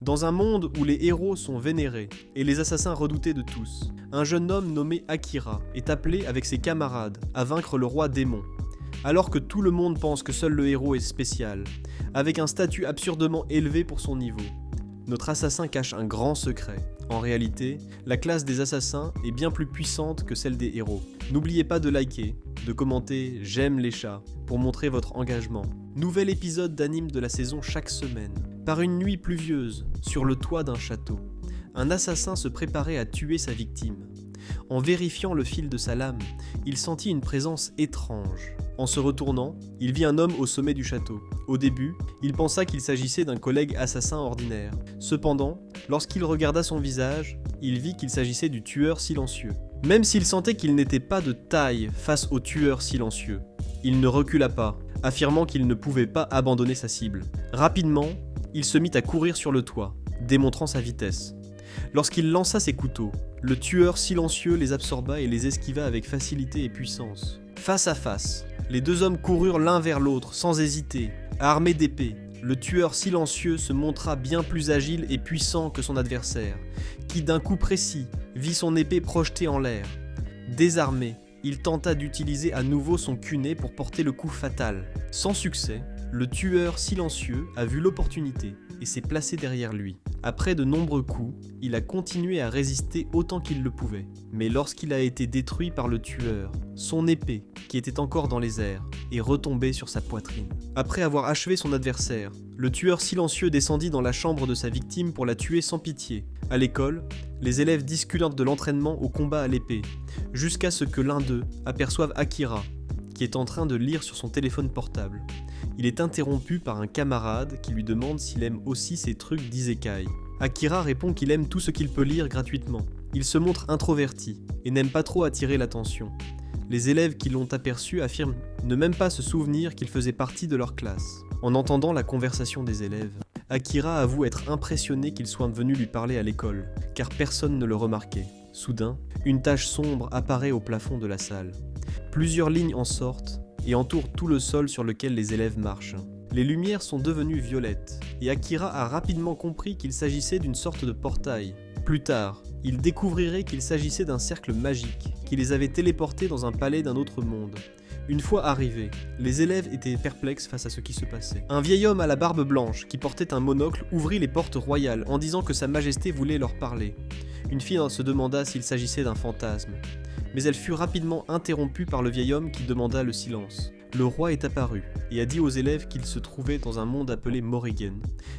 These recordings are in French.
Dans un monde où les héros sont vénérés et les assassins redoutés de tous, un jeune homme nommé Akira est appelé avec ses camarades à vaincre le roi démon. Alors que tout le monde pense que seul le héros est spécial, avec un statut absurdement élevé pour son niveau, notre assassin cache un grand secret. En réalité, la classe des assassins est bien plus puissante que celle des héros. N'oubliez pas de liker, de commenter « J'aime les chats » pour montrer votre engagement. Nouvel épisode d'anime de la saison chaque semaine. Par une nuit pluvieuse, sur le toit d'un château, un assassin se préparait à tuer sa victime. En vérifiant le fil de sa lame, il sentit une présence étrange. En se retournant, il vit un homme au sommet du château. Au début, il pensa qu'il s'agissait d'un collègue assassin ordinaire. Cependant, lorsqu'il regarda son visage, il vit qu'il s'agissait du tueur silencieux. Même s'il sentait qu'il n'était pas de taille face au tueur silencieux, il ne recula pas, affirmant qu'il ne pouvait pas abandonner sa cible. Rapidement, il se mit à courir sur le toit, démontrant sa vitesse. Lorsqu'il lança ses couteaux, le tueur silencieux les absorba et les esquiva avec facilité et puissance. Face à face, les deux hommes coururent l'un vers l'autre sans hésiter. Armé d'épées, le tueur silencieux se montra bien plus agile et puissant que son adversaire, qui d'un coup précis vit son épée projetée en l'air. Désarmé, il tenta d'utiliser à nouveau son kuné pour porter le coup fatal. Sans succès, le tueur silencieux a vu l'opportunité et s'est placé derrière lui. Après de nombreux coups, il a continué à résister autant qu'il le pouvait. Mais lorsqu'il a été détruit par le tueur, son épée, qui était encore dans les airs, est retombée sur sa poitrine. Après avoir achevé son adversaire, le tueur silencieux descendit dans la chambre de sa victime pour la tuer sans pitié. À l'école, les élèves discutent de l'entraînement au combat à l'épée, jusqu'à ce que l'un d'eux aperçoive Akira, qui est en train de lire sur son téléphone portable. Il est interrompu par un camarade qui lui demande s'il aime aussi ces trucs d'isekai. Akira répond qu'il aime tout ce qu'il peut lire gratuitement. Il se montre introverti et n'aime pas trop attirer l'attention. Les élèves qui l'ont aperçu affirment ne même pas se souvenir qu'il faisait partie de leur classe. En entendant la conversation des élèves, Akira avoue être impressionné qu'ils soient venus lui parler à l'école, car personne ne le remarquait. Soudain, une tache sombre apparaît au plafond de la salle. Plusieurs lignes en sortent et entourent tout le sol sur lequel les élèves marchent. Les lumières sont devenues violettes, et Akira a rapidement compris qu'il s'agissait d'une sorte de portail. Plus tard, il découvrirait qu'il s'agissait d'un cercle magique, qui les avait téléportés dans un palais d'un autre monde. Une fois arrivés, les élèves étaient perplexes face à ce qui se passait. Un vieil homme à la barbe blanche, qui portait un monocle, ouvrit les portes royales en disant que sa majesté voulait leur parler. Une fille se demanda s'il s'agissait d'un fantasme. Mais elle fut rapidement interrompue par le vieil homme qui demanda le silence. Le roi est apparu et a dit aux élèves qu'il se trouvait dans un monde appelé Morrigan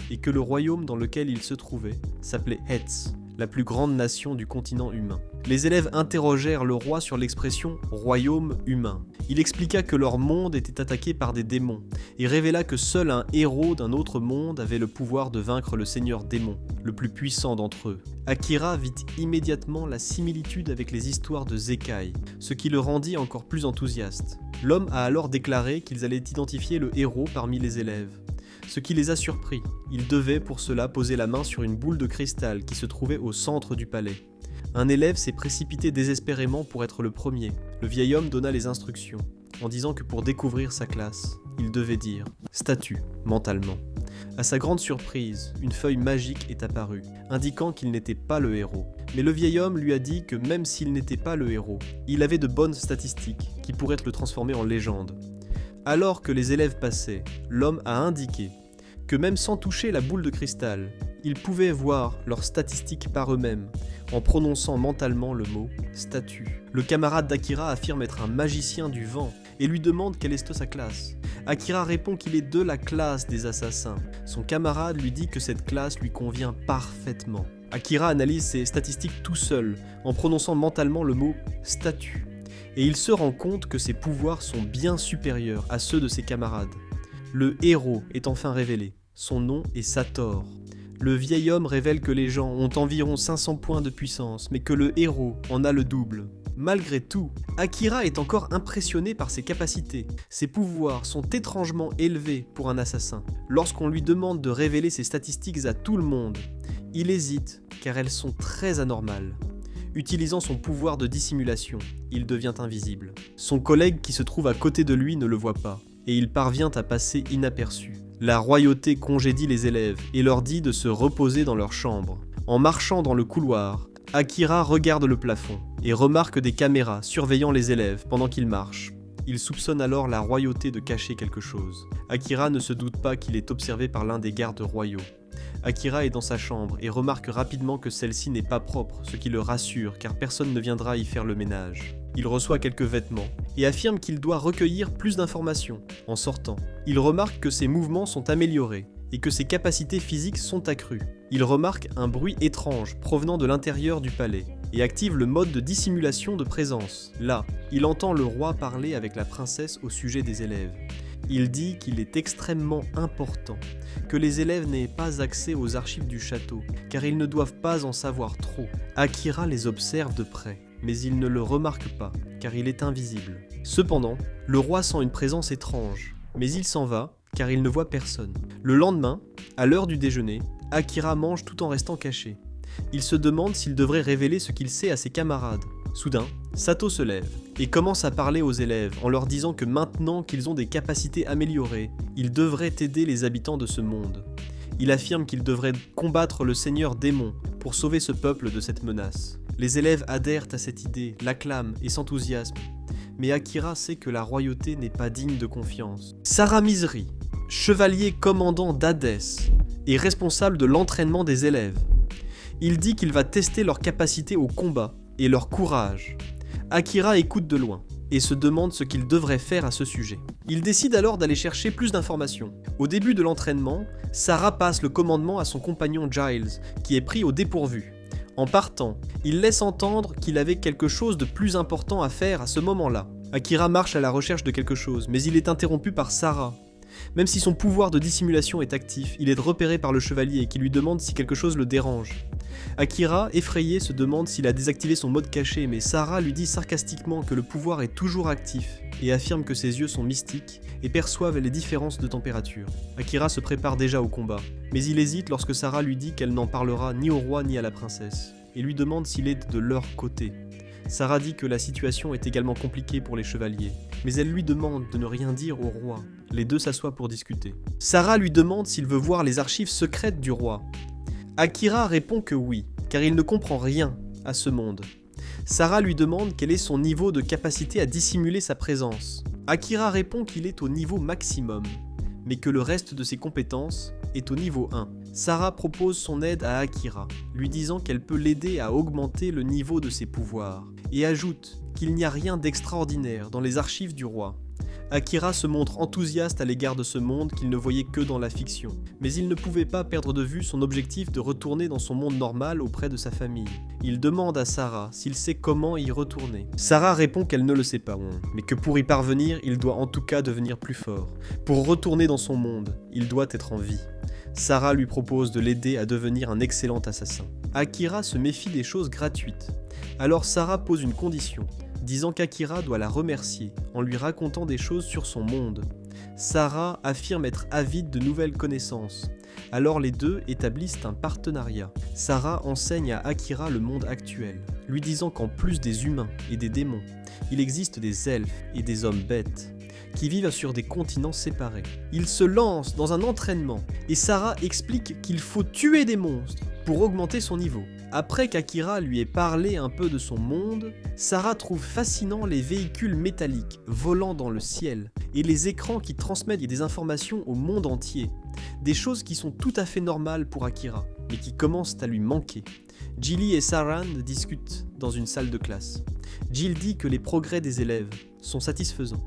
et que le royaume dans lequel il se trouvait s'appelait Hetz, la plus grande nation du continent humain. Les élèves interrogèrent le roi sur l'expression « royaume humain ». Il expliqua que leur monde était attaqué par des démons et révéla que seul un héros d'un autre monde avait le pouvoir de vaincre le seigneur démon, le plus puissant d'entre eux. Akira vit immédiatement la similitude avec les histoires de Zekai, ce qui le rendit encore plus enthousiaste. L'homme a alors déclaré qu'ils allaient identifier le héros parmi les élèves. Ce qui les a surpris. Ils devaient pour cela poser la main sur une boule de cristal qui se trouvait au centre du palais. Un élève s'est précipité désespérément pour être le premier. Le vieil homme donna les instructions, en disant que pour découvrir sa classe, il devait dire « statue » mentalement. À sa grande surprise, une feuille magique est apparue, indiquant qu'il n'était pas le héros. Mais le vieil homme lui a dit que même s'il n'était pas le héros, il avait de bonnes statistiques qui pourraient le transformer en légende. Alors que les élèves passaient, l'homme a indiqué que même sans toucher la boule de cristal, ils pouvaient voir leurs statistiques par eux-mêmes, en prononçant mentalement le mot « statue ». Le camarade d'Akira affirme être un magicien du vent et lui demande quelle est sa classe. Akira répond qu'il est de la classe des assassins. Son camarade lui dit que cette classe lui convient parfaitement. Akira analyse ses statistiques tout seul, en prononçant mentalement le mot « statue ». Et il se rend compte que ses pouvoirs sont bien supérieurs à ceux de ses camarades. Le héros est enfin révélé. Son nom est Sator. Le vieil homme révèle que les gens ont environ 500 points de puissance, mais que le héros en a le double. Malgré tout, Akira est encore impressionné par ses capacités. Ses pouvoirs sont étrangement élevés pour un assassin. Lorsqu'on lui demande de révéler ses statistiques à tout le monde, il hésite car elles sont très anormales. Utilisant son pouvoir de dissimulation, il devient invisible. Son collègue qui se trouve à côté de lui ne le voit pas. et il parvient à passer inaperçu. La royauté congédie les élèves et leur dit de se reposer dans leur chambre. En marchant dans le couloir, Akira regarde le plafond et remarque des caméras surveillant les élèves pendant qu'ils marchent. Il soupçonne alors la royauté de cacher quelque chose. Akira ne se doute pas qu'il est observé par l'un des gardes royaux. Akira est dans sa chambre et remarque rapidement que celle-ci n'est pas propre, ce qui le rassure car personne ne viendra y faire le ménage. Il reçoit quelques vêtements et affirme qu'il doit recueillir plus d'informations. En sortant, il remarque que ses mouvements sont améliorés et que ses capacités physiques sont accrues. Il remarque un bruit étrange provenant de l'intérieur du palais et active le mode de dissimulation de présence. Là, il entend le roi parler avec la princesse au sujet des élèves. Il dit qu'il est extrêmement important que les élèves n'aient pas accès aux archives du château, car ils ne doivent pas en savoir trop. Akira les observe de près, mais il ne le remarque pas, car il est invisible. Cependant, le roi sent une présence étrange, mais il s'en va, car il ne voit personne. Le lendemain, à l'heure du déjeuner, Akira mange tout en restant caché. Il se demande s'il devrait révéler ce qu'il sait à ses camarades. Soudain, Sato se lève et commence à parler aux élèves en leur disant que maintenant qu'ils ont des capacités améliorées, ils devraient aider les habitants de ce monde. Il affirme qu'ils devraient combattre le seigneur démon pour sauver ce peuple de cette menace. Les élèves adhèrent à cette idée, l'acclament et s'enthousiasment. Mais Akira sait que la royauté n'est pas digne de confiance. Saramizri, chevalier commandant d'Hadès, est responsable de l'entraînement des élèves. Il dit qu'il va tester leur capacité au combat et leur courage. Akira écoute de loin et se demande ce qu'il devrait faire à ce sujet. Il décide alors d'aller chercher plus d'informations. Au début de l'entraînement, Sarah passe le commandement à son compagnon Giles, qui est pris au dépourvu. En partant, il laisse entendre qu'il avait quelque chose de plus important à faire à ce moment-là. Akira marche à la recherche de quelque chose, mais il est interrompu par Sarah. Même si son pouvoir de dissimulation est actif, il est repéré par le chevalier qui lui demande si quelque chose le dérange. Akira, effrayé, se demande s'il a désactivé son mode caché, mais Sarah lui dit sarcastiquement que le pouvoir est toujours actif et affirme que ses yeux sont mystiques et perçoivent les différences de température. Akira se prépare déjà au combat, mais il hésite lorsque Sarah lui dit qu'elle n'en parlera ni au roi ni à la princesse, et lui demande s'il est de leur côté. Sarah dit que la situation est également compliquée pour les chevaliers, mais elle lui demande de ne rien dire au roi. Les deux s'assoient pour discuter. Sarah lui demande s'il veut voir les archives secrètes du roi. Akira répond que oui, car il ne comprend rien à ce monde. Sarah lui demande quel est son niveau de capacité à dissimuler sa présence. Akira répond qu'il est au niveau maximum, mais que le reste de ses compétences est au niveau 1. Sarah propose son aide à Akira, lui disant qu'elle peut l'aider à augmenter le niveau de ses pouvoirs, et ajoute qu'il n'y a rien d'extraordinaire dans les archives du roi. Akira se montre enthousiaste à l'égard de ce monde qu'il ne voyait que dans la fiction, mais il ne pouvait pas perdre de vue son objectif de retourner dans son monde normal auprès de sa famille. Il demande à Sarah s'il sait comment y retourner. Sarah répond qu'elle ne le sait pas, mais que pour y parvenir, il doit en tout cas devenir plus fort. Pour retourner dans son monde, il doit être en vie. Sarah lui propose de l'aider à devenir un excellent assassin. Akira se méfie des choses gratuites. Alors Sarah pose une condition, disant qu'Akira doit la remercier en lui racontant des choses sur son monde. Sarah affirme être avide de nouvelles connaissances. Alors les deux établissent un partenariat. Sarah enseigne à Akira le monde actuel, lui disant qu'en plus des humains et des démons, il existe des elfes et des hommes bêtes qui vivent sur des continents séparés. Il se lance dans un entraînement et Sarah explique qu'il faut tuer des monstres pour augmenter son niveau. Après qu'Akira lui ait parlé un peu de son monde, Sarah trouve fascinant les véhicules métalliques volant dans le ciel et les écrans qui transmettent des informations au monde entier. Des choses qui sont tout à fait normales pour Akira, mais qui commencent à lui manquer. Jilly et Saran discutent dans une salle de classe. Jill dit que les progrès des élèves sont satisfaisants,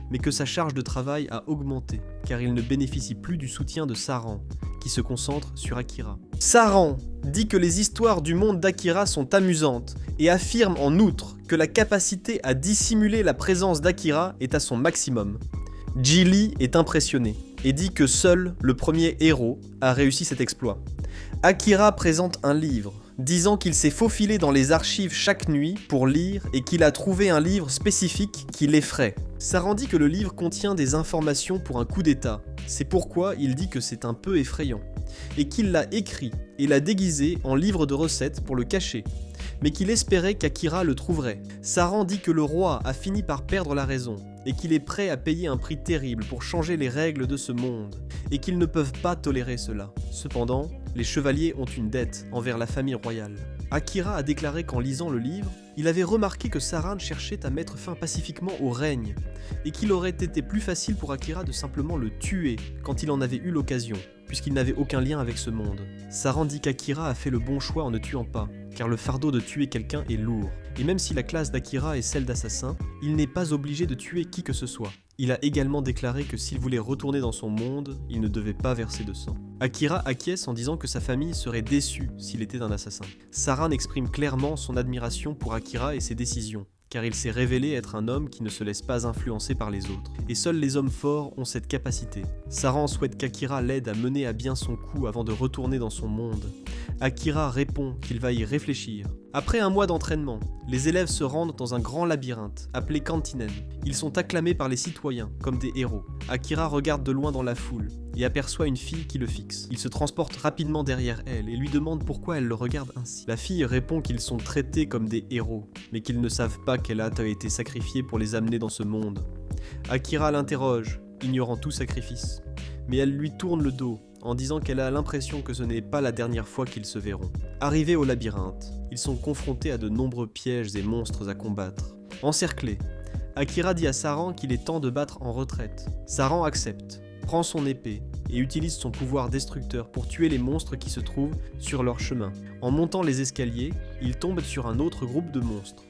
mais que sa charge de travail a augmenté, car il ne bénéficie plus du soutien de Saran, qui se concentre sur Akira. Saran dit que les histoires du monde d'Akira sont amusantes, et affirme en outre que la capacité à dissimuler la présence d'Akira est à son maximum. Jilly est impressionné, et dit que seul le premier héros a réussi cet exploit. Akira présente un livre, disant qu'il s'est faufilé dans les archives chaque nuit pour lire et qu'il a trouvé un livre spécifique qui l'effraie. Saran dit que le livre contient des informations pour un coup d'état. C'est pourquoi il dit que c'est un peu effrayant. Et qu'il l'a écrit et l'a déguisé en livre de recettes pour le cacher. Mais qu'il espérait qu'Akira le trouverait. Saran dit que le roi a fini par perdre la raison et qu'il est prêt à payer un prix terrible pour changer les règles de ce monde, et qu'ils ne peuvent pas tolérer cela. Cependant, les chevaliers ont une dette envers la famille royale. Akira a déclaré qu'en lisant le livre, il avait remarqué que Saran cherchait à mettre fin pacifiquement au règne, et qu'il aurait été plus facile pour Akira de simplement le tuer quand il en avait eu l'occasion, puisqu'il n'avait aucun lien avec ce monde. Saran dit qu'Akira a fait le bon choix en ne tuant pas, car le fardeau de tuer quelqu'un est lourd, et même si la classe d'Akira est celle d'assassin, il n'est pas obligé de tuer qui que ce soit. Il a également déclaré que s'il voulait retourner dans son monde, il ne devait pas verser de sang. Akira acquiesce en disant que sa famille serait déçue s'il était un assassin. Saran exprime clairement son admiration pour Akira et ses décisions, car il s'est révélé être un homme qui ne se laisse pas influencer par les autres. Et seuls les hommes forts ont cette capacité. Saran souhaite qu'Akira l'aide à mener à bien son coup avant de retourner dans son monde. Akira répond qu'il va y réfléchir. Après un mois d'entraînement, les élèves se rendent dans un grand labyrinthe, appelé Kantinen. Ils sont acclamés par les citoyens, comme des héros. Akira regarde de loin dans la foule, et aperçoit une fille qui le fixe. Il se transporte rapidement derrière elle, et lui demande pourquoi elle le regarde ainsi. La fille répond qu'ils sont traités comme des héros, mais qu'ils ne savent pas qu'elle a été sacrifiée pour les amener dans ce monde. Akira l'interroge, ignorant tout sacrifice, mais elle lui tourne le dos, en disant qu'elle a l'impression que ce n'est pas la dernière fois qu'ils se verront. Arrivés au labyrinthe, ils sont confrontés à de nombreux pièges et monstres à combattre. Encerclés, Akira dit à Saran qu'il est temps de battre en retraite. Saran accepte, prend son épée et utilise son pouvoir destructeur pour tuer les monstres qui se trouvent sur leur chemin. En montant les escaliers, il tombe sur un autre groupe de monstres.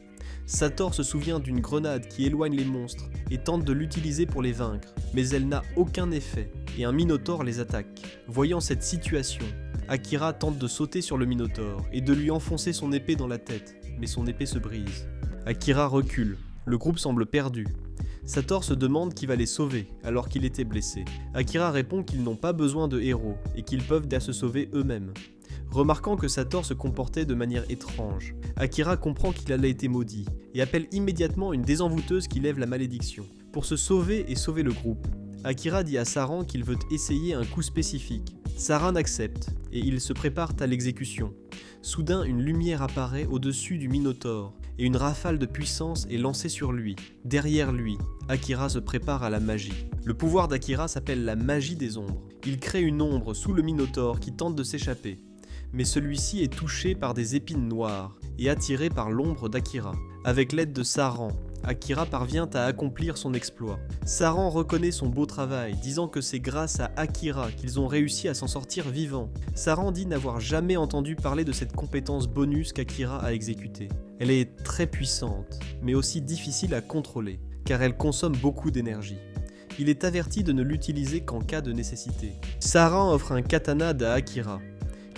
Sator se souvient d'une grenade qui éloigne les monstres et tente de l'utiliser pour les vaincre, mais elle n'a aucun effet et un minotaure les attaque. Voyant cette situation, Akira tente de sauter sur le minotaure et de lui enfoncer son épée dans la tête, mais son épée se brise. Akira recule, le groupe semble perdu. Sator se demande qui va les sauver alors qu'il était blessé. Akira répond qu'ils n'ont pas besoin de héros et qu'ils peuvent se sauver eux-mêmes. Remarquant que Sator se comportait de manière étrange, Akira comprend qu'il a été maudit et appelle immédiatement une désenvoûteuse qui lève la malédiction. Pour se sauver et sauver le groupe, Akira dit à Saran qu'il veut essayer un coup spécifique. Saran accepte et ils se préparent à l'exécution. Soudain, une lumière apparaît au-dessus du Minotaure et une rafale de puissance est lancée sur lui. Derrière lui, Akira se prépare à la magie. Le pouvoir d'Akira s'appelle la magie des ombres. Il crée une ombre sous le Minotaure qui tente de s'échapper. Mais celui-ci est touché par des épines noires et attiré par l'ombre d'Akira. Avec l'aide de Saran, Akira parvient à accomplir son exploit. Saran reconnaît son beau travail, disant que c'est grâce à Akira qu'ils ont réussi à s'en sortir vivants. Saran dit n'avoir jamais entendu parler de cette compétence bonus qu'Akira a exécutée. Elle est très puissante, mais aussi difficile à contrôler, car elle consomme beaucoup d'énergie. Il est averti de ne l'utiliser qu'en cas de nécessité. Saran offre un katana à Akira,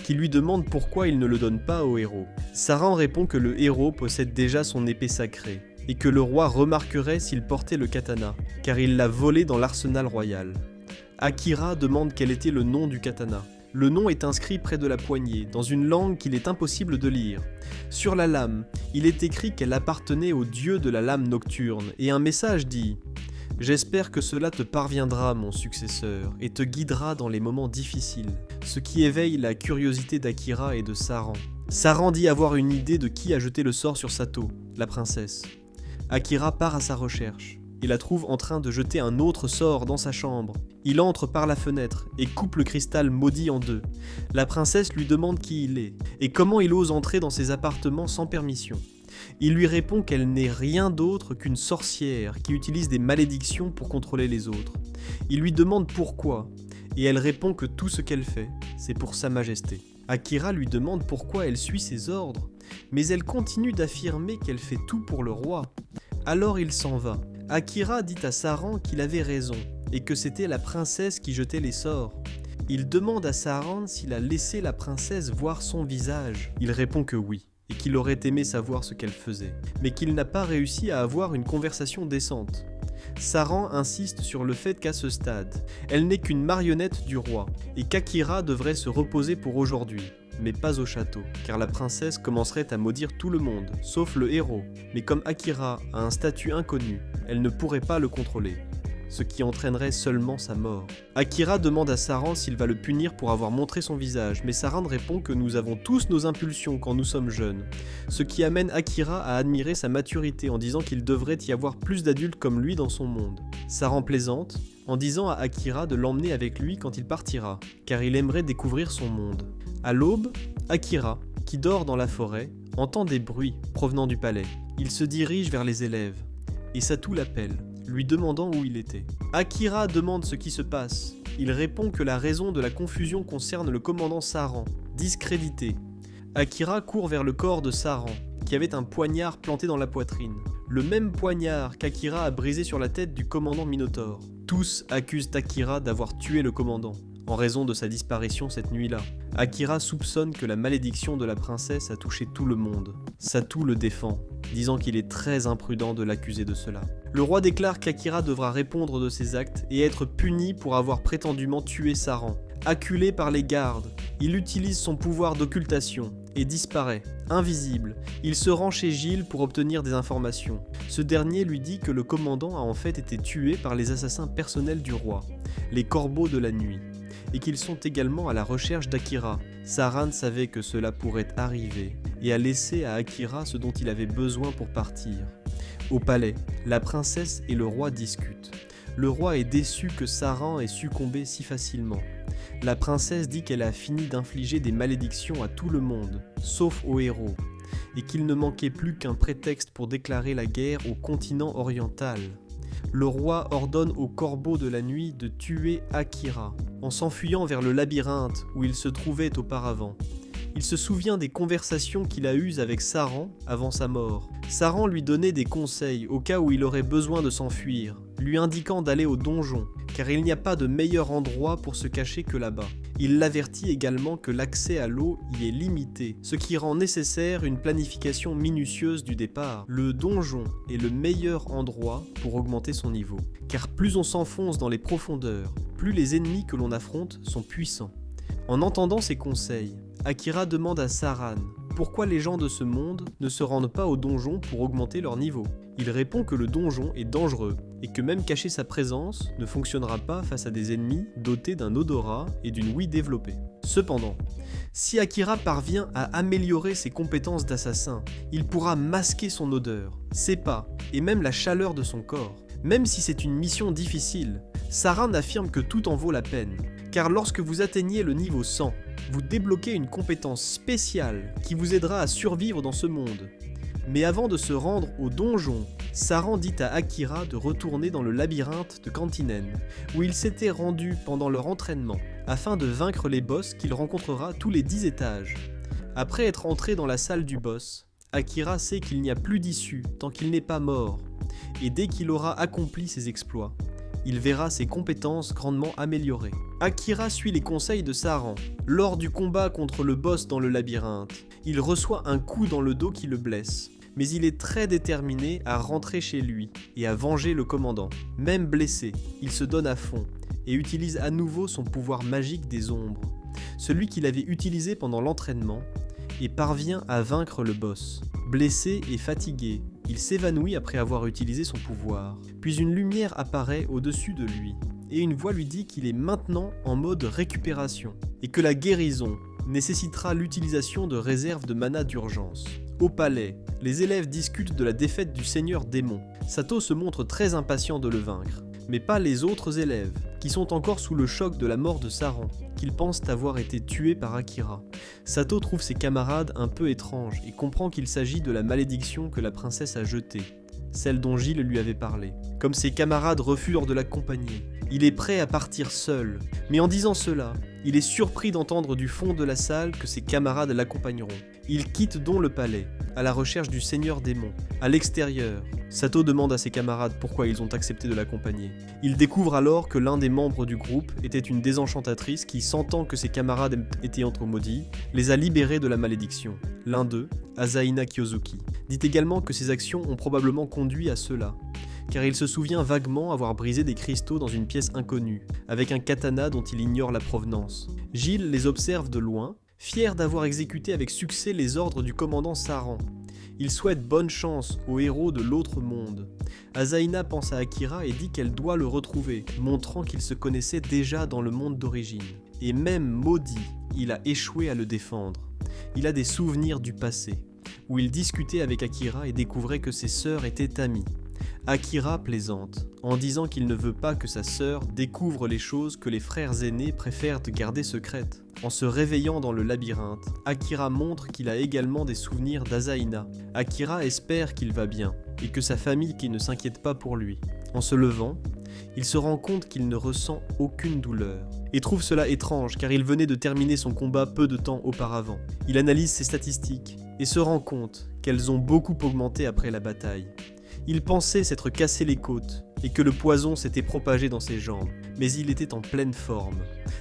qui lui demande pourquoi il ne le donne pas au héros. Saran répond que le héros possède déjà son épée sacrée, et que le roi remarquerait s'il portait le katana, car il l'a volé dans l'arsenal royal. Akira demande quel était le nom du katana. Le nom est inscrit près de la poignée, dans une langue qu'il est impossible de lire. Sur la lame, il est écrit qu'elle appartenait au dieu de la lame nocturne, et un message dit « J'espère que cela te parviendra, mon successeur, et te guidera dans les moments difficiles », ce qui éveille la curiosité d'Akira et de Saran. Saran dit avoir une idée de qui a jeté le sort sur Sato, la princesse. Akira part à sa recherche et la trouve en train de jeter un autre sort dans sa chambre. Il entre par la fenêtre et coupe le cristal maudit en deux. La princesse lui demande qui il est et comment il ose entrer dans ses appartements sans permission. Il lui répond qu'elle n'est rien d'autre qu'une sorcière qui utilise des malédictions pour contrôler les autres. Il lui demande pourquoi et elle répond que tout ce qu'elle fait, c'est pour sa majesté. Akira lui demande pourquoi elle suit ses ordres, mais elle continue d'affirmer qu'elle fait tout pour le roi. Alors il s'en va. Akira dit à Saran qu'il avait raison, et que c'était la princesse qui jetait les sorts. Il demande à Saran s'il a laissé la princesse voir son visage. Il répond que oui, et qu'il aurait aimé savoir ce qu'elle faisait, mais qu'il n'a pas réussi à avoir une conversation décente. Saran insiste sur le fait qu'à ce stade, elle n'est qu'une marionnette du roi, et qu'Akira devrait se reposer pour aujourd'hui, mais pas au château, car la princesse commencerait à maudire tout le monde, sauf le héros. Mais comme Akira a un statut inconnu, elle ne pourrait pas le contrôler. ce qui entraînerait seulement sa mort. Akira demande à Saran s'il va le punir pour avoir montré son visage, mais Saran répond que nous avons tous nos impulsions quand nous sommes jeunes, ce qui amène Akira à admirer sa maturité en disant qu'il devrait y avoir plus d'adultes comme lui dans son monde. Saran plaisante en disant à Akira de l'emmener avec lui quand il partira, car il aimerait découvrir son monde. À l'aube, Akira, qui dort dans la forêt, entend des bruits provenant du palais. Il se dirige vers les élèves, et Satou l'appelle, lui demandant où il était. Akira demande ce qui se passe. Il répond que la raison de la confusion concerne le commandant Saran, discrédité. Akira court vers le corps de Saran, qui avait un poignard planté dans la poitrine. Le même poignard qu'Akira a brisé sur la tête du commandant Minotaur. Tous accusent Akira d'avoir tué le commandant, en raison de sa disparition cette nuit-là. Akira soupçonne que la malédiction de la princesse a touché tout le monde. Satou le défend, disant qu'il est très imprudent de l'accuser de cela. Le roi déclare qu'Akira devra répondre de ses actes et être puni pour avoir prétendument tué Saran. Acculé par les gardes, il utilise son pouvoir d'occultation et disparaît, invisible. Il se rend chez Gilles pour obtenir des informations. Ce dernier lui dit que le commandant a en fait été tué par les assassins personnels du roi, les corbeaux de la nuit, et qu'ils sont également à la recherche d'Akira. Saran savait que cela pourrait arriver et a laissé à Akira ce dont il avait besoin pour partir. Au palais, la princesse et le roi discutent. Le roi est déçu que Saran ait succombé si facilement. La princesse dit qu'elle a fini d'infliger des malédictions à tout le monde, sauf aux héros, et qu'il ne manquait plus qu'un prétexte pour déclarer la guerre au continent oriental. Le roi ordonne aux corbeaux de la nuit de tuer Akira, en s'enfuyant vers le labyrinthe où il se trouvait auparavant. Il se souvient des conversations qu'il a eues avec Saran avant sa mort. Saran lui donnait des conseils au cas où il aurait besoin de s'enfuir, lui indiquant d'aller au donjon, car il n'y a pas de meilleur endroit pour se cacher que là-bas. Il l'avertit également que l'accès à l'eau y est limité, ce qui rend nécessaire une planification minutieuse du départ. Le donjon est le meilleur endroit pour augmenter son niveau, car plus on s'enfonce dans les profondeurs, plus les ennemis que l'on affronte sont puissants. En entendant ces conseils, Akira demande à Saran pourquoi les gens de ce monde ne se rendent pas au donjon pour augmenter leur niveau. Il répond que le donjon est dangereux et que même cacher sa présence ne fonctionnera pas face à des ennemis dotés d'un odorat et d'une ouïe développée. Cependant, si Akira parvient à améliorer ses compétences d'assassin, il pourra masquer son odeur, ses pas et même la chaleur de son corps. Même si c'est une mission difficile, Saran affirme que tout en vaut la peine, car lorsque vous atteignez le niveau 100, vous débloquez une compétence spéciale qui vous aidera à survivre dans ce monde. Mais avant de se rendre au donjon, Saran dit à Akira de retourner dans le labyrinthe de Cantinen, où il s'était rendu pendant leur entraînement, afin de vaincre les boss qu'il rencontrera tous les 10 étages. Après être entré dans la salle du boss, Akira sait qu'il n'y a plus d'issue tant qu'il n'est pas mort, et dès qu'il aura accompli ses exploits, il verra ses compétences grandement améliorées. Akira suit les conseils de Saran. Lors du combat contre le boss dans le labyrinthe, il reçoit un coup dans le dos qui le blesse, mais il est très déterminé à rentrer chez lui et à venger le commandant. Même blessé, il se donne à fond et utilise à nouveau son pouvoir magique des ombres, celui qu'il avait utilisé pendant l'entraînement, et parvient à vaincre le boss. Blessé et fatigué, il s'évanouit après avoir utilisé son pouvoir. Puis une lumière apparaît au-dessus de lui, et une voix lui dit qu'il est maintenant en mode récupération, et que la guérison nécessitera l'utilisation de réserves de mana d'urgence. Au palais, les élèves discutent de la défaite du seigneur démon. Sato se montre très impatient de le vaincre, mais pas les autres élèves, qui sont encore sous le choc de la mort de Saran, qu'ils pensent avoir été tués par Akira. Sato trouve ses camarades un peu étranges et comprend qu'il s'agit de la malédiction que la princesse a jetée, celle dont Gilles lui avait parlé. Comme ses camarades refusent de l'accompagner, il est prêt à partir seul, mais en disant cela, il est surpris d'entendre du fond de la salle que ses camarades l'accompagneront. Il quitte donc le palais, à la recherche du seigneur démon. À l'extérieur, Sato demande à ses camarades pourquoi ils ont accepté de l'accompagner. Il découvre alors que l'un des membres du groupe était une désenchantatrice qui, sentant que ses camarades étaient entre maudits, les a libérés de la malédiction. L'un d'eux, Asaina Kyozuki, dit également que ses actions ont probablement conduit à cela, car il se souvient vaguement avoir brisé des cristaux dans une pièce inconnue, avec un katana dont il ignore la provenance. Gilles les observe de loin, fier d'avoir exécuté avec succès les ordres du commandant Saran. Il souhaite bonne chance au héros de l'autre monde. Asaina pense à Akira et dit qu'elle doit le retrouver, montrant qu'ils se connaissaient déjà dans le monde d'origine. Et même maudit, il a échoué à le défendre. Il a des souvenirs du passé, où il discutait avec Akira et découvrait que ses sœurs étaient amies. Akira plaisante, en disant qu'il ne veut pas que sa sœur découvre les choses que les frères aînés préfèrent garder secrètes. En se réveillant dans le labyrinthe, Akira montre qu'il a également des souvenirs d'Asaina. Akira espère qu'il va bien, et que sa famille qui ne s'inquiète pas pour lui. En se levant, il se rend compte qu'il ne ressent aucune douleur, et trouve cela étrange car il venait de terminer son combat peu de temps auparavant. Il analyse ses statistiques, et se rend compte qu'elles ont beaucoup augmenté après la bataille. Il pensait s'être cassé les côtes et que le poison s'était propagé dans ses jambes, mais il était en pleine forme.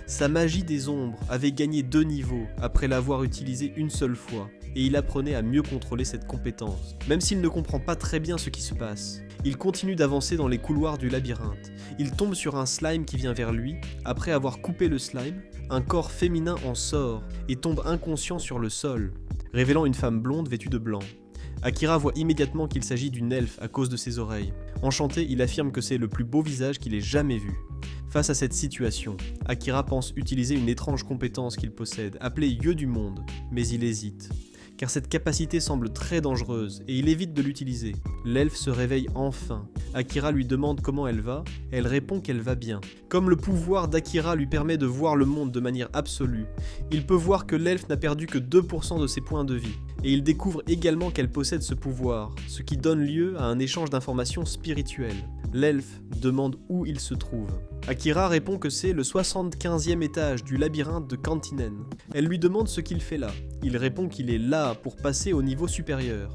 Sa magie des ombres avait gagné 2 niveaux après l'avoir utilisée une seule fois, et il apprenait à mieux contrôler cette compétence. Même s'il ne comprend pas très bien ce qui se passe, il continue d'avancer dans les couloirs du labyrinthe. Il tombe sur un slime qui vient vers lui. Après avoir coupé le slime, un corps féminin en sort et tombe inconscient sur le sol, révélant une femme blonde vêtue de blanc. Akira voit immédiatement qu'il s'agit d'une elfe à cause de ses oreilles. Enchanté, il affirme que c'est le plus beau visage qu'il ait jamais vu. Face à cette situation, Akira pense utiliser une étrange compétence qu'il possède, appelée Yeux du monde, mais il hésite. Car cette capacité semble très dangereuse et il évite de l'utiliser. L'elfe se réveille enfin. Akira lui demande comment elle va, et elle répond qu'elle va bien. Comme le pouvoir d'Akira lui permet de voir le monde de manière absolue, il peut voir que l'elfe n'a perdu que 2% de ses points de vie. Et il découvre également qu'elle possède ce pouvoir, ce qui donne lieu à un échange d'informations spirituelles. L'elfe demande où il se trouve. Akira répond que c'est le 75e étage du labyrinthe de Kantinen. Elle lui demande ce qu'il fait là. Il répond qu'il est là pour passer au niveau supérieur.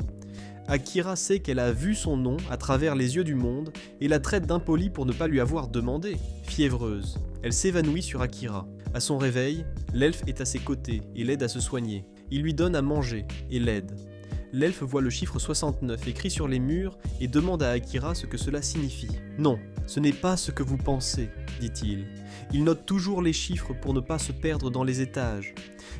Akira sait qu'elle a vu son nom à travers les yeux du monde et la traite d'impolie pour ne pas lui avoir demandé. Fiévreuse, elle s'évanouit sur Akira. À son réveil, l'elfe est à ses côtés et l'aide à se soigner. Il lui donne à manger et l'aide. L'elfe voit le chiffre 69 écrit sur les murs et demande à Akira ce que cela signifie. « Non, ce n'est pas ce que vous pensez, dit-il. Il note toujours les chiffres pour ne pas se perdre dans les étages. »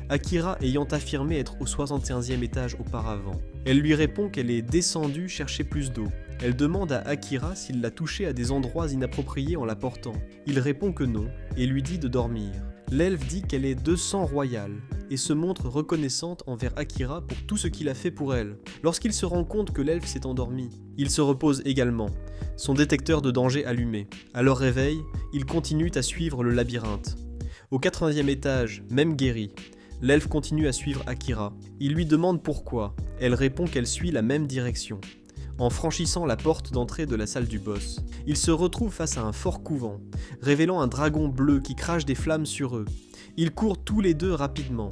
Akira ayant affirmé être au 61e étage auparavant. Elle lui répond qu'elle est descendue chercher plus d'eau. Elle demande à Akira s'il l'a touchée à des endroits inappropriés en la portant. Il répond que non et lui dit de dormir. L'elfe dit qu'elle est de sang royal et se montre reconnaissante envers Akira pour tout ce qu'il a fait pour elle. Lorsqu'il se rend compte que l'elfe s'est endormi, il se repose également, son détecteur de danger allumé. À leur réveil, ils continuent à suivre le labyrinthe. Au 80e étage, même guéri, l'elfe continue à suivre Akira. Il lui demande pourquoi. Elle répond qu'elle suit la même direction. En franchissant la porte d'entrée de la salle du boss, ils se retrouvent face à un fort couvent, révélant un dragon bleu qui crache des flammes sur eux. Ils courent tous les deux rapidement.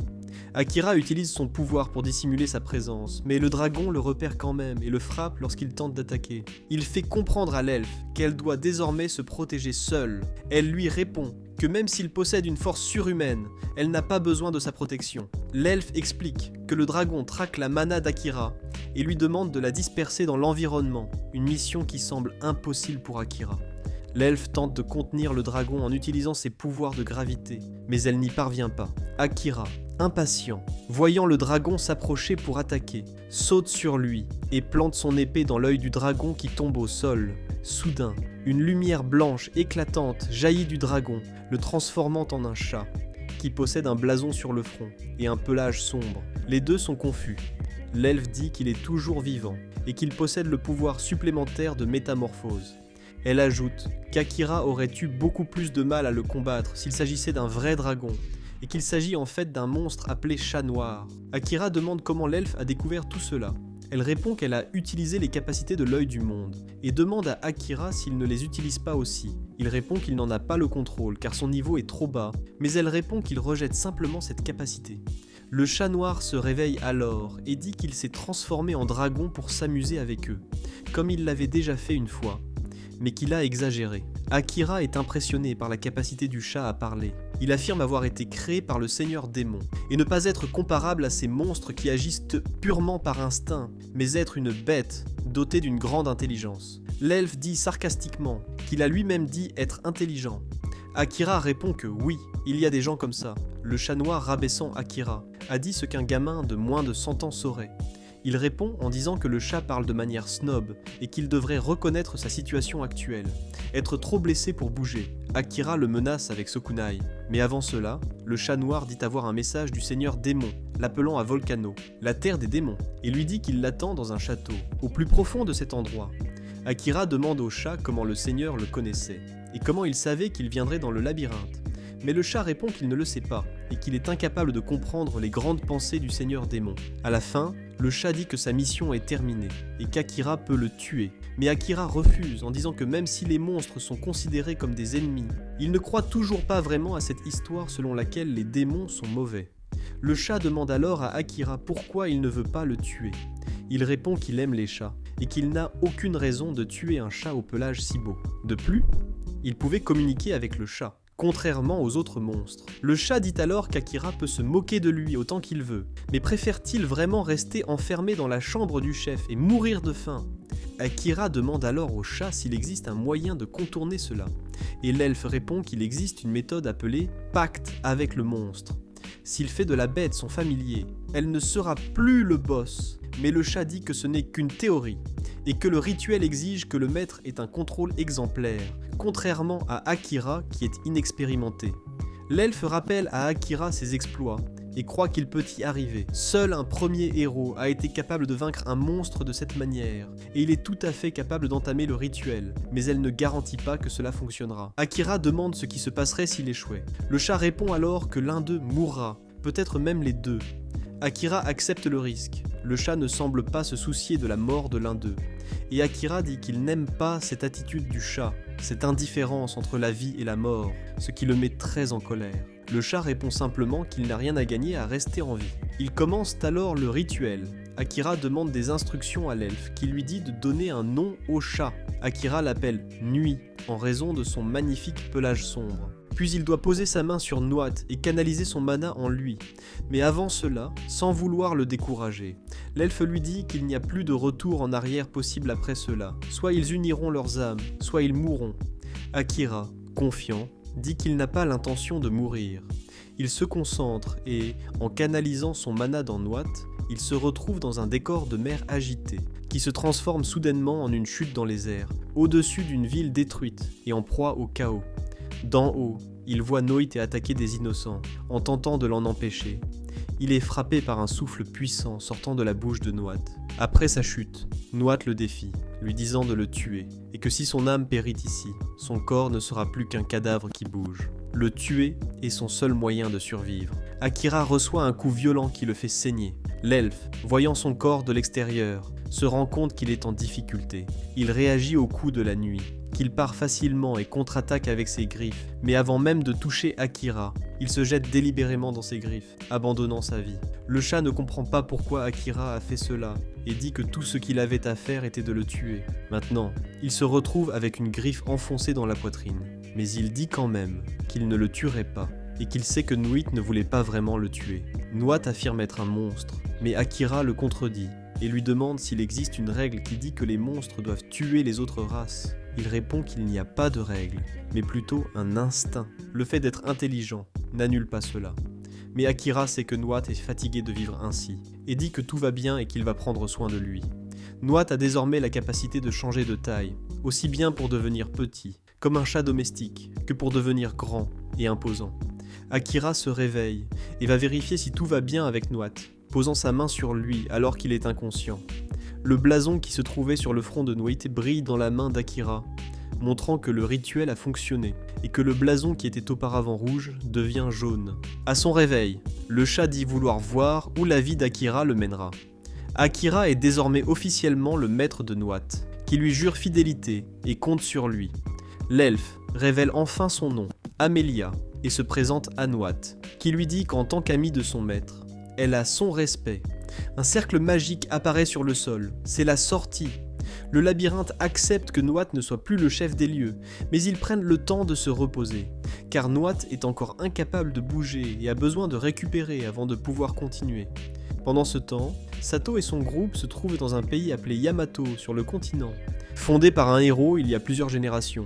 Akira utilise son pouvoir pour dissimuler sa présence, mais le dragon le repère quand même et le frappe lorsqu'il tente d'attaquer. Il fait comprendre à l'elfe qu'elle doit désormais se protéger seule. Elle lui répond que même s'il possède une force surhumaine, elle n'a pas besoin de sa protection. L'elfe explique que le dragon traque la mana d'Akira et lui demande de la disperser dans l'environnement, une mission qui semble impossible pour Akira. L'elfe tente de contenir le dragon en utilisant ses pouvoirs de gravité, mais elle n'y parvient pas. Akira, impatient, voyant le dragon s'approcher pour attaquer, saute sur lui et plante son épée dans l'œil du dragon qui tombe au sol. Soudain, une lumière blanche éclatante jaillit du dragon, le transformant en un chat, qui possède un blason sur le front et un pelage sombre. Les deux sont confus. L'elfe dit qu'il est toujours vivant et qu'il possède le pouvoir supplémentaire de métamorphose. Elle ajoute qu'Akira aurait eu beaucoup plus de mal à le combattre s'il s'agissait d'un vrai dragon, et qu'il s'agit en fait d'un monstre appelé Chat Noir. Akira demande comment l'elfe a découvert tout cela. Elle répond qu'elle a utilisé les capacités de l'œil du monde, et demande à Akira s'il ne les utilise pas aussi. Il répond qu'il n'en a pas le contrôle car son niveau est trop bas, mais elle répond qu'il rejette simplement cette capacité. Le Chat Noir se réveille alors et dit qu'il s'est transformé en dragon pour s'amuser avec eux, comme il l'avait déjà fait une fois, mais qu'il a exagéré. Akira est impressionné par la capacité du chat à parler. Il affirme avoir été créé par le seigneur démon, et ne pas être comparable à ces monstres qui agissent purement par instinct, mais être une bête dotée d'une grande intelligence. L'elfe dit sarcastiquement qu'il a lui-même dit être intelligent. Akira répond que oui, il y a des gens comme ça. Le Chat Noir, rabaissant Akira, a dit ce qu'un gamin de moins de 100 ans saurait. Il répond en disant que le chat parle de manière snob et qu'il devrait reconnaître sa situation actuelle, être trop blessé pour bouger. Akira le menace avec ce kunai. Mais avant cela, le chat noir dit avoir un message du seigneur démon, l'appelant à Volcano, la terre des démons, et lui dit qu'il l'attend dans un château, au plus profond de cet endroit. Akira demande au chat comment le seigneur le connaissait, et comment il savait qu'il viendrait dans le labyrinthe. Mais le chat répond qu'il ne le sait pas, et qu'il est incapable de comprendre les grandes pensées du seigneur démon. À la fin, le chat dit que sa mission est terminée, et qu'Akira peut le tuer. Mais Akira refuse en disant que même si les monstres sont considérés comme des ennemis, il ne croit toujours pas vraiment à cette histoire selon laquelle les démons sont mauvais. Le chat demande alors à Akira pourquoi il ne veut pas le tuer. Il répond qu'il aime les chats, et qu'il n'a aucune raison de tuer un chat au pelage si beau. De plus, il pouvait communiquer avec le chat, contrairement aux autres monstres. Le chat dit alors qu'Akira peut se moquer de lui autant qu'il veut, mais préfère-t-il vraiment rester enfermé dans la chambre du chef et mourir de faim ? Akira demande alors au chat s'il existe un moyen de contourner cela, et l'elfe répond qu'il existe une méthode appelée « pacte avec le monstre ». S'il fait de la bête son familier, elle ne sera plus le boss, mais le chat dit que ce n'est qu'une théorie, et que le rituel exige que le maître ait un contrôle exemplaire, contrairement à Akira qui est inexpérimenté. L'elfe rappelle à Akira ses exploits, et croit qu'il peut y arriver. Seul un premier héros a été capable de vaincre un monstre de cette manière, et il est tout à fait capable d'entamer le rituel, mais elle ne garantit pas que cela fonctionnera. Akira demande ce qui se passerait s'il échouait. Le chat répond alors que l'un d'eux mourra, peut-être même les deux. Akira accepte le risque. Le chat ne semble pas se soucier de la mort de l'un d'eux, et Akira dit qu'il n'aime pas cette attitude du chat, cette indifférence entre la vie et la mort, ce qui le met très en colère. Le chat répond simplement qu'il n'a rien à gagner à rester en vie. Ils commencent alors le rituel. Akira demande des instructions à l'elfe, qui lui dit de donner un nom au chat. Akira l'appelle Nuit, en raison de son magnifique pelage sombre. Puis il doit poser sa main sur Nuat et canaliser son mana en lui. Mais avant cela, sans vouloir le décourager, l'elfe lui dit qu'il n'y a plus de retour en arrière possible après cela. Soit ils uniront leurs âmes, soit ils mourront. Akira, confiant, dit qu'il n'a pas l'intention de mourir. Il se concentre et, en canalisant son mana dans Nuat, il se retrouve dans un décor de mer agité, qui se transforme soudainement en une chute dans les airs, au-dessus d'une ville détruite et en proie au chaos. D'en haut, il voit Noit attaquer des innocents, en tentant de l'en empêcher. Il est frappé par un souffle puissant sortant de la bouche de Nuat. Après sa chute, Nuat le défie, lui disant de le tuer, et que si son âme périt ici, son corps ne sera plus qu'un cadavre qui bouge. Le tuer est son seul moyen de survivre. Akira reçoit un coup violent qui le fait saigner. L'elfe, voyant son corps de l'extérieur, se rend compte qu'il est en difficulté. Il réagit au coup de la nuit, qu'il part facilement et contre-attaque avec ses griffes. Mais avant même de toucher Akira, il se jette délibérément dans ses griffes, abandonnant sa vie. Le chat ne comprend pas pourquoi Akira a fait cela, et dit que tout ce qu'il avait à faire était de le tuer. Maintenant, il se retrouve avec une griffe enfoncée dans la poitrine. Mais il dit quand même qu'il ne le tuerait pas, et qu'il sait que Nuit ne voulait pas vraiment le tuer. Nuat affirme être un monstre, mais Akira le contredit, et lui demande s'il existe une règle qui dit que les monstres doivent tuer les autres races. Il répond qu'il n'y a pas de règle, mais plutôt un instinct. Le fait d'être intelligent n'annule pas cela. Mais Akira sait que Nuat est fatigué de vivre ainsi, et dit que tout va bien et qu'il va prendre soin de lui. Nuat a désormais la capacité de changer de taille, aussi bien pour devenir petit, comme un chat domestique, que pour devenir grand et imposant. Akira se réveille et va vérifier si tout va bien avec Nuat, posant sa main sur lui alors qu'il est inconscient. Le blason qui se trouvait sur le front de Nuit brille dans la main d'Akira, montrant que le rituel a fonctionné, et que le blason qui était auparavant rouge devient jaune. À son réveil, le chat dit vouloir voir où la vie d'Akira le mènera. Akira est désormais officiellement le maître de Nuat, qui lui jure fidélité et compte sur lui. L'elfe révèle enfin son nom, Amelia, et se présente à Nuat, qui lui dit qu'en tant qu'amie de son maître, elle a son respect. Un cercle magique apparaît sur le sol, c'est la sortie. Le labyrinthe accepte que Nuat ne soit plus le chef des lieux, mais ils prennent le temps de se reposer, car Nuat est encore incapable de bouger et a besoin de récupérer avant de pouvoir continuer. Pendant ce temps, Sato et son groupe se trouvent dans un pays appelé Yamato sur le continent, fondé par un héros il y a plusieurs générations.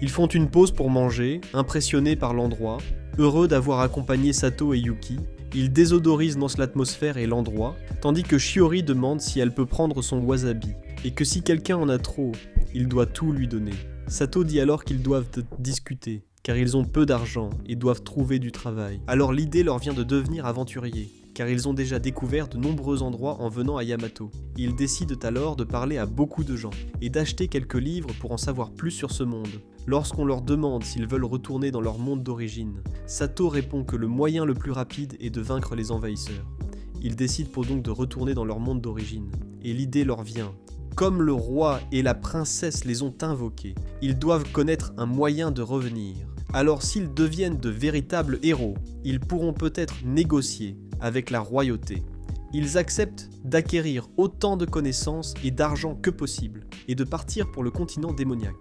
Ils font une pause pour manger, impressionnés par l'endroit, heureux d'avoir accompagné Sato et Yuki, Il désodorise dans l'atmosphère et l'endroit, tandis que Shiori demande si elle peut prendre son wasabi, et que si quelqu'un en a trop, il doit tout lui donner. Sato dit alors qu'ils doivent discuter, car ils ont peu d'argent et doivent trouver du travail. Alors l'idée leur vient de devenir aventuriers, car ils ont déjà découvert de nombreux endroits en venant à Yamato. Ils décident alors de parler à beaucoup de gens, et d'acheter quelques livres pour en savoir plus sur ce monde. Lorsqu'on leur demande s'ils veulent retourner dans leur monde d'origine, Sato répond que le moyen le plus rapide est de vaincre les envahisseurs. Ils décident donc de retourner dans leur monde d'origine, et l'idée leur vient. Comme le roi et la princesse les ont invoqués, ils doivent connaître un moyen de revenir. Alors s'ils deviennent de véritables héros, ils pourront peut-être négocier avec la royauté. Ils acceptent d'acquérir autant de connaissances et d'argent que possible, et de partir pour le continent démoniaque.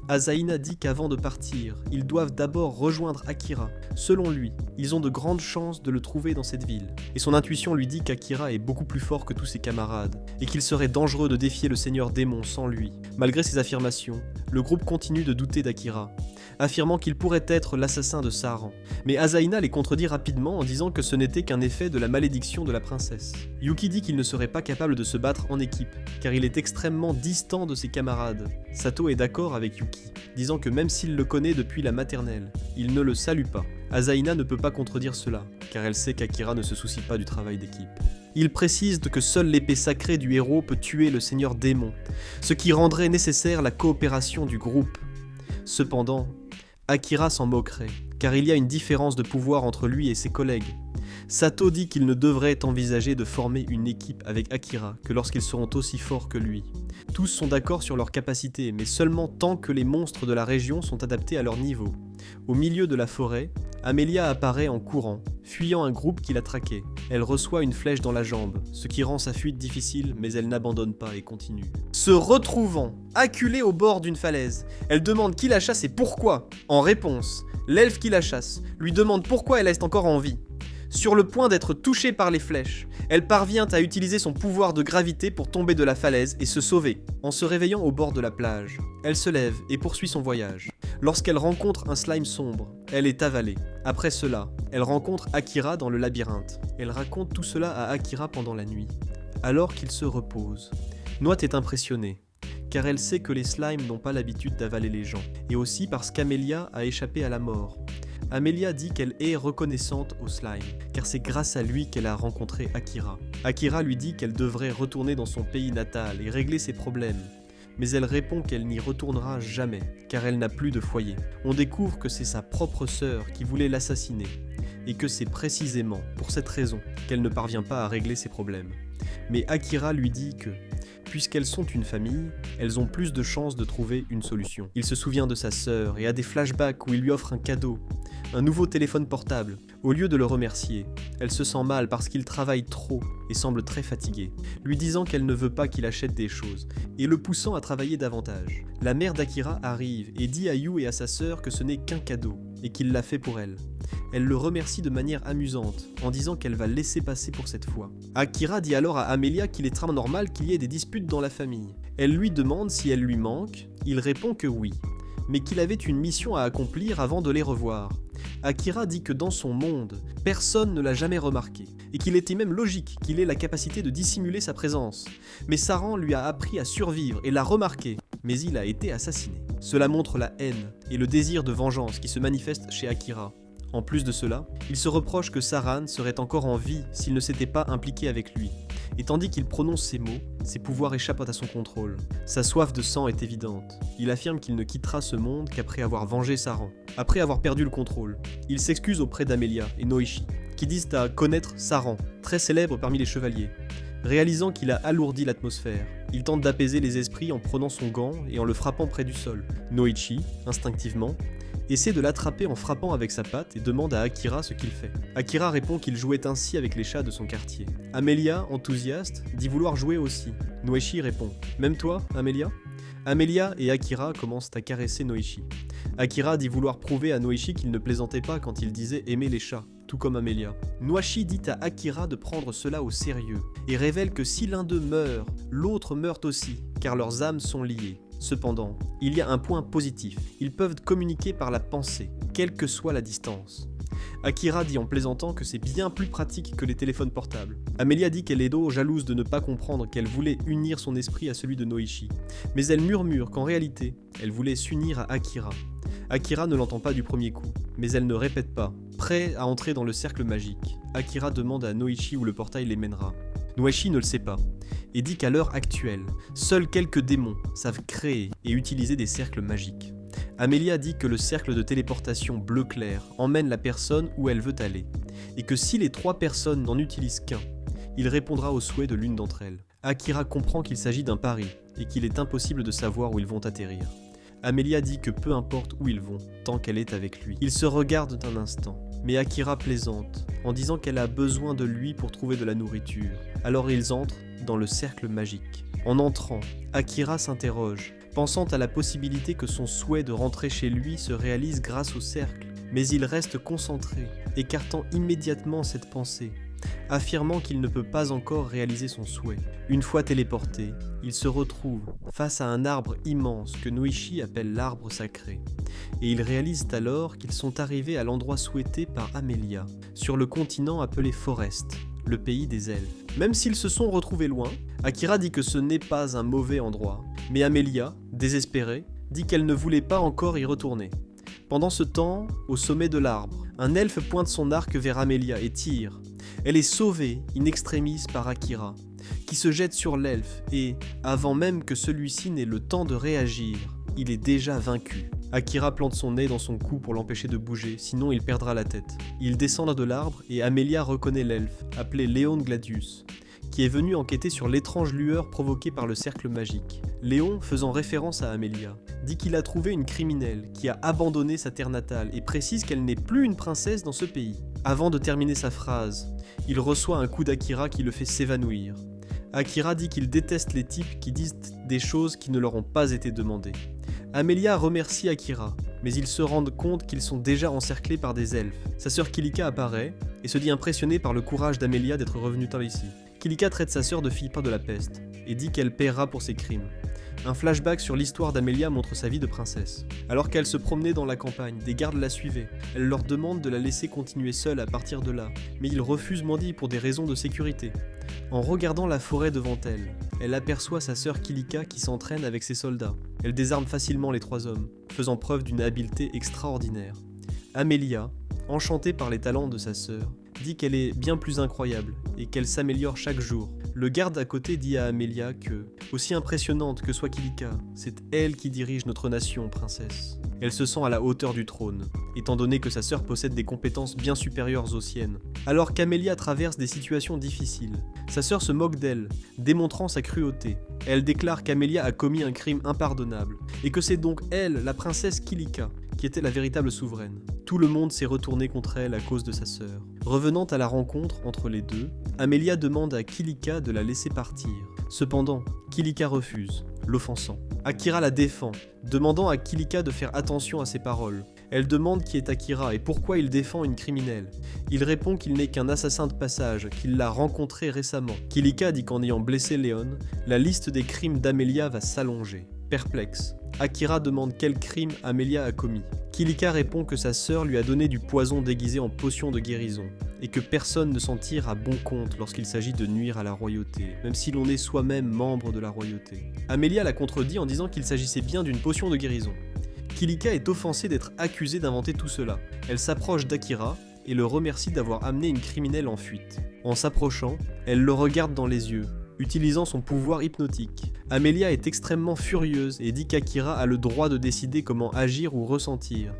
Asaina dit qu'avant de partir, ils doivent d'abord rejoindre Akira. Selon lui, ils ont de grandes chances de le trouver dans cette ville. Et son intuition lui dit qu'Akira est beaucoup plus fort que tous ses camarades, et qu'il serait dangereux de défier le seigneur démon sans lui. Malgré ces affirmations, le groupe continue de douter d'Akira, affirmant qu'il pourrait être l'assassin de Saran. Mais Asaina les contredit rapidement en disant que ce n'était qu'un effet de la malédiction de la princesse. Yuki dit qu'il ne serait pas capable de se battre en équipe, car il est extrêmement distant de ses camarades. Sato est d'accord avec Yuki, disant que même s'il le connaît depuis la maternelle, il ne le salue pas. Asaina ne peut pas contredire cela, car elle sait qu'Akira ne se soucie pas du travail d'équipe. Il précise que seule l'épée sacrée du héros peut tuer le seigneur démon, ce qui rendrait nécessaire la coopération du groupe. Cependant, Akira s'en moquerait, car il y a une différence de pouvoir entre lui et ses collègues. Sato dit qu'il ne devrait envisager de former une équipe avec Akira que lorsqu'ils seront aussi forts que lui. Tous sont d'accord sur leurs capacités, mais seulement tant que les monstres de la région sont adaptés à leur niveau. Au milieu de la forêt, Amelia apparaît en courant, fuyant un groupe qui la traquait. Elle reçoit une flèche dans la jambe, ce qui rend sa fuite difficile, mais elle n'abandonne pas et continue. Se retrouvant, acculée au bord d'une falaise, elle demande qui la chasse et pourquoi. En réponse, l'elfe qui la chasse lui demande pourquoi elle est encore en vie. Sur le point d'être touchée par les flèches, elle parvient à utiliser son pouvoir de gravité pour tomber de la falaise et se sauver. En se réveillant au bord de la plage, elle se lève et poursuit son voyage. Lorsqu'elle rencontre un slime sombre, elle est avalée. Après cela, elle rencontre Akira dans le labyrinthe. Elle raconte tout cela à Akira pendant la nuit, alors qu'il se repose. Noite est impressionnée, car elle sait que les slimes n'ont pas l'habitude d'avaler les gens, et aussi parce qu'Amelia a échappé à la mort. Amelia dit qu'elle est reconnaissante au slime, car c'est grâce à lui qu'elle a rencontré Akira. Akira lui dit qu'elle devrait retourner dans son pays natal et régler ses problèmes, mais elle répond qu'elle n'y retournera jamais, car elle n'a plus de foyer. On découvre que c'est sa propre sœur qui voulait l'assassiner, et que c'est précisément pour cette raison qu'elle ne parvient pas à régler ses problèmes. Mais Akira lui dit que, puisqu'elles sont une famille, elles ont plus de chances de trouver une solution. Il se souvient de sa sœur et a des flashbacks où il lui offre un cadeau, un nouveau téléphone portable. Au lieu de le remercier, elle se sent mal parce qu'il travaille trop et semble très fatigué, lui disant qu'elle ne veut pas qu'il achète des choses, et le poussant à travailler davantage. La mère d'Akira arrive et dit à Yu et à sa sœur que ce n'est qu'un cadeau, et qu'il l'a fait pour elle. Elle le remercie de manière amusante, en disant qu'elle va laisser passer pour cette fois. Akira dit alors à Amelia qu'il est très normal qu'il y ait des disputes dans la famille. Elle lui demande si elle lui manque, il répond que oui, mais qu'il avait une mission à accomplir avant de les revoir. Akira dit que dans son monde, personne ne l'a jamais remarqué, et qu'il était même logique qu'il ait la capacité de dissimuler sa présence. Mais Saran lui a appris à survivre et l'a remarqué, mais il a été assassiné. Cela montre la haine et le désir de vengeance qui se manifestent chez Akira. En plus de cela, il se reproche que Saran serait encore en vie s'il ne s'était pas impliqué avec lui. Et tandis qu'il prononce ces mots, ses pouvoirs échappent à son contrôle. Sa soif de sang est évidente. Il affirme qu'il ne quittera ce monde qu'après avoir vengé Saran. Après avoir perdu le contrôle, il s'excuse auprès d'Amelia et Noichi, qui disent à connaître Saran, très célèbre parmi les chevaliers. Réalisant qu'il a alourdi l'atmosphère, il tente d'apaiser les esprits en prenant son gant et en le frappant près du sol. Noichi, instinctivement, essaie de l'attraper en frappant avec sa patte et demande à Akira ce qu'il fait. Akira répond qu'il jouait ainsi avec les chats de son quartier. Amelia, enthousiaste, dit vouloir jouer aussi. Noichi répond « Même toi, Amelia ?» Amelia et Akira commencent à caresser Noichi. Akira dit vouloir prouver à Noichi qu'il ne plaisantait pas quand il disait aimer les chats, tout comme Amelia. Noichi dit à Akira de prendre cela au sérieux et révèle que si l'un d'eux meurt, l'autre meurt aussi, car leurs âmes sont liées. Cependant, il y a un point positif, ils peuvent communiquer par la pensée, quelle que soit la distance. Akira dit en plaisantant que c'est bien plus pratique que les téléphones portables. Amelia dit qu'elle est jalouse de ne pas comprendre qu'elle voulait unir son esprit à celui de Noichi, mais elle murmure qu'en réalité, elle voulait s'unir à Akira. Akira ne l'entend pas du premier coup, mais elle ne répète pas. Prêt à entrer dans le cercle magique, Akira demande à Noichi où le portail les mènera. Noichi ne le sait pas, et dit qu'à l'heure actuelle, seuls quelques démons savent créer et utiliser des cercles magiques. Amelia dit que le cercle de téléportation bleu clair emmène la personne où elle veut aller, et que si les 3 personnes n'en utilisent qu'un, il répondra au souhait de l'une d'entre elles. Akira comprend qu'il s'agit d'un pari, et qu'il est impossible de savoir où ils vont atterrir. Amelia dit que peu importe où ils vont, tant qu'elle est avec lui. Ils se regardent un instant, mais Akira plaisante, en disant qu'elle a besoin de lui pour trouver de la nourriture. Alors ils entrent dans le cercle magique. En entrant, Akira s'interroge, pensant à la possibilité que son souhait de rentrer chez lui se réalise grâce au cercle. Mais il reste concentré, écartant immédiatement cette pensée, affirmant qu'il ne peut pas encore réaliser son souhait. Une fois téléporté, il se retrouve face à un arbre immense que Noichi appelle l'arbre sacré, et ils réalisent alors qu'ils sont arrivés à l'endroit souhaité par Amelia, sur le continent appelé Forest, le pays des elfes. Même s'ils se sont retrouvés loin, Akira dit que ce n'est pas un mauvais endroit, mais Amelia, désespérée, dit qu'elle ne voulait pas encore y retourner. Pendant ce temps, au sommet de l'arbre, un elfe pointe son arc vers Amelia et tire. Elle est sauvée in extremis par Akira, qui se jette sur l'elfe et, avant même que celui-ci n'ait le temps de réagir, il est déjà vaincu. Akira plante son nez dans son cou pour l'empêcher de bouger, sinon il perdra la tête. Ils descendent de l'arbre et Amelia reconnaît l'elfe, appelé Léon Gladius, qui est venu enquêter sur l'étrange lueur provoquée par le cercle magique. Léon, faisant référence à Amelia, dit qu'il a trouvé une criminelle qui a abandonné sa terre natale et précise qu'elle n'est plus une princesse dans ce pays. Avant de terminer sa phrase, il reçoit un coup d'Akira qui le fait s'évanouir. Akira dit qu'il déteste les types qui disent des choses qui ne leur ont pas été demandées. Amelia remercie Akira, mais ils se rendent compte qu'ils sont déjà encerclés par des elfes. Sa sœur Kilika apparaît et se dit impressionnée par le courage d'Amelia d'être revenue tard ici. Kilika traite sa sœur de fille peinte de la peste et dit qu'elle paiera pour ses crimes. Un flashback sur l'histoire d'Amelia montre sa vie de princesse. Alors qu'elle se promenait dans la campagne, des gardes la suivaient. Elle leur demande de la laisser continuer seule à partir de là, mais ils refusent Mandy pour des raisons de sécurité. En regardant la forêt devant elle, elle aperçoit sa sœur Kilika qui s'entraîne avec ses soldats. Elle désarme facilement les 3 hommes, faisant preuve d'une habileté extraordinaire. Amelia, enchantée par les talents de sa sœur, dit qu'elle est bien plus incroyable et qu'elle s'améliore chaque jour. Le garde à côté dit à Amelia que, aussi impressionnante que soit Kilika, c'est elle qui dirige notre nation, princesse. Elle se sent à la hauteur du trône, étant donné que sa sœur possède des compétences bien supérieures aux siennes. Alors qu'Amelia traverse des situations difficiles, sa sœur se moque d'elle, démontrant sa cruauté. Elle déclare qu'Amelia a commis un crime impardonnable, et que c'est donc elle, la princesse Kilika, qui était la véritable souveraine. Tout le monde s'est retourné contre elle à cause de sa sœur. Revenant à la rencontre entre les deux, Amelia demande à Kilika de la laisser partir. Cependant, Kilika refuse, l'offensant. Akira la défend, demandant à Kilika de faire attention à ses paroles. Elle demande qui est Akira et pourquoi il défend une criminelle. Il répond qu'il n'est qu'un assassin de passage, qu'il l'a rencontré récemment. Kilika dit qu'en ayant blessé Léon, la liste des crimes d'Amelia va s'allonger. Perplexe, Akira demande quel crime Amelia a commis. Kilika répond que sa sœur lui a donné du poison déguisé en potion de guérison, et que personne ne s'en tire à bon compte lorsqu'il s'agit de nuire à la royauté, même si l'on est soi-même membre de la royauté. Amelia la contredit en disant qu'il s'agissait bien d'une potion de guérison. Kilika est offensée d'être accusée d'inventer tout cela. Elle s'approche d'Akira et le remercie d'avoir amené une criminelle en fuite. En s'approchant, elle le regarde dans les yeux, utilisant son pouvoir hypnotique. Amelia est extrêmement furieuse et dit qu'Akira a le droit de décider comment agir ou ressentir.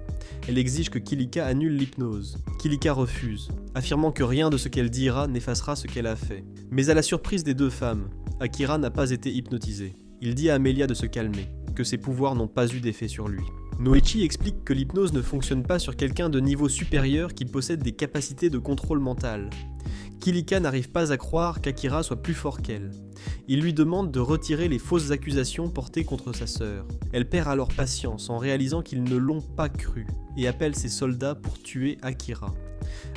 Elle exige que Kilika annule l'hypnose. Kilika refuse, affirmant que rien de ce qu'elle dira n'effacera ce qu'elle a fait. Mais à la surprise des 2 femmes, Akira n'a pas été hypnotisé. Il dit à Amelia de se calmer, que ses pouvoirs n'ont pas eu d'effet sur lui. Noichi explique que l'hypnose ne fonctionne pas sur quelqu'un de niveau supérieur qui possède des capacités de contrôle mental. Kilika n'arrive pas à croire qu'Akira soit plus fort qu'elle. Il lui demande de retirer les fausses accusations portées contre sa sœur. Elle perd alors patience en réalisant qu'ils ne l'ont pas cru et appelle ses soldats pour tuer Akira.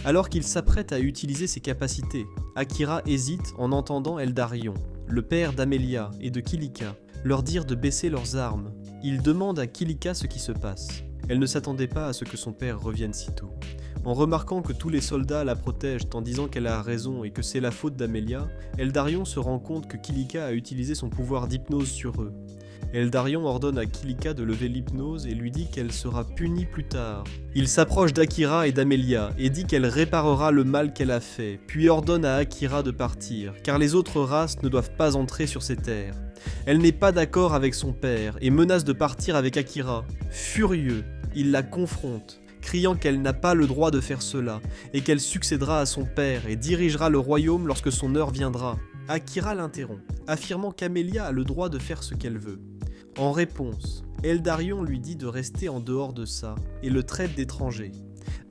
Alors qu'il s'apprête à utiliser ses capacités, Akira hésite en entendant Eldarion, le père d'Amelia et de Kilika, leur dire de baisser leurs armes. Il demande à Kilika ce qui se passe. Elle ne s'attendait pas à ce que son père revienne si tôt. En remarquant que tous les soldats la protègent en disant qu'elle a raison et que c'est la faute d'Amelia, Eldarion se rend compte que Kilika a utilisé son pouvoir d'hypnose sur eux. Eldarion ordonne à Kilika de lever l'hypnose et lui dit qu'elle sera punie plus tard. Il s'approche d'Akira et d'Amelia et dit qu'elle réparera le mal qu'elle a fait, puis ordonne à Akira de partir, car les autres races ne doivent pas entrer sur ces terres. Elle n'est pas d'accord avec son père et menace de partir avec Akira. Furieux, il la confronte, criant qu'elle n'a pas le droit de faire cela, et qu'elle succédera à son père et dirigera le royaume lorsque son heure viendra. Akira l'interrompt, affirmant qu'Amelia a le droit de faire ce qu'elle veut. En réponse, Eldarion lui dit de rester en dehors de ça, et le traite d'étranger.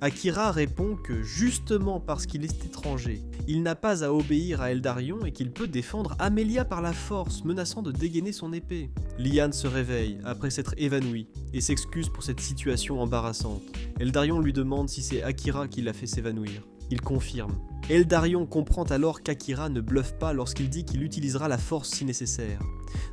Akira répond que justement parce qu'il est étranger, il n'a pas à obéir à Eldarion et qu'il peut défendre Amelia par la force, menaçant de dégainer son épée. Liane se réveille après s'être évanouie et s'excuse pour cette situation embarrassante. Eldarion lui demande si c'est Akira qui l'a fait s'évanouir. Il confirme. Eldarion comprend alors qu'Akira ne bluffe pas lorsqu'il dit qu'il utilisera la force si nécessaire.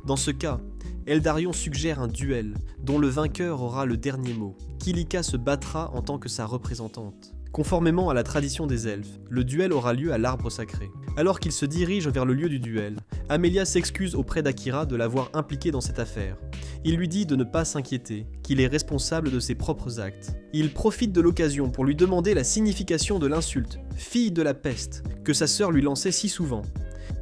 Dans ce cas, Eldarion suggère un duel, dont le vainqueur aura le dernier mot. Kilika se battra en tant que sa représentante. Conformément à la tradition des elfes, le duel aura lieu à l'arbre sacré. Alors qu'il se dirige vers le lieu du duel, Amelia s'excuse auprès d'Akira de l'avoir impliqué dans cette affaire. Il lui dit de ne pas s'inquiéter, qu'il est responsable de ses propres actes. Il profite de l'occasion pour lui demander la signification de l'insulte « fille de la peste » que sa sœur lui lançait si souvent.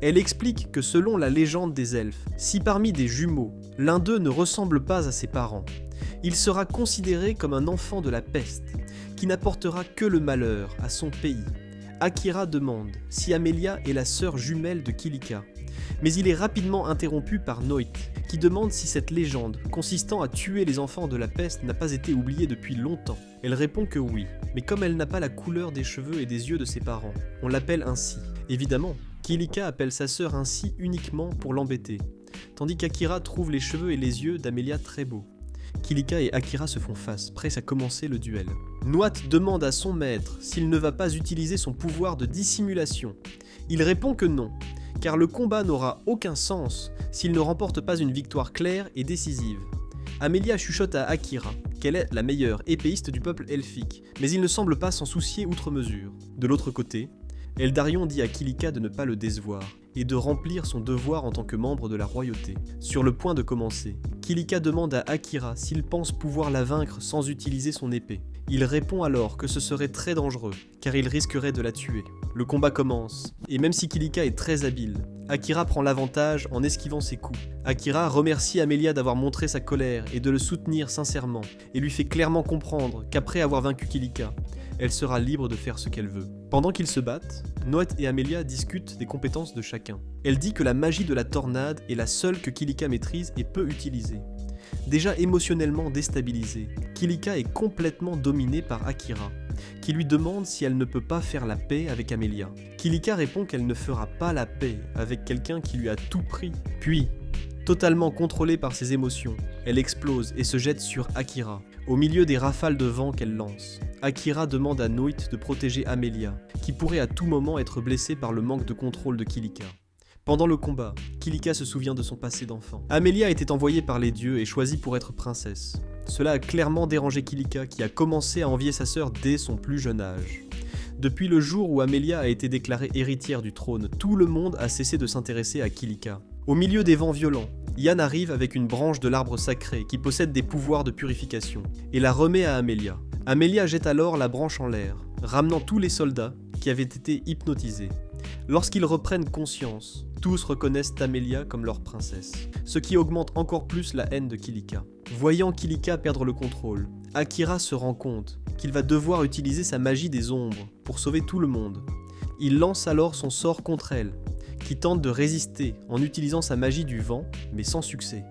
Elle explique que selon la légende des elfes, si parmi des jumeaux, l'un d'eux ne ressemble pas à ses parents, il sera considéré comme un enfant de la peste, qui n'apportera que le malheur à son pays. Akira demande si Amelia est la sœur jumelle de Kilika, mais il est rapidement interrompu par Noit, qui demande si cette légende, consistant à tuer les enfants de la peste, n'a pas été oubliée depuis longtemps. Elle répond que oui, mais comme elle n'a pas la couleur des cheveux et des yeux de ses parents, on l'appelle ainsi. Évidemment, Kilika appelle sa sœur ainsi uniquement pour l'embêter, tandis qu'Akira trouve les cheveux et les yeux d'Amelia très beaux. Kilika et Akira se font face, prêts à commencer le duel. Noat demande à son maître s'il ne va pas utiliser son pouvoir de dissimulation. Il répond que non, car le combat n'aura aucun sens s'il ne remporte pas une victoire claire et décisive. Amelia chuchote à Akira qu'elle est la meilleure épéiste du peuple elfique, mais il ne semble pas s'en soucier outre mesure. De l'autre côté, Eldarion dit à Kilika de ne pas le décevoir et de remplir son devoir en tant que membre de la royauté. Sur le point de commencer, Kilika demande à Akira s'il pense pouvoir la vaincre sans utiliser son épée. Il répond alors que ce serait très dangereux, car il risquerait de la tuer. Le combat commence, et même si Kilika est très habile, Akira prend l'avantage en esquivant ses coups. Akira remercie Amelia d'avoir montré sa colère et de le soutenir sincèrement, et lui fait clairement comprendre qu'après avoir vaincu Kilika, elle sera libre de faire ce qu'elle veut. Pendant qu'ils se battent, Noat et Amelia discutent des compétences de chacun. Elle dit que la magie de la tornade est la seule que Kilika maîtrise et peut utiliser. Déjà émotionnellement déstabilisée, Kilika est complètement dominée par Akira, qui lui demande si elle ne peut pas faire la paix avec Amelia. Kilika répond qu'elle ne fera pas la paix avec quelqu'un qui lui a tout pris. Puis, totalement contrôlée par ses émotions, elle explose et se jette sur Akira, au milieu des rafales de vent qu'elle lance. Akira demande à Noit de protéger Amelia, qui pourrait à tout moment être blessée par le manque de contrôle de Kilika. Pendant le combat, Kilika se souvient de son passé d'enfant. Amelia était envoyée par les dieux et choisie pour être princesse. Cela a clairement dérangé Kilika, qui a commencé à envier sa sœur dès son plus jeune âge. Depuis le jour où Amelia a été déclarée héritière du trône, tout le monde a cessé de s'intéresser à Kilika. Au milieu des vents violents, Yann arrive avec une branche de l'arbre sacré qui possède des pouvoirs de purification, et la remet à Amelia. Amelia jette alors la branche en l'air, ramenant tous les soldats qui avaient été hypnotisés. Lorsqu'ils reprennent conscience, tous reconnaissent Amelia comme leur princesse, ce qui augmente encore plus la haine de Kilika. Voyant Kilika perdre le contrôle, Akira se rend compte qu'il va devoir utiliser sa magie des ombres pour sauver tout le monde. Il lance alors son sort contre elle, qui tente de résister en utilisant sa magie du vent, mais sans succès.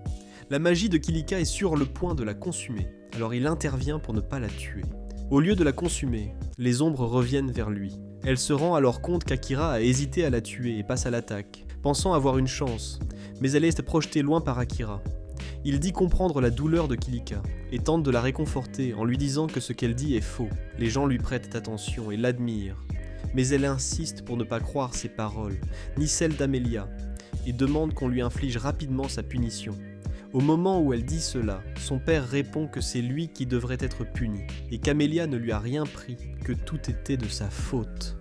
La magie de Kilika est sur le point de la consumer, alors il intervient pour ne pas la tuer. Au lieu de la consumer, les ombres reviennent vers lui. Elle se rend alors compte qu'Akira a hésité à la tuer et passe à l'attaque, pensant avoir une chance, mais elle est projetée loin par Akira. Il dit comprendre la douleur de Kilika et tente de la réconforter en lui disant que ce qu'elle dit est faux. Les gens lui prêtent attention et l'admirent, mais elle insiste pour ne pas croire ses paroles, ni celles d'Amelia, et demande qu'on lui inflige rapidement sa punition. Au moment où elle dit cela, son père répond que c'est lui qui devrait être puni, et qu'Amelia ne lui a rien pris, que tout était de sa faute.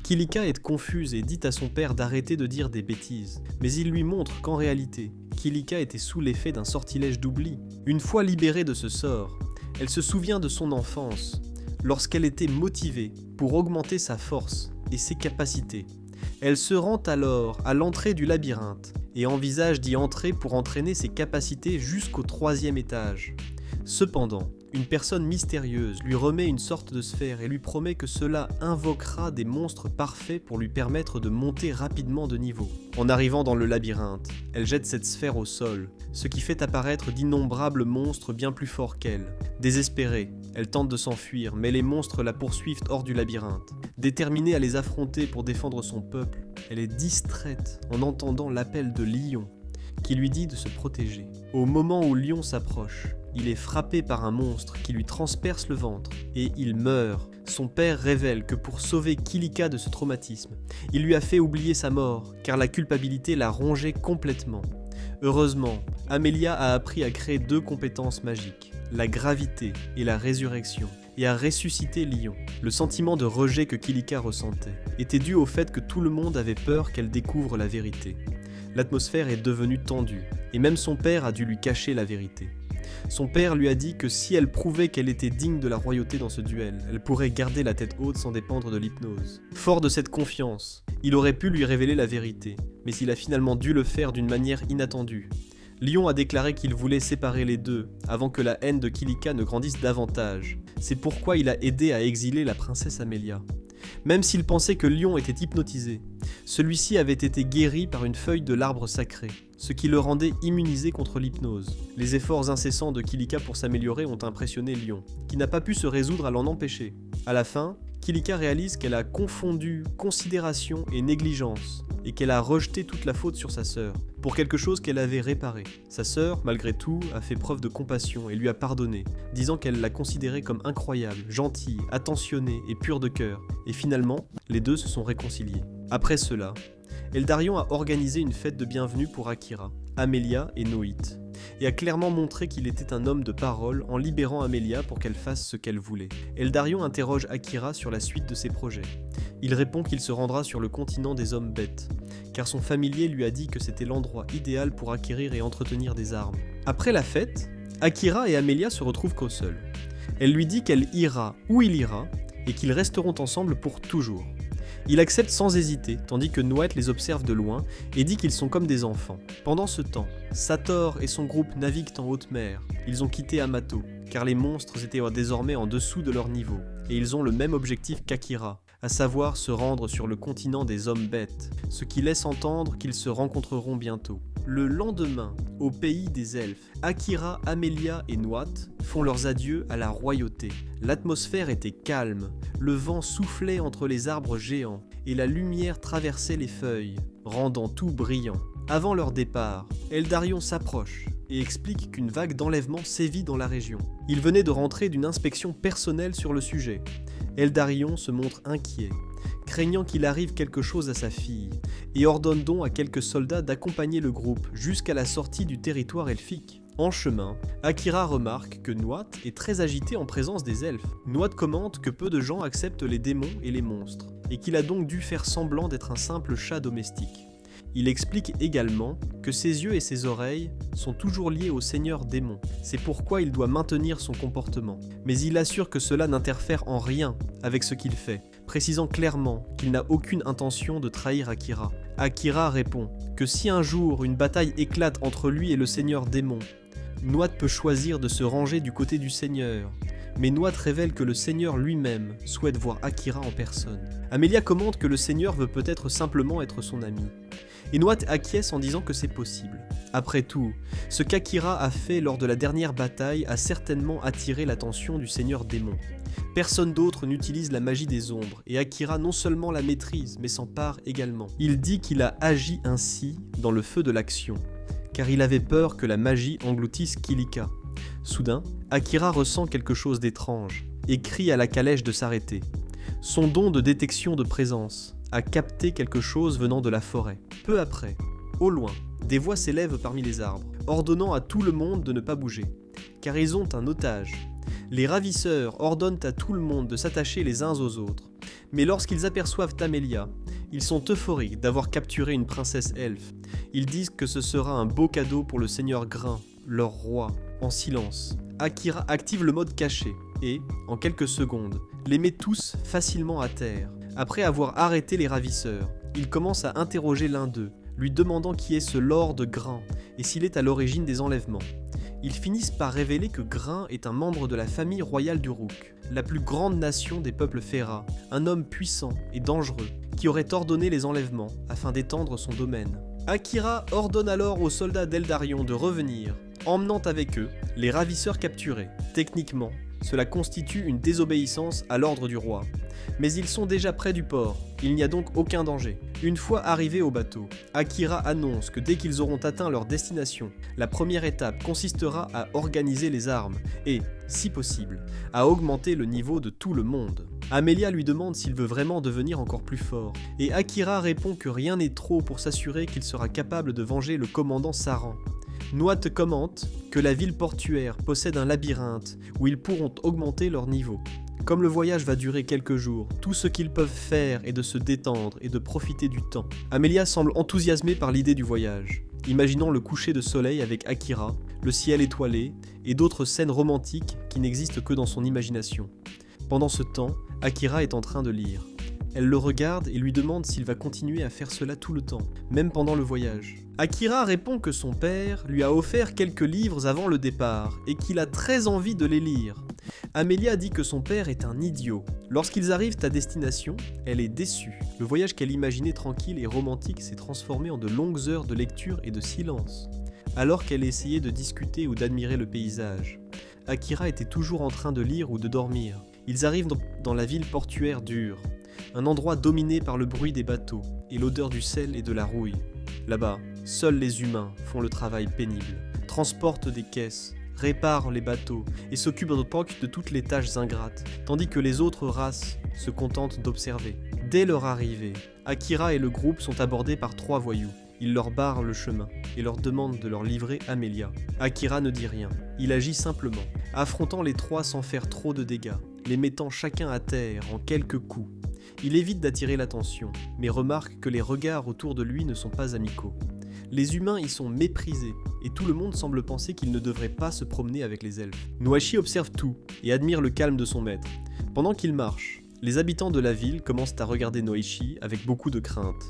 Kilika est confuse et dit à son père d'arrêter de dire des bêtises, mais il lui montre qu'en réalité, Kilika était sous l'effet d'un sortilège d'oubli. Une fois libérée de ce sort, elle se souvient de son enfance, lorsqu'elle était motivée pour augmenter sa force et ses capacités. Elle se rend alors à l'entrée du labyrinthe et envisage d'y entrer pour entraîner ses capacités jusqu'au 3e étage. Cependant, une personne mystérieuse lui remet une sorte de sphère et lui promet que cela invoquera des monstres parfaits pour lui permettre de monter rapidement de niveau. En arrivant dans le labyrinthe, elle jette cette sphère au sol, ce qui fait apparaître d'innombrables monstres bien plus forts qu'elle. Désespérée, elle tente de s'enfuir, mais les monstres la poursuivent hors du labyrinthe. Déterminée à les affronter pour défendre son peuple, elle est distraite en entendant l'appel de Lion, qui lui dit de se protéger. Au moment où Lion s'approche, il est frappé par un monstre qui lui transperce le ventre et il meurt. Son père révèle que pour sauver Kilika de ce traumatisme, il lui a fait oublier sa mort car la culpabilité l'a rongé complètement. Heureusement, Amelia a appris à créer 2 compétences magiques, la gravité et la résurrection, et a ressuscité Lion. Le sentiment de rejet que Kilika ressentait était dû au fait que tout le monde avait peur qu'elle découvre la vérité. L'atmosphère est devenue tendue, et même son père a dû lui cacher la vérité. Son père lui a dit que si elle prouvait qu'elle était digne de la royauté dans ce duel, elle pourrait garder la tête haute sans dépendre de l'hypnose. Fort de cette confiance, il aurait pu lui révéler la vérité, mais il a finalement dû le faire d'une manière inattendue. Lion a déclaré qu'il voulait séparer les deux, avant que la haine de Kilika ne grandisse davantage. C'est pourquoi il a aidé à exiler la princesse Amelia. Même s'il pensait que Lion était hypnotisé, celui-ci avait été guéri par une feuille de l'arbre sacré, ce qui le rendait immunisé contre l'hypnose. Les efforts incessants de Kilika pour s'améliorer ont impressionné Lion, qui n'a pas pu se résoudre à l'en empêcher. À la fin, Kilika réalise qu'elle a confondu considération et négligence, et qu'elle a rejeté toute la faute sur sa sœur, pour quelque chose qu'elle avait réparé. Sa sœur, malgré tout, a fait preuve de compassion et lui a pardonné, disant qu'elle la considérait comme incroyable, gentille, attentionnée et pure de cœur, et finalement, les deux se sont réconciliés. Après cela, Eldarion a organisé une fête de bienvenue pour Akira, Amelia et Noit, et a clairement montré qu'il était un homme de parole en libérant Amelia pour qu'elle fasse ce qu'elle voulait. Eldarion interroge Akira sur la suite de ses projets. Il répond qu'il se rendra sur le continent des hommes bêtes, car son familier lui a dit que c'était l'endroit idéal pour acquérir et entretenir des armes. Après la fête, Akira et Amelia se retrouvent qu'au seul. Elle lui dit qu'elle ira où il ira et qu'ils resteront ensemble pour toujours. Il accepte sans hésiter, tandis que Noat les observe de loin et dit qu'ils sont comme des enfants. Pendant ce temps, Sator et son groupe naviguent en haute mer. Ils ont quitté Hamato, car les monstres étaient désormais en dessous de leur niveau, et ils ont le même objectif qu'Akira, à savoir se rendre sur le continent des hommes bêtes, ce qui laisse entendre qu'ils se rencontreront bientôt. Le lendemain, au pays des elfes, Akira, Amelia et Noat font leurs adieux à la royauté. L'atmosphère était calme, le vent soufflait entre les arbres géants et la lumière traversait les feuilles, rendant tout brillant. Avant leur départ, Eldarion s'approche et explique qu'une vague d'enlèvement sévit dans la région. Il venait de rentrer d'une inspection personnelle sur le sujet. Eldarion se montre inquiet, craignant qu'il arrive quelque chose à sa fille, et ordonne donc à quelques soldats d'accompagner le groupe jusqu'à la sortie du territoire elfique. En chemin, Akira remarque que Noat est très agité en présence des elfes. Noat commente que peu de gens acceptent les démons et les monstres, et qu'il a donc dû faire semblant d'être un simple chat domestique. Il explique également que ses yeux et ses oreilles sont toujours liés au seigneur démon, c'est pourquoi il doit maintenir son comportement. Mais il assure que cela n'interfère en rien avec ce qu'il fait, précisant clairement qu'il n'a aucune intention de trahir Akira. Akira répond que si un jour une bataille éclate entre lui et le seigneur démon, Noat peut choisir de se ranger du côté du seigneur, mais Noat révèle que le seigneur lui-même souhaite voir Akira en personne. Amelia commente que le seigneur veut peut-être simplement être son ami, et Noat acquiesce en disant que c'est possible. Après tout, ce qu'Akira a fait lors de la dernière bataille a certainement attiré l'attention du seigneur démon. Personne d'autre n'utilise la magie des ombres, et Akira non seulement la maîtrise, mais s'empare également. Il dit qu'il a agi ainsi dans le feu de l'action, car il avait peur que la magie engloutisse Kilika. Soudain, Akira ressent quelque chose d'étrange, et crie à la calèche de s'arrêter. Son don de détection de présence a capté quelque chose venant de la forêt. Peu après, au loin, des voix s'élèvent parmi les arbres, ordonnant à tout le monde de ne pas bouger, car ils ont un otage. Les ravisseurs ordonnent à tout le monde de s'attacher les uns aux autres, mais lorsqu'ils aperçoivent Amelia, ils sont euphoriques d'avoir capturé une princesse elfe. Ils disent que ce sera un beau cadeau pour le seigneur Grain, leur roi. En silence, Akira active le mode caché et, en quelques secondes, les met tous facilement à terre. Après avoir arrêté les ravisseurs, il commence à interroger l'un d'eux, lui demandant qui est ce Lord Grain et s'il est à l'origine des enlèvements. Ils finissent par révéler que Grain est un membre de la famille royale d'Uruk, la plus grande nation des peuples Fera, un homme puissant et dangereux qui aurait ordonné les enlèvements afin d'étendre son domaine. Akira ordonne alors aux soldats d'Eldarion de revenir, emmenant avec eux les ravisseurs capturés. Techniquement, cela constitue une désobéissance à l'ordre du roi. Mais ils sont déjà près du port, il n'y a donc aucun danger. Une fois arrivés au bateau, Akira annonce que dès qu'ils auront atteint leur destination, la première étape consistera à organiser les armes et, si possible, à augmenter le niveau de tout le monde. Amelia lui demande s'il veut vraiment devenir encore plus fort, et Akira répond que rien n'est trop pour s'assurer qu'il sera capable de venger le commandant Saran. Noit commente que la ville portuaire possède un labyrinthe où ils pourront augmenter leur niveau. Comme le voyage va durer quelques jours, tout ce qu'ils peuvent faire est de se détendre et de profiter du temps. Amelia semble enthousiasmée par l'idée du voyage, imaginant le coucher de soleil avec Akira, le ciel étoilé et d'autres scènes romantiques qui n'existent que dans son imagination. Pendant ce temps, Akira est en train de lire. Elle le regarde et lui demande s'il va continuer à faire cela tout le temps, même pendant le voyage. Akira répond que son père lui a offert quelques livres avant le départ et qu'il a très envie de les lire. Amelia dit que son père est un idiot. Lorsqu'ils arrivent à destination, elle est déçue. Le voyage qu'elle imaginait tranquille et romantique s'est transformé en de longues heures de lecture et de silence. Alors qu'elle essayait de discuter ou d'admirer le paysage, Akira était toujours en train de lire ou de dormir. Ils arrivent dans la ville portuaire d'Ur, un endroit dominé par le bruit des bateaux et l'odeur du sel et de la rouille. Là-bas, seuls les humains font le travail pénible, transportent des caisses, réparent les bateaux et s'occupent de toutes les tâches ingrates, tandis que les autres races se contentent d'observer. Dès leur arrivée, Akira et le groupe sont abordés par 3 voyous. Ils leur barrent le chemin et leur demandent de leur livrer Amelia. Akira ne dit rien, il agit simplement, affrontant les 3 sans faire trop de dégâts, les mettant chacun à terre en quelques coups. Il évite d'attirer l'attention, mais remarque que les regards autour de lui ne sont pas amicaux. Les humains y sont méprisés, et tout le monde semble penser qu'il ne devrait pas se promener avec les elfes. Noachi observe tout, et admire le calme de son maître. Pendant qu'il marche, les habitants de la ville commencent à regarder Noachi avec beaucoup de crainte.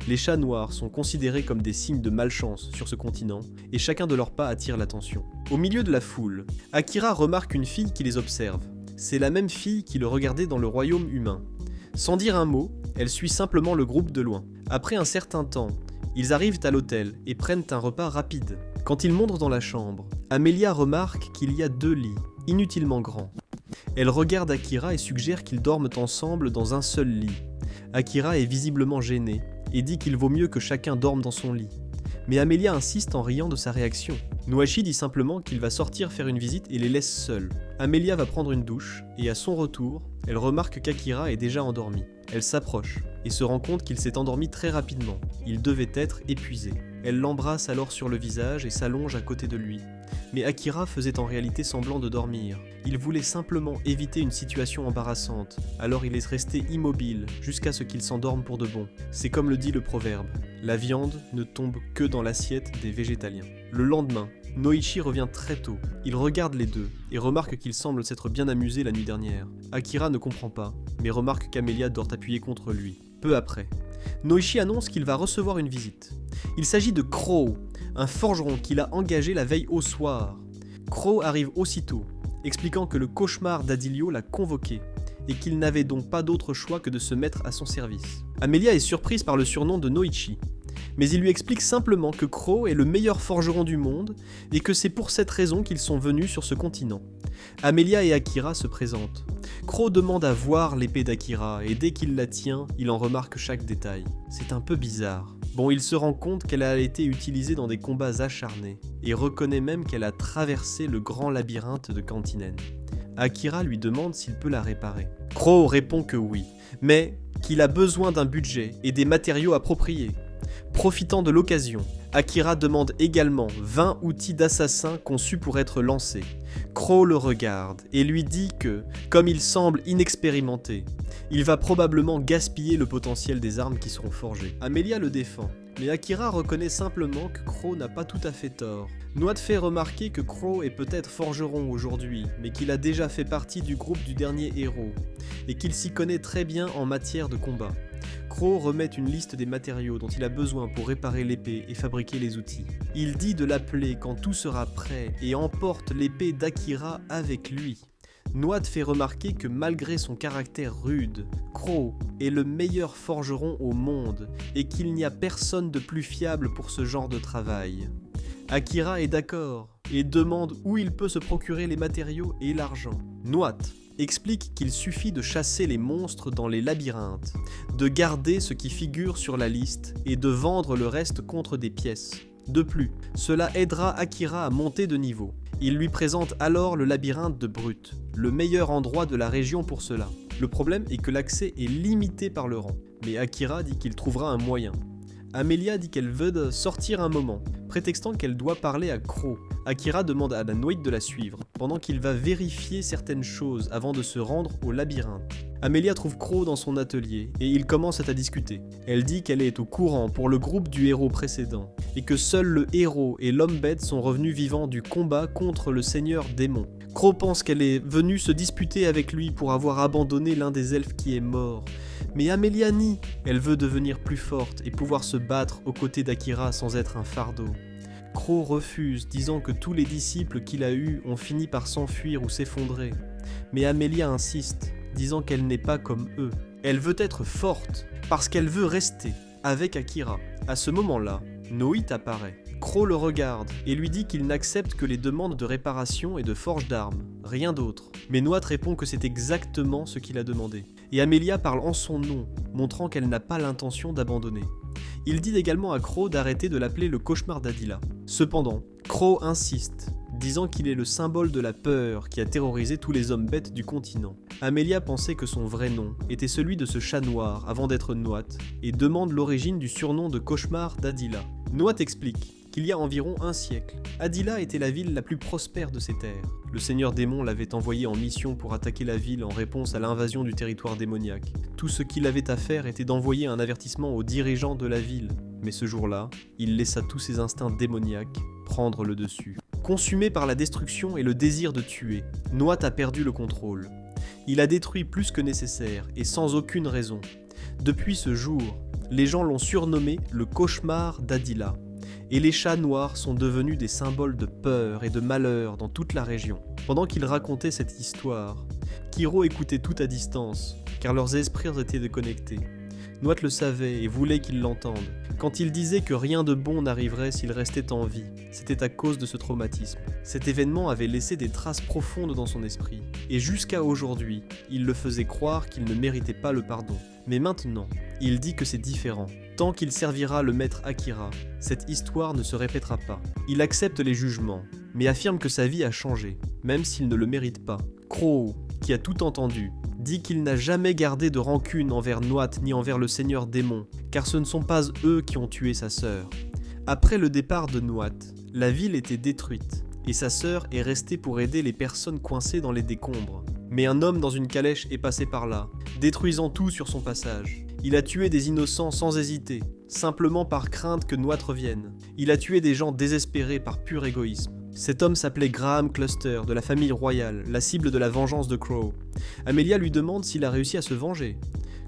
Les chats noirs sont considérés comme des signes de malchance sur ce continent, et chacun de leurs pas attire l'attention. Au milieu de la foule, Akira remarque une fille qui les observe. C'est la même fille qui le regardait dans le royaume humain. Sans dire un mot, elle suit simplement le groupe de loin. Après un certain temps, ils arrivent à l'hôtel et prennent un repas rapide. Quand ils montent dans la chambre, Amelia remarque qu'il y a 2 lits, inutilement grands. Elle regarde Akira et suggère qu'ils dorment ensemble dans un seul lit. Akira est visiblement gêné et dit qu'il vaut mieux que chacun dorme dans son lit. Mais Amelia insiste en riant de sa réaction. Noachi dit simplement qu'il va sortir faire une visite et les laisse seuls. Amelia va prendre une douche et à son retour, elle remarque qu'Akira est déjà endormi. Elle s'approche et se rend compte qu'il s'est endormi très rapidement. Il devait être épuisé. Elle l'embrasse alors sur le visage et s'allonge à côté de lui. Mais Akira faisait en réalité semblant de dormir. Il voulait simplement éviter une situation embarrassante, alors il est resté immobile jusqu'à ce qu'il s'endorme pour de bon. C'est comme le dit le proverbe, la viande ne tombe que dans l'assiette des végétaliens. Le lendemain, Noichi revient très tôt. Il regarde les deux et remarque qu'ils semblent s'être bien amusés la nuit dernière. Akira ne comprend pas, mais remarque qu'Amelia dort appuyée contre lui. Peu après, Noichi annonce qu'il va recevoir une visite. Il s'agit de Crow, un forgeron qu'il a engagé la veille au soir. Crow arrive aussitôt, expliquant que le cauchemar d'Adilio l'a convoqué et qu'il n'avait donc pas d'autre choix que de se mettre à son service. Amelia est surprise par le surnom de Noichi, mais il lui explique simplement que Crow est le meilleur forgeron du monde et que c'est pour cette raison qu'ils sont venus sur ce continent. Amelia et Akira se présentent. Crow demande à voir l'épée d'Akira et dès qu'il la tient, il en remarque chaque détail. C'est un peu bizarre. Bon, il se rend compte qu'elle a été utilisée dans des combats acharnés et reconnaît même qu'elle a traversé le grand labyrinthe de Cantinen. Akira lui demande s'il peut la réparer. Crow répond que oui, mais qu'il a besoin d'un budget et des matériaux appropriés. Profitant de l'occasion, Akira demande également 20 outils d'assassin conçus pour être lancés. Crow le regarde et lui dit que, comme il semble inexpérimenté, il va probablement gaspiller le potentiel des armes qui seront forgées. Amelia le défend, mais Akira reconnaît simplement que Crow n'a pas tout à fait tort. Noite fait remarquer que Crow est peut-être forgeron aujourd'hui, mais qu'il a déjà fait partie du groupe du dernier héros, et qu'il s'y connaît très bien en matière de combat. Crow remet une liste des matériaux dont il a besoin pour réparer l'épée et fabriquer les outils. Il dit de l'appeler quand tout sera prêt et emporte l'épée d'Akira avec lui. Noite fait remarquer que malgré son caractère rude, Crow est le meilleur forgeron au monde et qu'il n'y a personne de plus fiable pour ce genre de travail. Akira est d'accord et demande où il peut se procurer les matériaux et l'argent. Noite explique qu'il suffit de chasser les monstres dans les labyrinthes, de garder ce qui figure sur la liste et de vendre le reste contre des pièces. De plus, cela aidera Akira à monter de niveau. Il lui présente alors le labyrinthe de Brut, le meilleur endroit de la région pour cela. Le problème est que l'accès est limité par le rang, mais Akira dit qu'il trouvera un moyen. Amelia dit qu'elle veut sortir un moment, prétextant qu'elle doit parler à Crow. Akira demande à la Noite de la suivre, pendant qu'il va vérifier certaines choses avant de se rendre au labyrinthe. Amelia trouve Crow dans son atelier, et ils commencent à discuter. Elle dit qu'elle est au courant pour le groupe du héros précédent, et que seuls le héros et l'homme bête sont revenus vivants du combat contre le seigneur démon. Crow pense qu'elle est venue se disputer avec lui pour avoir abandonné l'un des elfes qui est mort. Mais Amelia nie, elle veut devenir plus forte et pouvoir se battre aux côtés d'Akira sans être un fardeau. Crow refuse, disant que tous les disciples qu'il a eus ont fini par s'enfuir ou s'effondrer. Mais Amelia insiste, disant qu'elle n'est pas comme eux. Elle veut être forte, parce qu'elle veut rester avec Akira. À ce moment-là, Noite apparaît. Crow le regarde et lui dit qu'il n'accepte que les demandes de réparation et de forge d'armes, rien d'autre. Mais Noite répond que c'est exactement ce qu'il a demandé. Et Amelia parle en son nom, montrant qu'elle n'a pas l'intention d'abandonner. Il dit également à Crow d'arrêter de l'appeler le cauchemar d'Adila. Cependant, Crow insiste, disant qu'il est le symbole de la peur qui a terrorisé tous les hommes bêtes du continent. Amelia pensait que son vrai nom était celui de ce chat noir avant d'être Noite, et demande l'origine du surnom de cauchemar d'Adila. Noite explique qu'il y a environ un siècle, Adila était la ville la plus prospère de ces terres. Le seigneur démon l'avait envoyé en mission pour attaquer la ville en réponse à l'invasion du territoire démoniaque. Tout ce qu'il avait à faire était d'envoyer un avertissement aux dirigeants de la ville. Mais ce jour-là, il laissa tous ses instincts démoniaques prendre le dessus. Consumé par la destruction et le désir de tuer, Noite a perdu le contrôle. Il a détruit plus que nécessaire et sans aucune raison. Depuis ce jour, les gens l'ont surnommé le cauchemar d'Adila. Et les chats noirs sont devenus des symboles de peur et de malheur dans toute la région. Pendant qu'il racontait cette histoire, Kiro écoutait tout à distance, car leurs esprits étaient déconnectés. Noite le savait et voulait qu'il l'entende. Quand il disait que rien de bon n'arriverait s'il restait en vie, c'était à cause de ce traumatisme. Cet événement avait laissé des traces profondes dans son esprit, et jusqu'à aujourd'hui, il le faisait croire qu'il ne méritait pas le pardon. Mais maintenant, il dit que c'est différent. Tant qu'il servira le maître Akira, cette histoire ne se répétera pas. Il accepte les jugements, mais affirme que sa vie a changé, même s'il ne le mérite pas. Crow, qui a tout entendu, dit qu'il n'a jamais gardé de rancune envers Noite ni envers le seigneur démon, car ce ne sont pas eux qui ont tué sa sœur. Après le départ de Noite, la ville était détruite, et sa sœur est restée pour aider les personnes coincées dans les décombres. Mais un homme dans une calèche est passé par là, détruisant tout sur son passage. Il a tué des innocents sans hésiter, simplement par crainte que Noite revienne. Il a tué des gens désespérés par pur égoïsme. Cet homme s'appelait Graham Cluster, de la famille royale, la cible de la vengeance de Crow. Amelia lui demande s'il a réussi à se venger.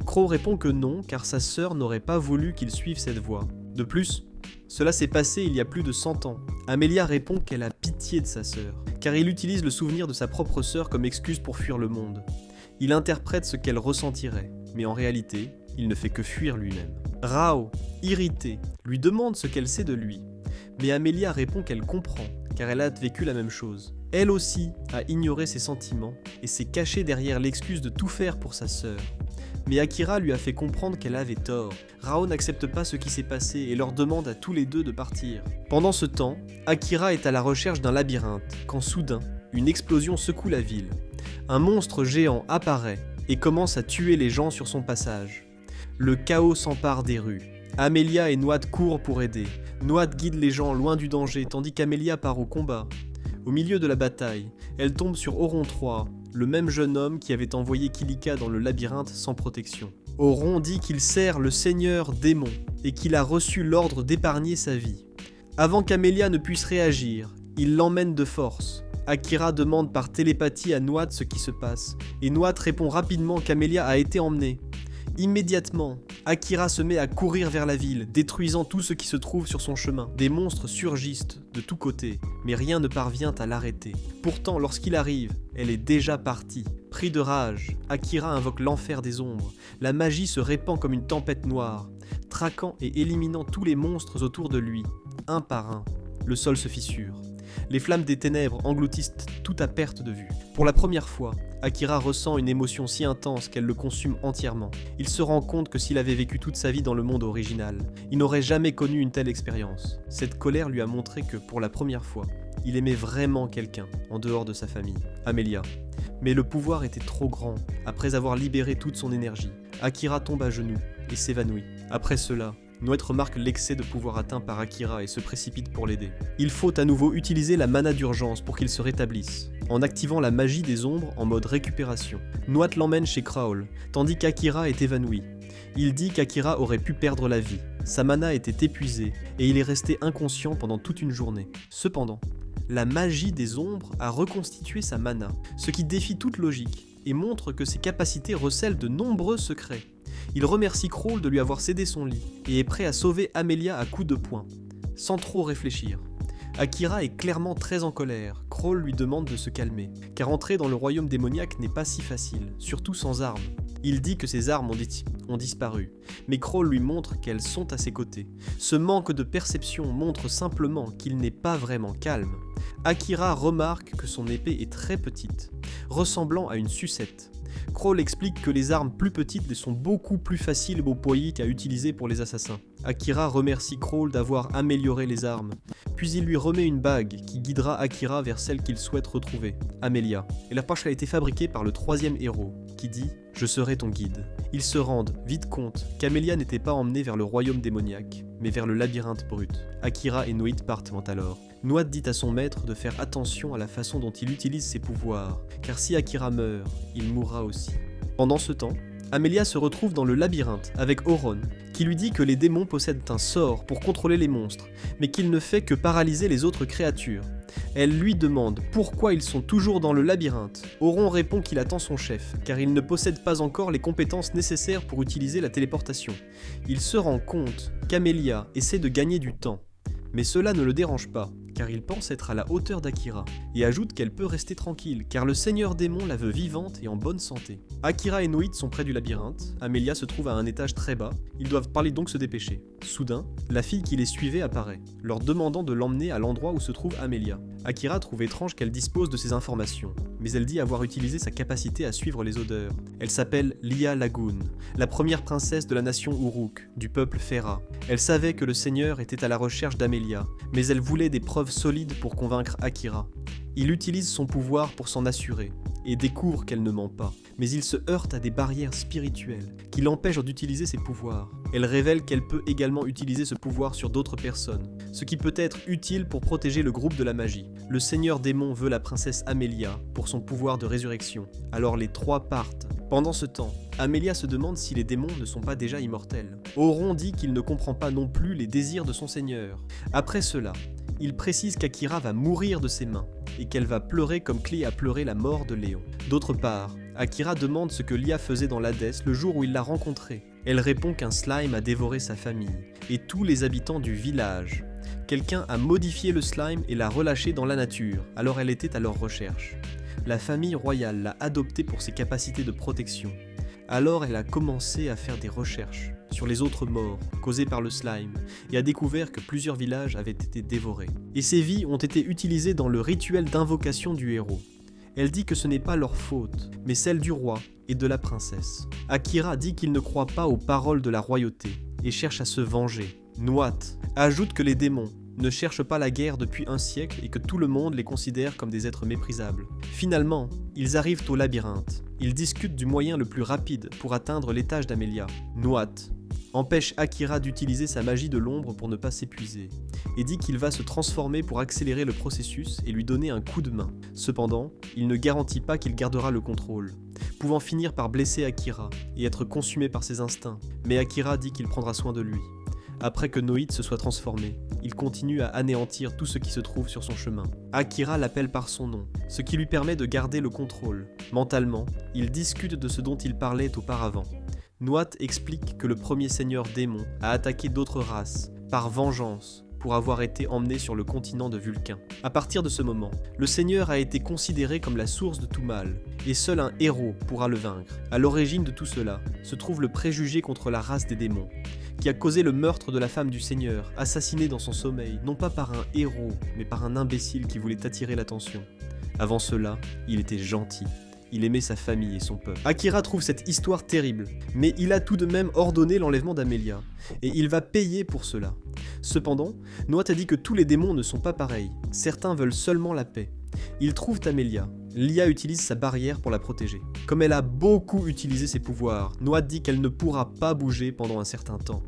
Crow répond que non, car sa sœur n'aurait pas voulu qu'il suive cette voie. De plus, cela s'est passé il y a plus de 100 ans. Amelia répond qu'elle a pitié de sa sœur, car il utilise le souvenir de sa propre sœur comme excuse pour fuir le monde. Il interprète ce qu'elle ressentirait, mais en réalité, il ne fait que fuir lui-même. Rao, irritée, lui demande ce qu'elle sait de lui, mais Amelia répond qu'elle comprend, car elle a vécu la même chose. Elle aussi a ignoré ses sentiments et s'est cachée derrière l'excuse de tout faire pour sa sœur. Mais Akira lui a fait comprendre qu'elle avait tort. Rao n'accepte pas ce qui s'est passé et leur demande à tous les deux de partir. Pendant ce temps, Akira est à la recherche d'un labyrinthe, quand soudain, une explosion secoue la ville. Un monstre géant apparaît et commence à tuer les gens sur son passage. Le chaos s'empare des rues. Amelia et Noite courent pour aider, Noat guide les gens loin du danger tandis qu'Amelia part au combat. Au milieu de la bataille, elle tombe sur Auron III, le même jeune homme qui avait envoyé Kilika dans le labyrinthe sans protection. Auron dit qu'il sert le seigneur démon et qu'il a reçu l'ordre d'épargner sa vie. Avant qu'Amelia ne puisse réagir, il l'emmène de force. Akira demande par télépathie à Noat ce qui se passe, et Noat répond rapidement qu'Amelia a été emmenée. Immédiatement, Akira se met à courir vers la ville, détruisant tout ce qui se trouve sur son chemin. Des monstres surgissent de tous côtés, mais rien ne parvient à l'arrêter. Pourtant, lorsqu'il arrive, elle est déjà partie. Pris de rage, Akira invoque l'enfer des ombres. La magie se répand comme une tempête noire, traquant et éliminant tous les monstres autour de lui, un par un. Le sol se fissure. Les flammes des ténèbres engloutissent tout à perte de vue. Pour la première fois, Akira ressent une émotion si intense qu'elle le consume entièrement. Il se rend compte que s'il avait vécu toute sa vie dans le monde original, il n'aurait jamais connu une telle expérience. Cette colère lui a montré que, pour la première fois, il aimait vraiment quelqu'un, en dehors de sa famille, Amelia. Mais le pouvoir était trop grand. Après avoir libéré toute son énergie, Akira tombe à genoux et s'évanouit. Après cela, Noet remarque l'excès de pouvoir atteint par Akira et se précipite pour l'aider. Il faut à nouveau utiliser la mana d'urgence pour qu'il se rétablisse, en activant la magie des ombres en mode récupération. Noet l'emmène chez Crawl, tandis qu'Akira est évanoui. Il dit qu'Akira aurait pu perdre la vie. Sa mana était épuisée et il est resté inconscient pendant toute une journée. Cependant, la magie des ombres a reconstitué sa mana, ce qui défie toute logique et montre que ses capacités recèlent de nombreux secrets. Il remercie Crawl de lui avoir cédé son lit et est prêt à sauver Amelia à coups de poing, sans trop réfléchir. Akira est clairement très en colère. Crawl lui demande de se calmer, car entrer dans le royaume démoniaque n'est pas si facile, surtout sans armes. Il dit que ses armes ont disparu, mais Crawl lui montre qu'elles sont à ses côtés. Ce manque de perception montre simplement qu'il n'est pas vraiment calme. Akira remarque que son épée est très petite, ressemblant à une sucette. Crawl explique que les armes plus petites sont beaucoup plus faciles au poignet qu'à utiliser pour les assassins. Akira remercie Crawl d'avoir amélioré les armes, puis il lui remet une bague qui guidera Akira vers celle qu'il souhaite retrouver, Amelia. Et la poche a été fabriquée par le troisième héros, qui dit « Je serai ton guide ». Ils se rendent vite compte qu'Amelia n'était pas emmenée vers le royaume démoniaque, mais vers le labyrinthe brut. Akira et Noit partent alors. Noat dit à son maître de faire attention à la façon dont il utilise ses pouvoirs, car si Akira meurt, il mourra aussi. Pendant ce temps, Amelia se retrouve dans le labyrinthe avec Auron, qui lui dit que les démons possèdent un sort pour contrôler les monstres, mais qu'il ne fait que paralyser les autres créatures. Elle lui demande pourquoi ils sont toujours dans le labyrinthe. Auron répond qu'il attend son chef, car il ne possède pas encore les compétences nécessaires pour utiliser la téléportation. Il se rend compte qu'Amelia essaie de gagner du temps, mais cela ne le dérange pas, car il pense être à la hauteur d'Akira, et ajoute qu'elle peut rester tranquille, car le seigneur démon la veut vivante et en bonne santé. Akira et Noit sont près du labyrinthe, Amelia se trouve à un étage très bas, ils doivent parler donc se dépêcher. Soudain, la fille qui les suivait apparaît, leur demandant de l'emmener à l'endroit où se trouve Amelia. Akira trouve étrange qu'elle dispose de ces informations, mais elle dit avoir utilisé sa capacité à suivre les odeurs. Elle s'appelle Lia Lagoon, la première princesse de la nation Uruk, du peuple Fera. Elle savait que le seigneur était à la recherche d'Amelia, mais elle voulait des preuves solides pour convaincre Akira. Il utilise son pouvoir pour s'en assurer, et découvre qu'elle ne ment pas. Mais il se heurte à des barrières spirituelles qui l'empêchent d'utiliser ses pouvoirs. Elle révèle qu'elle peut également utiliser ce pouvoir sur d'autres personnes, ce qui peut être utile pour protéger le groupe de la magie. Le seigneur démon veut la princesse Amelia pour son pouvoir de résurrection, alors les trois partent. Pendant ce temps, Amelia se demande si les démons ne sont pas déjà immortels. Auron dit qu'il ne comprend pas non plus les désirs de son seigneur. Après cela, il précise qu'Akira va mourir de ses mains, et qu'elle va pleurer comme Clé a pleuré la mort de Léon. D'autre part, Akira demande ce que Lia faisait dans l'Hadès le jour où il l'a rencontrée. Elle répond qu'un slime a dévoré sa famille, et tous les habitants du village. Quelqu'un a modifié le slime et l'a relâché dans la nature, alors elle était à leur recherche. La famille royale l'a adoptée pour ses capacités de protection. Alors elle a commencé à faire des recherches sur les autres morts causées par le slime et a découvert que plusieurs villages avaient été dévorés. Et ces vies ont été utilisées dans le rituel d'invocation du héros. Elle dit que ce n'est pas leur faute, mais celle du roi et de la princesse. Akira dit qu'il ne croit pas aux paroles de la royauté et cherche à se venger. Noat ajoute que les démons ne cherchent pas la guerre depuis un siècle et que tout le monde les considère comme des êtres méprisables. Finalement, ils arrivent au labyrinthe. Ils discutent du moyen le plus rapide pour atteindre l'étage d'Amelia. Noat empêche Akira d'utiliser sa magie de l'ombre pour ne pas s'épuiser, et dit qu'il va se transformer pour accélérer le processus et lui donner un coup de main. Cependant, il ne garantit pas qu'il gardera le contrôle, pouvant finir par blesser Akira et être consumé par ses instincts, mais Akira dit qu'il prendra soin de lui. Après que Noid se soit transformé, il continue à anéantir tout ce qui se trouve sur son chemin. Akira l'appelle par son nom, ce qui lui permet de garder le contrôle. Mentalement, ils discutent de ce dont ils parlaient auparavant. Nuat explique que le premier seigneur démon a attaqué d'autres races, par vengeance, pour avoir été emmené sur le continent de Vulcain. À partir de ce moment, le seigneur a été considéré comme la source de tout mal, et seul un héros pourra le vaincre. À l'origine de tout cela se trouve le préjugé contre la race des démons, qui a causé le meurtre de la femme du seigneur, assassinée dans son sommeil, non pas par un héros, mais par un imbécile qui voulait attirer l'attention. Avant cela, il était gentil. Il aimait sa famille et son peuple. Akira trouve cette histoire terrible, mais il a tout de même ordonné l'enlèvement d'Amelia, et il va payer pour cela. Cependant, Noat a dit que tous les démons ne sont pas pareils, certains veulent seulement la paix. Ils trouvent Amelia. Lia utilise sa barrière pour la protéger. Comme elle a beaucoup utilisé ses pouvoirs, Noat dit qu'elle ne pourra pas bouger pendant un certain temps.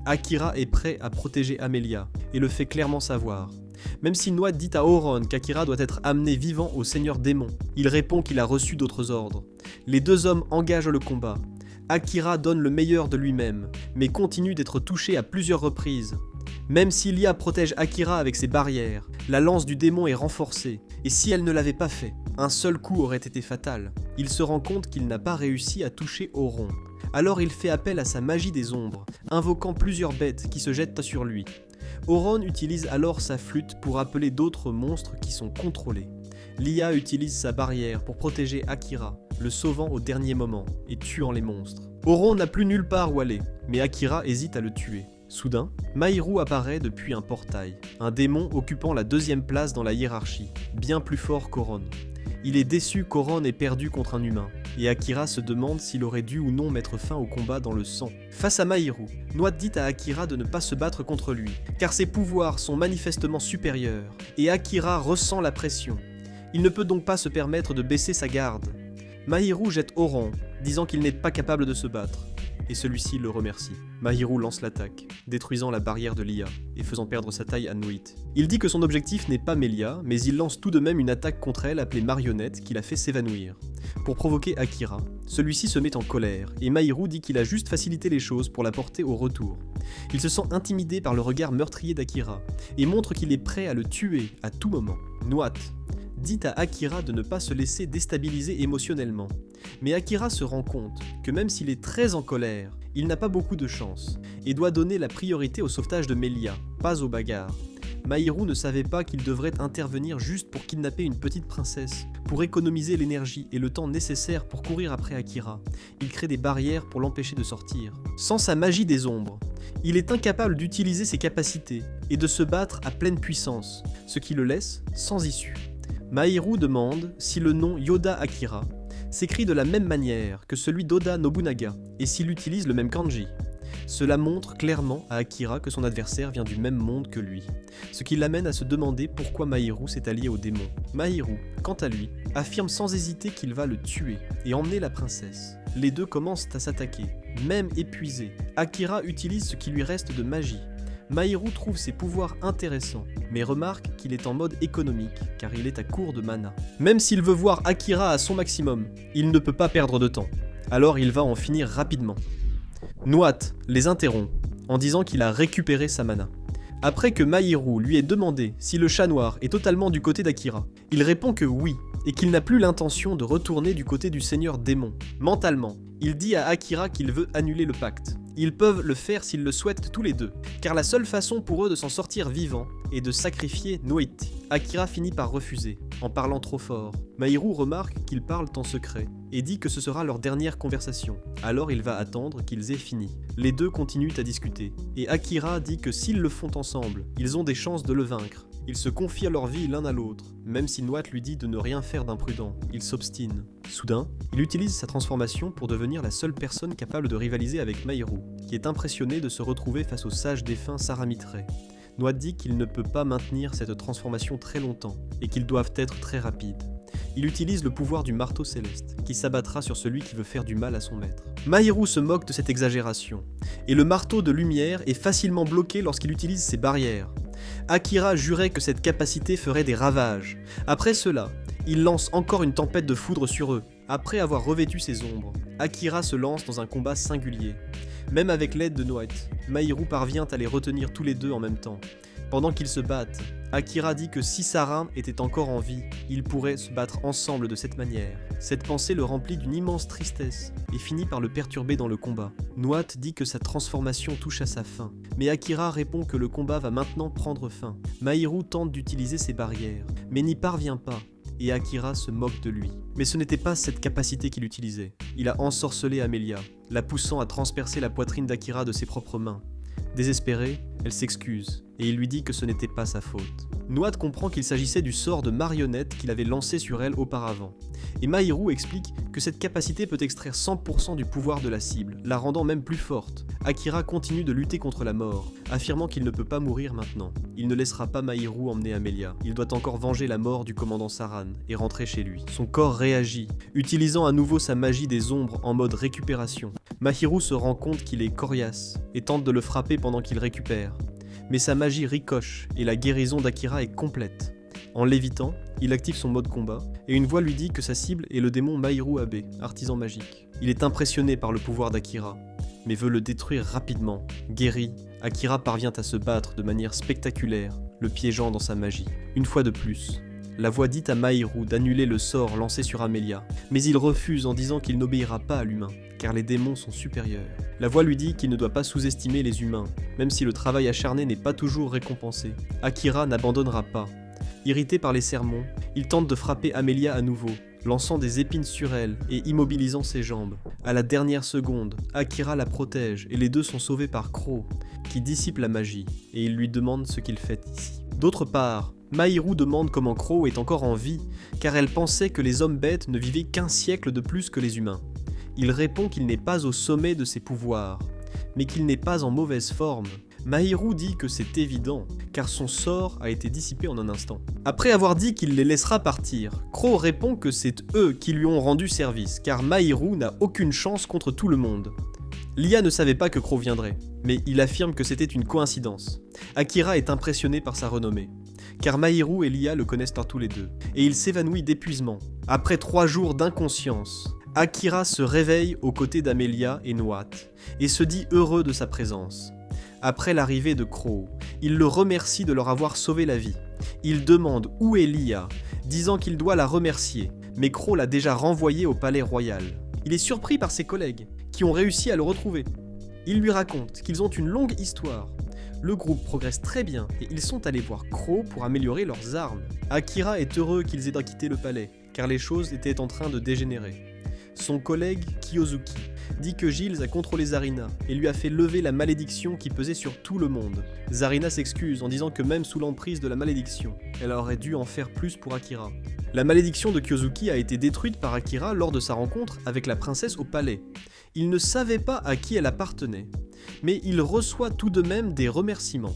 Akira est prêt à protéger Amelia, et le fait clairement savoir. Même si Noat dit à Auron qu'Akira doit être amené vivant au Seigneur Démon, il répond qu'il a reçu d'autres ordres. Les deux hommes engagent le combat. Akira donne le meilleur de lui-même, mais continue d'être touché à plusieurs reprises. Même si Lia protège Akira avec ses barrières, la lance du démon est renforcée, et si elle ne l'avait pas fait, un seul coup aurait été fatal. Il se rend compte qu'il n'a pas réussi à toucher Auron. Alors il fait appel à sa magie des ombres, invoquant plusieurs bêtes qui se jettent sur lui. Auron utilise alors sa flûte pour appeler d'autres monstres qui sont contrôlés. Lia utilise sa barrière pour protéger Akira, le sauvant au dernier moment et tuant les monstres. Auron n'a plus nulle part où aller, mais Akira hésite à le tuer. Soudain, Mahiru apparaît depuis un portail, un démon occupant la deuxième place dans la hiérarchie, bien plus fort qu'Auron. Il est déçu qu'Auron ait perdu contre un humain, et Akira se demande s'il aurait dû ou non mettre fin au combat dans le sang. Face à Mahiru, Noat dit à Akira de ne pas se battre contre lui, car ses pouvoirs sont manifestement supérieurs, et Akira ressent la pression. Il ne peut donc pas se permettre de baisser sa garde. Mahiru jette Auron, disant qu'il n'est pas capable de se battre, et celui-ci le remercie. Mahiru lance l'attaque, détruisant la barrière de Lia et faisant perdre sa taille à Noit. Il dit que son objectif n'est pas Melia, mais il lance tout de même une attaque contre elle appelée Marionnette qui la fait s'évanouir. Pour provoquer Akira, celui-ci se met en colère, et Mahiru dit qu'il a juste facilité les choses pour la porter au retour. Il se sent intimidé par le regard meurtrier d'Akira, et montre qu'il est prêt à le tuer à tout moment. Noat dit à Akira de ne pas se laisser déstabiliser émotionnellement. Mais Akira se rend compte que même s'il est très en colère, il n'a pas beaucoup de chance, et doit donner la priorité au sauvetage de Melia, pas aux bagarres. Mahiru ne savait pas qu'il devrait intervenir juste pour kidnapper une petite princesse, pour économiser l'énergie et le temps nécessaire pour courir après Akira. Il crée des barrières pour l'empêcher de sortir. Sans sa magie des ombres, il est incapable d'utiliser ses capacités et de se battre à pleine puissance, ce qui le laisse sans issue. Mahiru demande si le nom Yoda Akira s'écrit de la même manière que celui d'Oda Nobunaga et s'il utilise le même kanji. Cela montre clairement à Akira que son adversaire vient du même monde que lui, ce qui l'amène à se demander pourquoi Mahiru s'est allié au démon. Mahiru, quant à lui, affirme sans hésiter qu'il va le tuer et emmener la princesse. Les deux commencent à s'attaquer, même épuisés. Akira utilise ce qui lui reste de magie. Mahiru trouve ses pouvoirs intéressants, mais remarque qu'il est en mode économique, car il est à court de mana. Même s'il veut voir Akira à son maximum, il ne peut pas perdre de temps. Alors il va en finir rapidement. Noat les interrompt, en disant qu'il a récupéré sa mana. Après que Mahiru lui ait demandé si le chat noir est totalement du côté d'Akira, il répond que oui, et qu'il n'a plus l'intention de retourner du côté du seigneur démon. Mentalement, il dit à Akira qu'il veut annuler le pacte. Ils peuvent le faire s'ils le souhaitent tous les deux, car la seule façon pour eux de s'en sortir vivants est de sacrifier Noiti. Akira finit par refuser, en parlant trop fort. Mahiru remarque qu'ils parlent en secret, et dit que ce sera leur dernière conversation. Alors il va attendre qu'ils aient fini. Les deux continuent à discuter, et Akira dit que s'ils le font ensemble, ils ont des chances de le vaincre. Ils se confient leur vie l'un à l'autre, même si Noat lui dit de ne rien faire d'imprudent, il s'obstine. Soudain, il utilise sa transformation pour devenir la seule personne capable de rivaliser avec Mahiru, qui est impressionné de se retrouver face au sage défunt Saramitre. Noat dit qu'il ne peut pas maintenir cette transformation très longtemps, et qu'ils doivent être très rapides. Il utilise le pouvoir du marteau céleste, qui s'abattra sur celui qui veut faire du mal à son maître. Mahiru se moque de cette exagération, et le marteau de lumière est facilement bloqué lorsqu'il utilise ses barrières. Akira jurait que cette capacité ferait des ravages. Après cela, il lance encore une tempête de foudre sur eux. Après avoir revêtu ses ombres, Akira se lance dans un combat singulier. Même avec l'aide de Noat, Mahiru parvient à les retenir tous les deux en même temps. Pendant qu'ils se battent, Akira dit que si Sarah était encore en vie, ils pourraient se battre ensemble de cette manière. Cette pensée le remplit d'une immense tristesse et finit par le perturber dans le combat. Noat dit que sa transformation touche à sa fin, mais Akira répond que le combat va maintenant prendre fin. Mahiru tente d'utiliser ses barrières, mais n'y parvient pas, et Akira se moque de lui. Mais ce n'était pas cette capacité qu'il utilisait. Il a ensorcelé Amelia, la poussant à transpercer la poitrine d'Akira de ses propres mains. Désespérée, elle s'excuse, et il lui dit que ce n'était pas sa faute. Noat comprend qu'il s'agissait du sort de marionnette qu'il avait lancé sur elle auparavant, et Mahiru explique que cette capacité peut extraire 100% du pouvoir de la cible, la rendant même plus forte. Akira continue de lutter contre la mort, affirmant qu'il ne peut pas mourir maintenant. Il ne laissera pas Mahiru emmener Amelia, il doit encore venger la mort du commandant Saran et rentrer chez lui. Son corps réagit, utilisant à nouveau sa magie des ombres en mode récupération. Mahiru se rend compte qu'il est coriace et tente de le frapper pendant qu'il récupère. Mais sa magie ricoche et la guérison d'Akira est complète. En lévitant, il active son mode combat et une voix lui dit que sa cible est le démon Mahiru Abe, artisan magique. Il est impressionné par le pouvoir d'Akira, mais veut le détruire rapidement. Guéri, Akira parvient à se battre de manière spectaculaire, le piégeant dans sa magie. Une fois de plus, la voix dit à Mahiru d'annuler le sort lancé sur Amelia, mais il refuse en disant qu'il n'obéira pas à l'humain, car les démons sont supérieurs. La voix lui dit qu'il ne doit pas sous-estimer les humains, même si le travail acharné n'est pas toujours récompensé. Akira n'abandonnera pas. Irrité par les sermons, il tente de frapper Amelia à nouveau, lançant des épines sur elle et immobilisant ses jambes. À la dernière seconde, Akira la protège et les deux sont sauvés par Crow, qui dissipe la magie, et il lui demande ce qu'il fait ici. D'autre part, Mahiru demande comment Crow est encore en vie, car elle pensait que les hommes bêtes ne vivaient qu'un siècle de plus que les humains. Il répond qu'il n'est pas au sommet de ses pouvoirs, mais qu'il n'est pas en mauvaise forme. Mahiru dit que c'est évident, car son sort a été dissipé en un instant. Après avoir dit qu'il les laissera partir, Crow répond que c'est eux qui lui ont rendu service, car Mahiru n'a aucune chance contre tout le monde. Lia ne savait pas que Crow viendrait, mais il affirme que c'était une coïncidence. Akira est impressionné par sa renommée, car Mahiru et Lia le connaissent par tous les deux, et il s'évanouit d'épuisement. Après 3 jours d'inconscience, Akira se réveille aux côtés d'Amelia et Noat, et se dit heureux de sa présence. Après l'arrivée de Crow, il le remercie de leur avoir sauvé la vie. Il demande où est Lia, disant qu'il doit la remercier, mais Crow l'a déjà renvoyé au palais royal. Il est surpris par ses collègues, qui ont réussi à le retrouver. Il lui raconte qu'ils ont une longue histoire. Le groupe progresse très bien et ils sont allés voir Crow pour améliorer leurs armes. Akira est heureux qu'ils aient quitté le palais, car les choses étaient en train de dégénérer. Son collègue, Kiyozuki, dit que Giles a contrôlé Zarina et lui a fait lever la malédiction qui pesait sur tout le monde. Zarina s'excuse en disant que même sous l'emprise de la malédiction, elle aurait dû en faire plus pour Akira. La malédiction de Kiyozuki a été détruite par Akira lors de sa rencontre avec la princesse au palais. Il ne savait pas à qui elle appartenait, mais il reçoit tout de même des remerciements.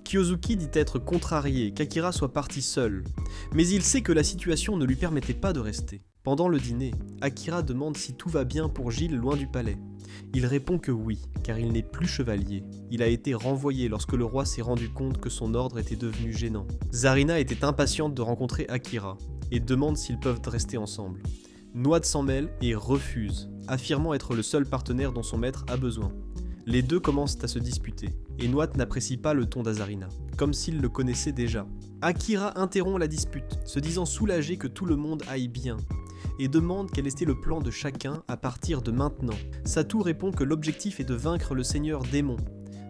Kiyozuki dit être contrarié qu'Akira soit parti seul, mais il sait que la situation ne lui permettait pas de rester. Pendant le dîner, Akira demande si tout va bien pour Giles loin du palais. Il répond que oui, car il n'est plus chevalier. Il a été renvoyé lorsque le roi s'est rendu compte que son ordre était devenu gênant. Zarina était impatiente de rencontrer Akira, et demande s'ils peuvent rester ensemble. Noat s'en mêle et refuse, affirmant être le seul partenaire dont son maître a besoin. Les deux commencent à se disputer, et Noat n'apprécie pas le ton d'Azarina, comme s'il le connaissait déjà. Akira interrompt la dispute, se disant soulagé que tout le monde aille bien, et demande quel était le plan de chacun à partir de maintenant. Satu répond que l'objectif est de vaincre le seigneur démon.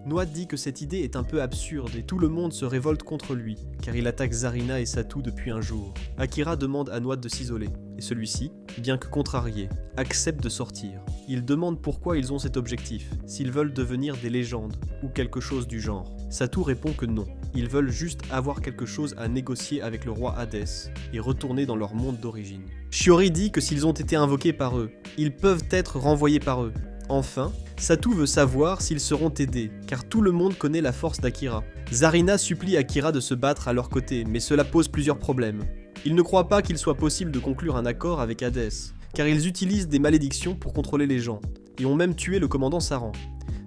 Noat dit que cette idée est un peu absurde et tout le monde se révolte contre lui, car il attaque Zarina et Satu depuis un jour. Akira demande à Noat de s'isoler, et celui-ci, bien que contrarié, accepte de sortir. Il demande pourquoi ils ont cet objectif, s'ils veulent devenir des légendes, ou quelque chose du genre. Satu répond que non, ils veulent juste avoir quelque chose à négocier avec le roi Hadès, et retourner dans leur monde d'origine. Shiori dit que s'ils ont été invoqués par eux, ils peuvent être renvoyés par eux. Enfin, Satu veut savoir s'ils seront aidés, car tout le monde connaît la force d'Akira. Zarina supplie Akira de se battre à leur côté, mais cela pose plusieurs problèmes. Ils ne croient pas qu'il soit possible de conclure un accord avec Hadès, car ils utilisent des malédictions pour contrôler les gens, et ont même tué le commandant Saran.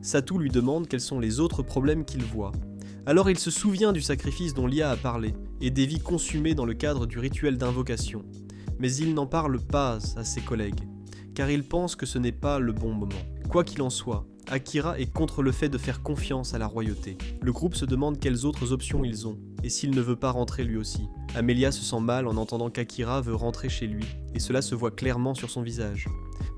Satou lui demande quels sont les autres problèmes qu'il voit. Alors il se souvient du sacrifice dont Lia a parlé, et des vies consumées dans le cadre du rituel d'invocation. Mais il n'en parle pas à ses collègues, car il pense que ce n'est pas le bon moment. Quoi qu'il en soit, Akira est contre le fait de faire confiance à la royauté. Le groupe se demande quelles autres options ils ont, et s'il ne veut pas rentrer lui aussi. Amelia se sent mal en entendant qu'Akira veut rentrer chez lui, et cela se voit clairement sur son visage.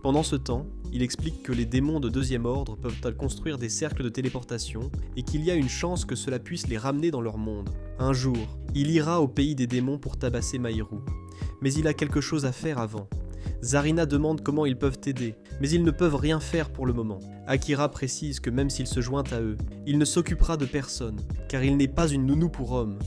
Pendant ce temps, il explique que les démons de deuxième ordre peuvent construire des cercles de téléportation, et qu'il y a une chance que cela puisse les ramener dans leur monde. Un jour, il ira au pays des démons pour tabasser Mahiru. Mais il a quelque chose à faire avant. Zarina demande comment ils peuvent aider, mais ils ne peuvent rien faire pour le moment. Akira précise que même s'il se joint à eux, il ne s'occupera de personne, car il n'est pas une nounou pour homme,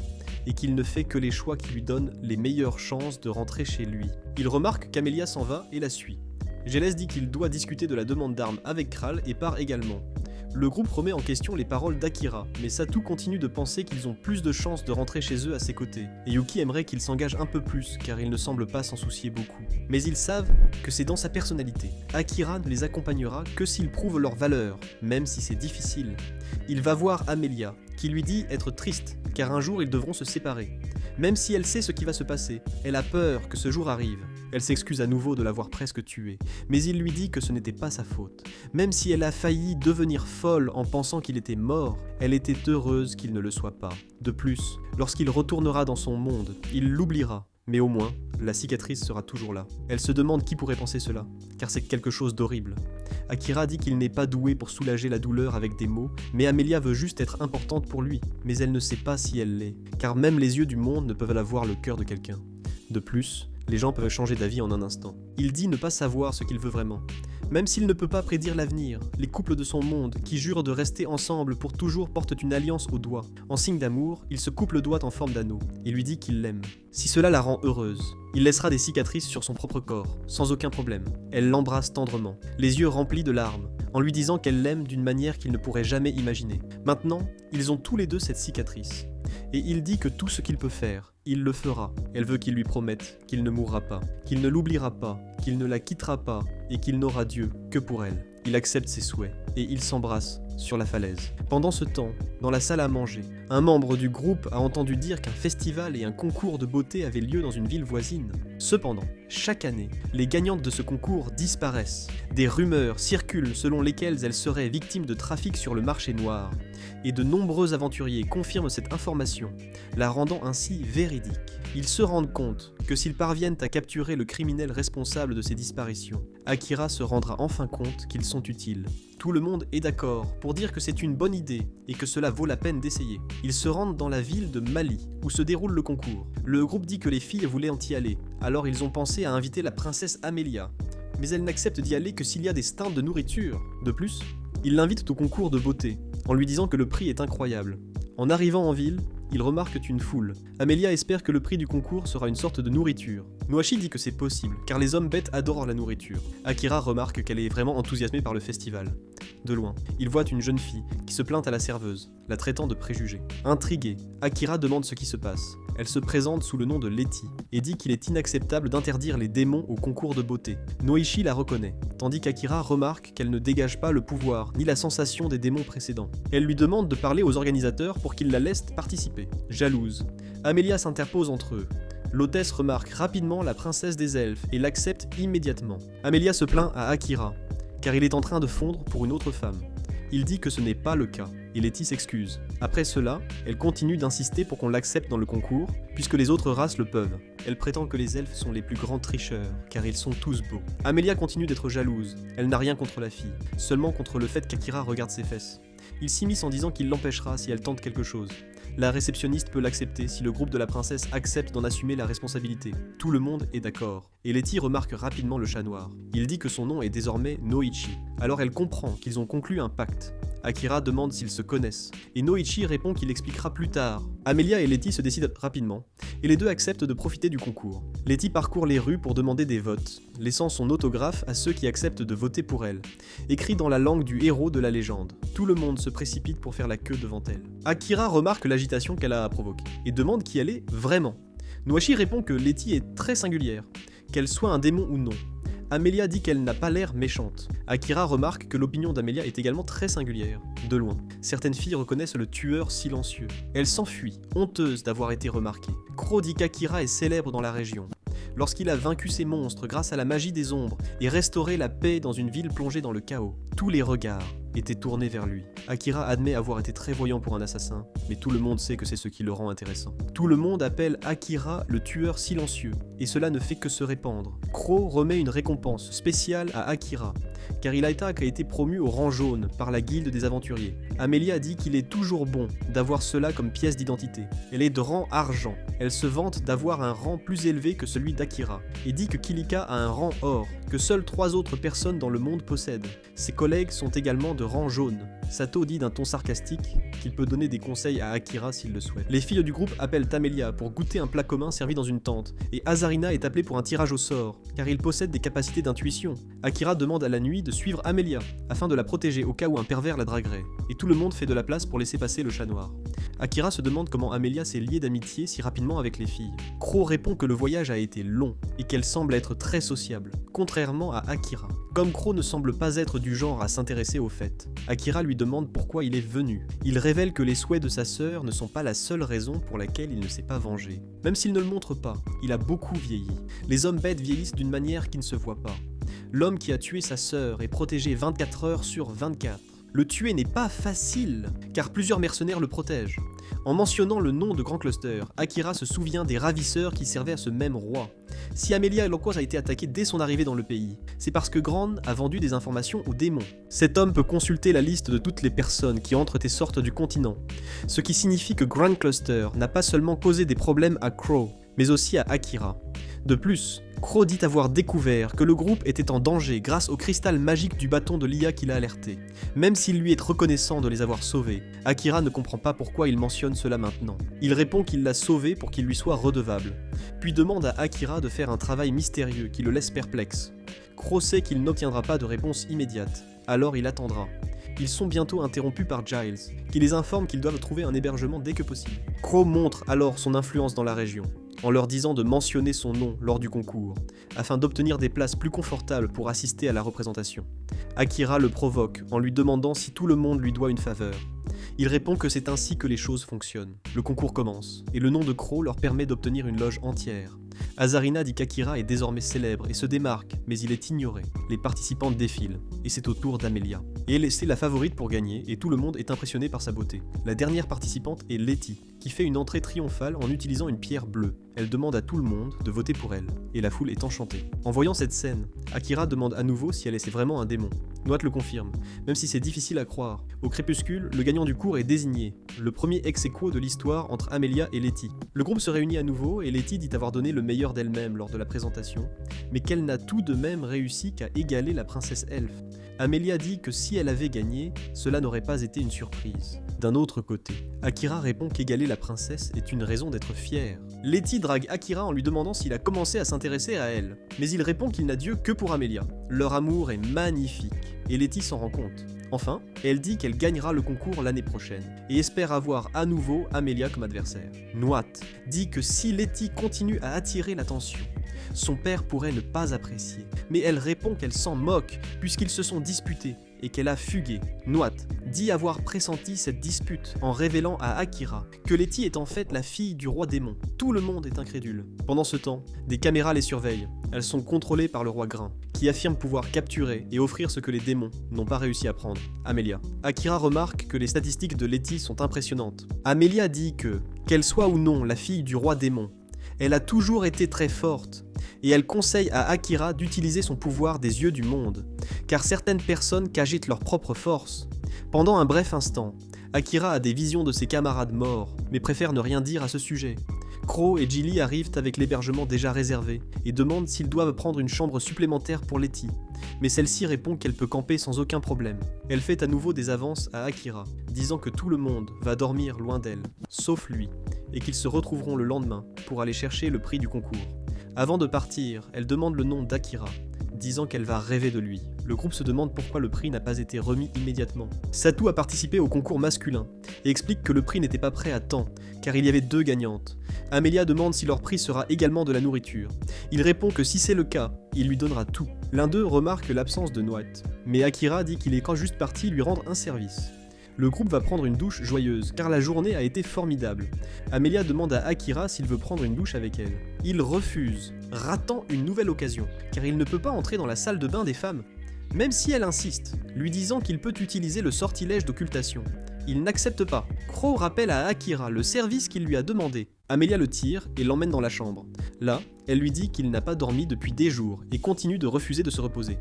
et qu'il ne fait que les choix qui lui donnent les meilleures chances de rentrer chez lui. Il remarque qu'Amelia s'en va et la suit. Gélès dit qu'il doit discuter de la demande d'armes avec Kral et part également. Le groupe remet en question les paroles d'Akira, mais Satou continue de penser qu'ils ont plus de chances de rentrer chez eux à ses côtés, et Yuki aimerait qu'il s'engage un peu plus, car il ne semble pas s'en soucier beaucoup. Mais ils savent que c'est dans sa personnalité. Akira ne les accompagnera que s'ils prouvent leur valeur, même si c'est difficile. Il va voir Amelia, qui lui dit être triste, car un jour ils devront se séparer. Même si elle sait ce qui va se passer, elle a peur que ce jour arrive. Elle s'excuse à nouveau de l'avoir presque tué, mais il lui dit que ce n'était pas sa faute. Même si elle a failli devenir folle en pensant qu'il était mort, elle était heureuse qu'il ne le soit pas. De plus, lorsqu'il retournera dans son monde, il l'oubliera. Mais au moins, la cicatrice sera toujours là. Elle se demande qui pourrait penser cela, car c'est quelque chose d'horrible. Akira dit qu'il n'est pas doué pour soulager la douleur avec des mots, mais Amelia veut juste être importante pour lui, mais elle ne sait pas si elle l'est, car même les yeux du monde ne peuvent avoir le cœur de quelqu'un. De plus, les gens peuvent changer d'avis en un instant. Il dit ne pas savoir ce qu'il veut vraiment. Même s'il ne peut pas prédire l'avenir, les couples de son monde, qui jurent de rester ensemble pour toujours, portent une alliance au doigt. En signe d'amour, il se coupe le doigt en forme d'anneau, et lui dit qu'il l'aime. Si cela la rend heureuse, il laissera des cicatrices sur son propre corps, sans aucun problème. Elle l'embrasse tendrement, les yeux remplis de larmes, en lui disant qu'elle l'aime d'une manière qu'il ne pourrait jamais imaginer. Maintenant, ils ont tous les deux cette cicatrice. Et il dit que tout ce qu'il peut faire, il le fera. Elle veut qu'il lui promette qu'il ne mourra pas, qu'il ne l'oubliera pas, qu'il ne la quittera pas et qu'il n'aura Dieu que pour elle. Il accepte ses souhaits et ils s'embrassent sur la falaise. Pendant ce temps, dans la salle à manger, un membre du groupe a entendu dire qu'un festival et un concours de beauté avaient lieu dans une ville voisine. Cependant, chaque année, les gagnantes de ce concours disparaissent. Des rumeurs circulent selon lesquelles elles seraient victimes de trafic sur le marché noir. Et de nombreux aventuriers confirment cette information, la rendant ainsi véridique. Ils se rendent compte que s'ils parviennent à capturer le criminel responsable de ces disparitions, Akira se rendra enfin compte qu'ils sont utiles. Tout le monde est d'accord pour dire que c'est une bonne idée et que cela vaut la peine d'essayer. Ils se rendent dans la ville de Mali, où se déroule le concours. Le groupe dit que les filles voulaient y aller, alors ils ont pensé à inviter la princesse Amelia. Mais elle n'accepte d'y aller que s'il y a des stands de nourriture. De plus, ils l'invitent au concours de beauté, en lui disant que le prix est incroyable. En arrivant en ville, ils remarquent une foule. Amelia espère que le prix du concours sera une sorte de nourriture. Noachi dit que c'est possible, car les hommes bêtes adorent la nourriture. Akira remarque qu'elle est vraiment enthousiasmée par le festival. De loin, il voit une jeune fille qui se plaint à la serveuse, la traitant de préjugée. Intrigué, Akira demande ce qui se passe. Elle se présente sous le nom de Letty et dit qu'il est inacceptable d'interdire les démons au concours de beauté. Noichi la reconnaît, tandis qu'Akira remarque qu'elle ne dégage pas le pouvoir ni la sensation des démons précédents. Elle lui demande de parler aux organisateurs pour qu'ils la laissent participer. Jalouse, Amelia s'interpose entre eux. L'hôtesse remarque rapidement la princesse des elfes et l'accepte immédiatement. Amelia se plaint à Akira, car il est en train de fondre pour une autre femme. Il dit que ce n'est pas le cas, et Letty s'excuse. Après cela, elle continue d'insister pour qu'on l'accepte dans le concours, puisque les autres races le peuvent. Elle prétend que les elfes sont les plus grands tricheurs, car ils sont tous beaux. Amelia continue d'être jalouse. Elle n'a rien contre la fille, seulement contre le fait qu'Akira regarde ses fesses. Il s'immisce en disant qu'il l'empêchera si elle tente quelque chose. La réceptionniste peut l'accepter si le groupe de la princesse accepte d'en assumer la responsabilité. Tout le monde est d'accord. Et Letty remarque rapidement le chat noir. Il dit que son nom est désormais Noichi. Alors elle comprend qu'ils ont conclu un pacte. Akira demande s'ils se connaissent, et Noichi répond qu'il expliquera plus tard. Amelia et Letty se décident rapidement, et les deux acceptent de profiter du concours. Letty parcourt les rues pour demander des votes, laissant son autographe à ceux qui acceptent de voter pour elle, écrit dans la langue du héros de la légende. Tout le monde se précipite pour faire la queue devant elle. Akira remarque l'agitation qu'elle a provoquée, et demande qui elle est vraiment. Noachi répond que Letty est très singulière, qu'elle soit un démon ou non. Amelia dit qu'elle n'a pas l'air méchante. Akira remarque que l'opinion d'Amelia est également très singulière, de loin. Certaines filles reconnaissent le tueur silencieux. Elle s'enfuit, honteuse d'avoir été remarquée. Crow dit qu'Akira est célèbre dans la région. Lorsqu'il a vaincu ces monstres grâce à la magie des ombres et restauré la paix dans une ville plongée dans le chaos, tous les regards étaient tournés vers lui. Akira admet avoir été très voyant pour un assassin, mais tout le monde sait que c'est ce qui le rend intéressant. Tout le monde appelle Akira le tueur silencieux, et cela ne fait que se répandre. Crow remet une récompense spéciale à Akira, car il a été promu au rang jaune par la guilde des aventuriers. Amelia dit qu'il est toujours bon d'avoir cela comme pièce d'identité. Elle est de rang argent. Elle se vante d'avoir un rang plus élevé que celui d'Akira, et dit que Kilika a un rang or, que seules 3 autres personnes dans le monde possèdent. Ses collègues sont également de rang jaune. Sato dit d'un ton sarcastique qu'il peut donner des conseils à Akira s'il le souhaite. Les filles du groupe appellent Amelia pour goûter un plat commun servi dans une tente, et Azarina est appelée pour un tirage au sort, car il possède des capacités d'intuition. Akira demande à la nuit de suivre Amelia, afin de la protéger au cas où un pervers la draguerait, et tout le monde fait de la place pour laisser passer le chat noir. Akira se demande comment Amelia s'est liée d'amitié si rapidement avec les filles. Crow répond que le voyage a été long, et qu'elle semble être très sociable, contrairement à Akira. Comme Crow ne semble pas être du genre à s'intéresser aux fêtes, Akira lui demande pourquoi il est venu. Il révèle que les souhaits de sa sœur ne sont pas la seule raison pour laquelle il ne s'est pas vengé. Même s'il ne le montre pas, il a beaucoup vieilli. Les hommes bêtes vieillissent d'une manière qui ne se voit pas. L'homme qui a tué sa sœur est protégé 24 heures sur 24. Le tuer n'est pas facile, car plusieurs mercenaires le protègent. En mentionnant le nom de Grand Cluster, Akira se souvient des ravisseurs qui servaient à ce même roi. Si Amelia Eloquage a été attaquée dès son arrivée dans le pays, c'est parce que Grand a vendu des informations aux démons. Cet homme peut consulter la liste de toutes les personnes qui entrent et sortent du continent, ce qui signifie que Grand Cluster n'a pas seulement causé des problèmes à Crow, mais aussi à Akira. De plus, Crow dit avoir découvert que le groupe était en danger grâce au cristal magique du bâton de l'IA qui l'a alerté. Même s'il lui est reconnaissant de les avoir sauvés, Akira ne comprend pas pourquoi il mentionne cela maintenant. Il répond qu'il l'a sauvé pour qu'il lui soit redevable, puis demande à Akira de faire un travail mystérieux qui le laisse perplexe. Crow sait qu'il n'obtiendra pas de réponse immédiate, alors il attendra. Ils sont bientôt interrompus par Giles, qui les informe qu'ils doivent trouver un hébergement dès que possible. Crow montre alors son influence dans la région, en leur disant de mentionner son nom lors du concours, afin d'obtenir des places plus confortables pour assister à la représentation. Akira le provoque en lui demandant si tout le monde lui doit une faveur. Il répond que c'est ainsi que les choses fonctionnent. Le concours commence, et le nom de Crow leur permet d'obtenir une loge entière. Azarina dit qu'Akira est désormais célèbre et se démarque, mais il est ignoré. Les participants défilent, et c'est au tour d'Amelia. Et elle est la favorite pour gagner, et tout le monde est impressionné par sa beauté. La dernière participante est Letty, qui fait une entrée triomphale en utilisant une pierre bleue. Elle demande à tout le monde de voter pour elle, et la foule est enchantée. En voyant cette scène, Akira demande à nouveau si elle est vraiment un démon. Noite le confirme, même si c'est difficile à croire. Au crépuscule, le gagnant du cours est désigné, le premier ex-aequo de l'histoire entre Amelia et Letty. Le groupe se réunit à nouveau et Letty dit avoir donné le meilleur d'elle-même lors de la présentation, mais qu'elle n'a tout de même réussi qu'à égaler la princesse elfe. Amelia dit que si elle avait gagné, cela n'aurait pas été une surprise. D'un autre côté, Akira répond qu'égaler la princesse est une raison d'être fier. Letty drague Akira en lui demandant s'il a commencé à s'intéresser à elle, mais il répond qu'il n'a d'yeux que pour Amelia. Leur amour est magnifique, et Letty s'en rend compte. Enfin, elle dit qu'elle gagnera le concours l'année prochaine, et espère avoir à nouveau Amelia comme adversaire. Nwat dit que si Letty continue à attirer l'attention, son père pourrait ne pas apprécier, mais elle répond qu'elle s'en moque puisqu'ils se sont disputés et qu'elle a fugué. Nwat dit avoir pressenti cette dispute en révélant à Akira que Letty est en fait la fille du roi démon. Tout le monde est incrédule. Pendant ce temps, des caméras les surveillent. Elles sont contrôlées par le roi Grain, qui affirme pouvoir capturer et offrir ce que les démons n'ont pas réussi à prendre, Amelia. Akira remarque que les statistiques de Letty sont impressionnantes. Amelia dit que, qu'elle soit ou non la fille du roi démon, elle a toujours été très forte, et elle conseille à Akira d'utiliser son pouvoir des yeux du monde, car certaines personnes qu'agitent leur propre force. Pendant un bref instant, Akira a des visions de ses camarades morts, mais préfère ne rien dire à ce sujet. Crow et Gilly arrivent avec l'hébergement déjà réservé, et demandent s'ils doivent prendre une chambre supplémentaire pour Letty, mais celle-ci répond qu'elle peut camper sans aucun problème. Elle fait à nouveau des avances à Akira, disant que tout le monde va dormir loin d'elle, sauf lui, et qu'ils se retrouveront le lendemain pour aller chercher le prix du concours. Avant de partir, elle demande le nom d'Akira, disant qu'elle va rêver de lui. Le groupe se demande pourquoi le prix n'a pas été remis immédiatement. Satou a participé au concours masculin et explique que le prix n'était pas prêt à temps, car il y avait 2 gagnantes. Amelia demande si leur prix sera également de la nourriture. Il répond que si c'est le cas, il lui donnera tout. L'un d'eux remarque l'absence de Noite, mais Akira dit qu'il est quand juste parti lui rendre un service. Le groupe va prendre une douche joyeuse, car la journée a été formidable. Amelia demande à Akira s'il veut prendre une douche avec elle. Il refuse, ratant une nouvelle occasion, car il ne peut pas entrer dans la salle de bain des femmes. Même si elle insiste, lui disant qu'il peut utiliser le sortilège d'occultation. Il n'accepte pas. Crow rappelle à Akira le service qu'il lui a demandé. Amelia le tire et l'emmène dans la chambre. Là, elle lui dit qu'il n'a pas dormi depuis des jours et continue de refuser de se reposer.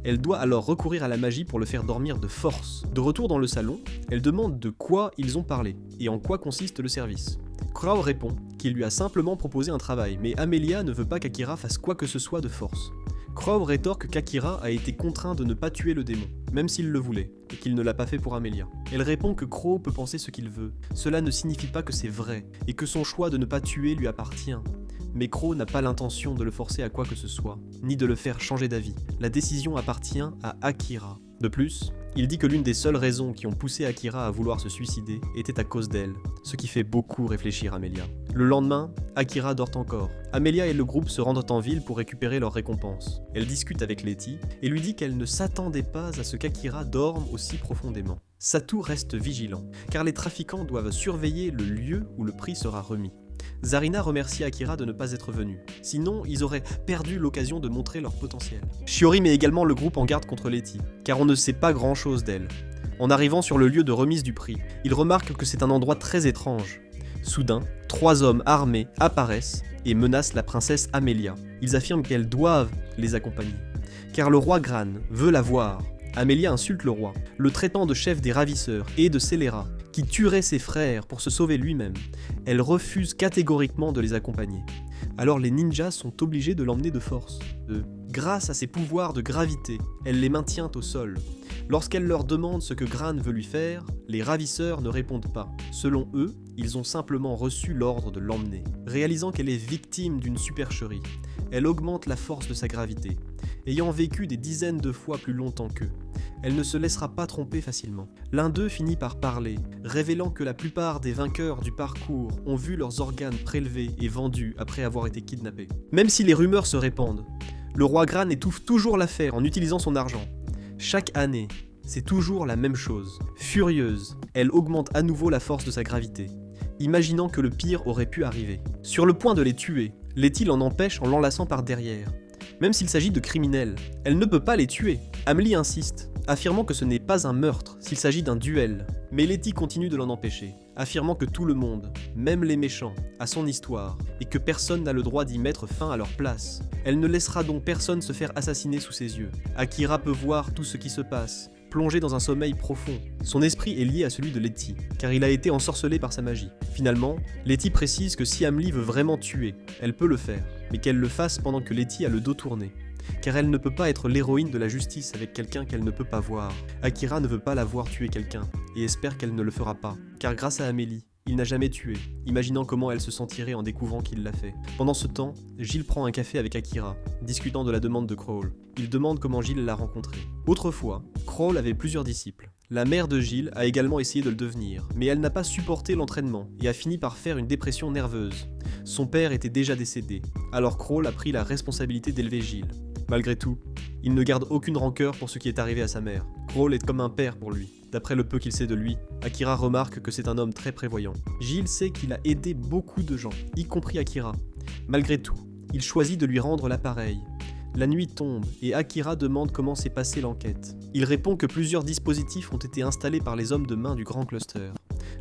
Elle doit alors recourir à la magie pour le faire dormir de force. De retour dans le salon, elle demande de quoi ils ont parlé et en quoi consiste le service. Crow répond qu'il lui a simplement proposé un travail, mais Amelia ne veut pas qu'Akira fasse quoi que ce soit de force. Crow rétorque qu'Akira a été contraint de ne pas tuer le démon, même s'il le voulait, et qu'il ne l'a pas fait pour Amelia. Elle répond que Crow peut penser ce qu'il veut, cela ne signifie pas que c'est vrai, et que son choix de ne pas tuer lui appartient. Mais Crow n'a pas l'intention de le forcer à quoi que ce soit, ni de le faire changer d'avis. La décision appartient à Akira. De plus, il dit que l'une des seules raisons qui ont poussé Akira à vouloir se suicider était à cause d'elle, ce qui fait beaucoup réfléchir Amelia. Le lendemain, Akira dort encore. Amelia et le groupe se rendent en ville pour récupérer leur récompense. Elle discute avec Letty et lui dit qu'elle ne s'attendait pas à ce qu'Akira dorme aussi profondément. Satou reste vigilant, car les trafiquants doivent surveiller le lieu où le prix sera remis. Zarina remercie Akira de ne pas être venu, sinon ils auraient perdu l'occasion de montrer leur potentiel. Shiori met également le groupe en garde contre Letty, car on ne sait pas grand chose d'elle. En arrivant sur le lieu de remise du prix, il remarque que c'est un endroit très étrange. Soudain, 3 hommes armés apparaissent et menacent la princesse Amelia. Ils affirment qu'elles doivent les accompagner, car le roi Gran veut la voir. Amelia insulte le roi, le traitant de chef des ravisseurs et de scélérats, qui tuerait ses frères pour se sauver lui-même. Elle refuse catégoriquement de les accompagner. Alors les ninjas sont obligés de l'emmener de force. Grâce à ses pouvoirs de gravité, elle les maintient au sol. Lorsqu'elle leur demande ce que Gran veut lui faire, les ravisseurs ne répondent pas. Selon eux, ils ont simplement reçu l'ordre de l'emmener. Réalisant qu'elle est victime d'une supercherie, elle augmente la force de sa gravité. Ayant vécu des dizaines de fois plus longtemps qu'eux, elle ne se laissera pas tromper facilement. L'un d'eux finit par parler, révélant que la plupart des vainqueurs du parcours ont vu leurs organes prélevés et vendus après avoir été kidnappés. Même si les rumeurs se répandent, le roi Gran étouffe toujours l'affaire en utilisant son argent. Chaque année, c'est toujours la même chose. Furieuse, elle augmente à nouveau la force de sa gravité, imaginant que le pire aurait pu arriver. Sur le point de les tuer, Letty l'en empêche en l'enlaçant par derrière. Même s'il s'agit de criminels, elle ne peut pas les tuer. Amelie insiste, affirmant que ce n'est pas un meurtre s'il s'agit d'un duel. Mais Letty continue de l'en empêcher, affirmant que tout le monde, même les méchants, a son histoire, et que personne n'a le droit d'y mettre fin à leur place. Elle ne laissera donc personne se faire assassiner sous ses yeux. Akira peut voir tout ce qui se passe, plongé dans un sommeil profond. Son esprit est lié à celui de Letty, car il a été ensorcelé par sa magie. Finalement, Letty précise que si Amelie veut vraiment tuer, elle peut le faire, mais qu'elle le fasse pendant que Letty a le dos tourné. Car elle ne peut pas être l'héroïne de la justice avec quelqu'un qu'elle ne peut pas voir. Akira ne veut pas la voir tuer quelqu'un, et espère qu'elle ne le fera pas, car grâce à Amélie, il n'a jamais tué, imaginant comment elle se sentirait en découvrant qu'il l'a fait. Pendant ce temps, Gilles prend un café avec Akira, discutant de la demande de Crawl. Il demande comment Gilles l'a rencontré. Autrefois, Crawl avait plusieurs disciples. La mère de Gilles a également essayé de le devenir, mais elle n'a pas supporté l'entraînement et a fini par faire une dépression nerveuse. Son père était déjà décédé, alors Crawl a pris la responsabilité d'élever Gilles. Malgré tout, il ne garde aucune rancœur pour ce qui est arrivé à sa mère. Crawl est comme un père pour lui. D'après le peu qu'il sait de lui, Akira remarque que c'est un homme très prévoyant. Gilles sait qu'il a aidé beaucoup de gens, y compris Akira. Malgré tout, il choisit de lui rendre l'appareil. La nuit tombe et Akira demande comment s'est passée l'enquête. Il répond que plusieurs dispositifs ont été installés par les hommes de main du Grand Cluster.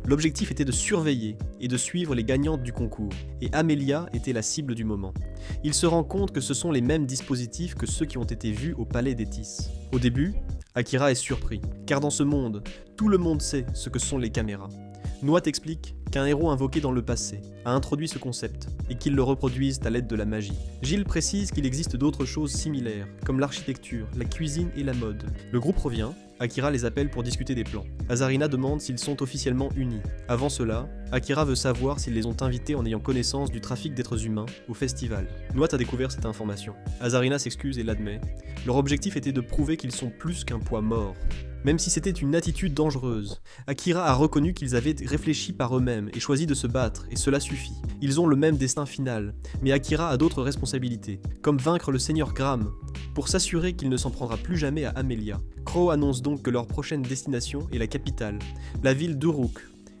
L'objectif était de surveiller et de suivre les gagnantes du concours, et Amelia était la cible du moment. Il se rend compte que ce sont les mêmes dispositifs que ceux qui ont été vus au palais d'Etis. Au début, Akira est surpris, car dans ce monde, tout le monde sait ce que sont les caméras. Noite explique qu'un héros invoqué dans le passé a introduit ce concept, et qu'ils le reproduisent à l'aide de la magie. Gilles précise qu'il existe d'autres choses similaires, comme l'architecture, la cuisine et la mode. Le groupe revient, Akira les appelle pour discuter des plans. Asarina demande s'ils sont officiellement unis. Avant cela, Akira veut savoir s'ils les ont invités en ayant connaissance du trafic d'êtres humains au festival. Noite a découvert cette information. Asarina s'excuse et l'admet. Leur objectif était de prouver qu'ils sont plus qu'un poids mort. Même si c'était une attitude dangereuse, Akira a reconnu qu'ils avaient réfléchi par eux-mêmes et choisi de se battre, et cela suffit. Ils ont le même destin final, mais Akira a d'autres responsabilités, comme vaincre le Seigneur Gram, pour s'assurer qu'il ne s'en prendra plus jamais à Amelia. Crow annonce donc que leur prochaine destination est la capitale, la ville d'Uruk,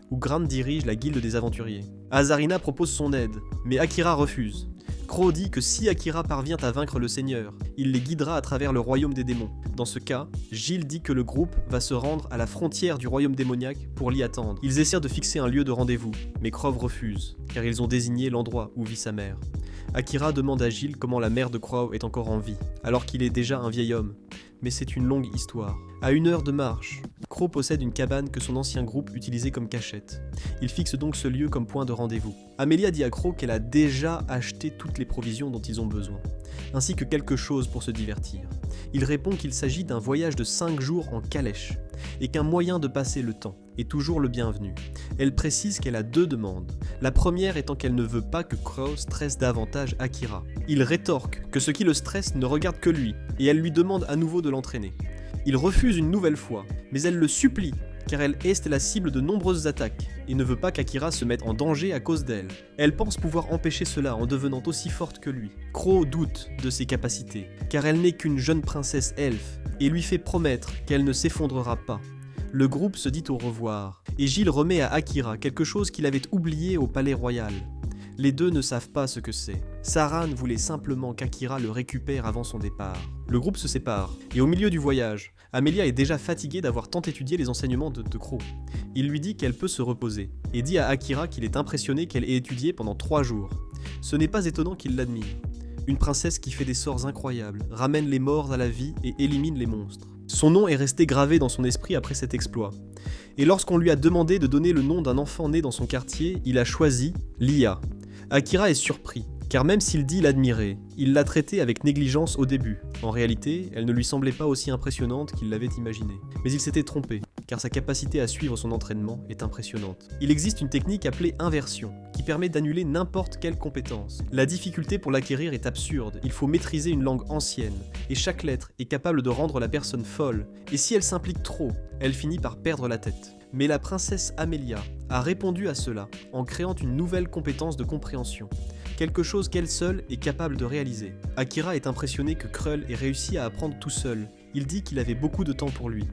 où Gram dirige la guilde des aventuriers. Asarina propose son aide, mais Akira refuse. Crow dit que si Akira parvient à vaincre le Seigneur, il les guidera à travers le royaume des démons. Dans ce cas, Gilles dit que le groupe va se rendre à la frontière du royaume démoniaque pour l'y attendre. Ils essaient de fixer un lieu de rendez-vous, mais Crow refuse, car ils ont désigné l'endroit où vit sa mère. Akira demande à Gilles comment la mère de Crow est encore en vie, alors qu'il est déjà un vieil homme. Mais c'est une longue histoire. À 1 heure de marche, Crow possède une cabane que son ancien groupe utilisait comme cachette. Il fixe donc ce lieu comme point de rendez-vous. Amelia dit à Crow qu'elle a déjà acheté toutes les provisions dont ils ont besoin, ainsi que quelque chose pour se divertir. Il répond qu'il s'agit d'un voyage de 5 jours en calèche, et qu'un moyen de passer le temps est toujours le bienvenu. Elle précise qu'elle a 2 demandes, la première étant qu'elle ne veut pas que Crow stresse davantage Akira. Il rétorque que ce qui le stresse ne regarde que lui, et elle lui demande à nouveau de l'entraîner. Il refuse une nouvelle fois, mais elle le supplie, car elle est la cible de nombreuses attaques, et ne veut pas qu'Akira se mette en danger à cause d'elle. Elle pense pouvoir empêcher cela en devenant aussi forte que lui. Crow doute de ses capacités, car elle n'est qu'une jeune princesse elfe, et lui fait promettre qu'elle ne s'effondrera pas. Le groupe se dit au revoir, et Gilles remet à Akira quelque chose qu'il avait oublié au palais royal. Les deux ne savent pas ce que c'est. Saran voulait simplement qu'Akira le récupère avant son départ. Le groupe se sépare, et au milieu du voyage, Amelia est déjà fatiguée d'avoir tant étudié les enseignements de Crow. Il lui dit qu'elle peut se reposer, et dit à Akira qu'il est impressionné qu'elle ait étudié pendant 3 jours. Ce n'est pas étonnant qu'il l'admire. Une princesse qui fait des sorts incroyables, ramène les morts à la vie et élimine les monstres. Son nom est resté gravé dans son esprit après cet exploit. Et lorsqu'on lui a demandé de donner le nom d'un enfant né dans son quartier, il a choisi Lia. Akira est surpris, car même s'il dit l'admirer, il l'a traitée avec négligence au début. En réalité, elle ne lui semblait pas aussi impressionnante qu'il l'avait imaginé. Mais il s'était trompé, car sa capacité à suivre son entraînement est impressionnante. Il existe une technique appelée inversion, qui permet d'annuler n'importe quelle compétence. La difficulté pour l'acquérir est absurde, il faut maîtriser une langue ancienne, et chaque lettre est capable de rendre la personne folle, et si elle s'implique trop, elle finit par perdre la tête. Mais la princesse Amelia a répondu à cela en créant une nouvelle compétence de compréhension, quelque chose qu'elle seule est capable de réaliser. Akira est impressionné que Krull ait réussi à apprendre tout seul. Il dit qu'il avait beaucoup de temps pour lui.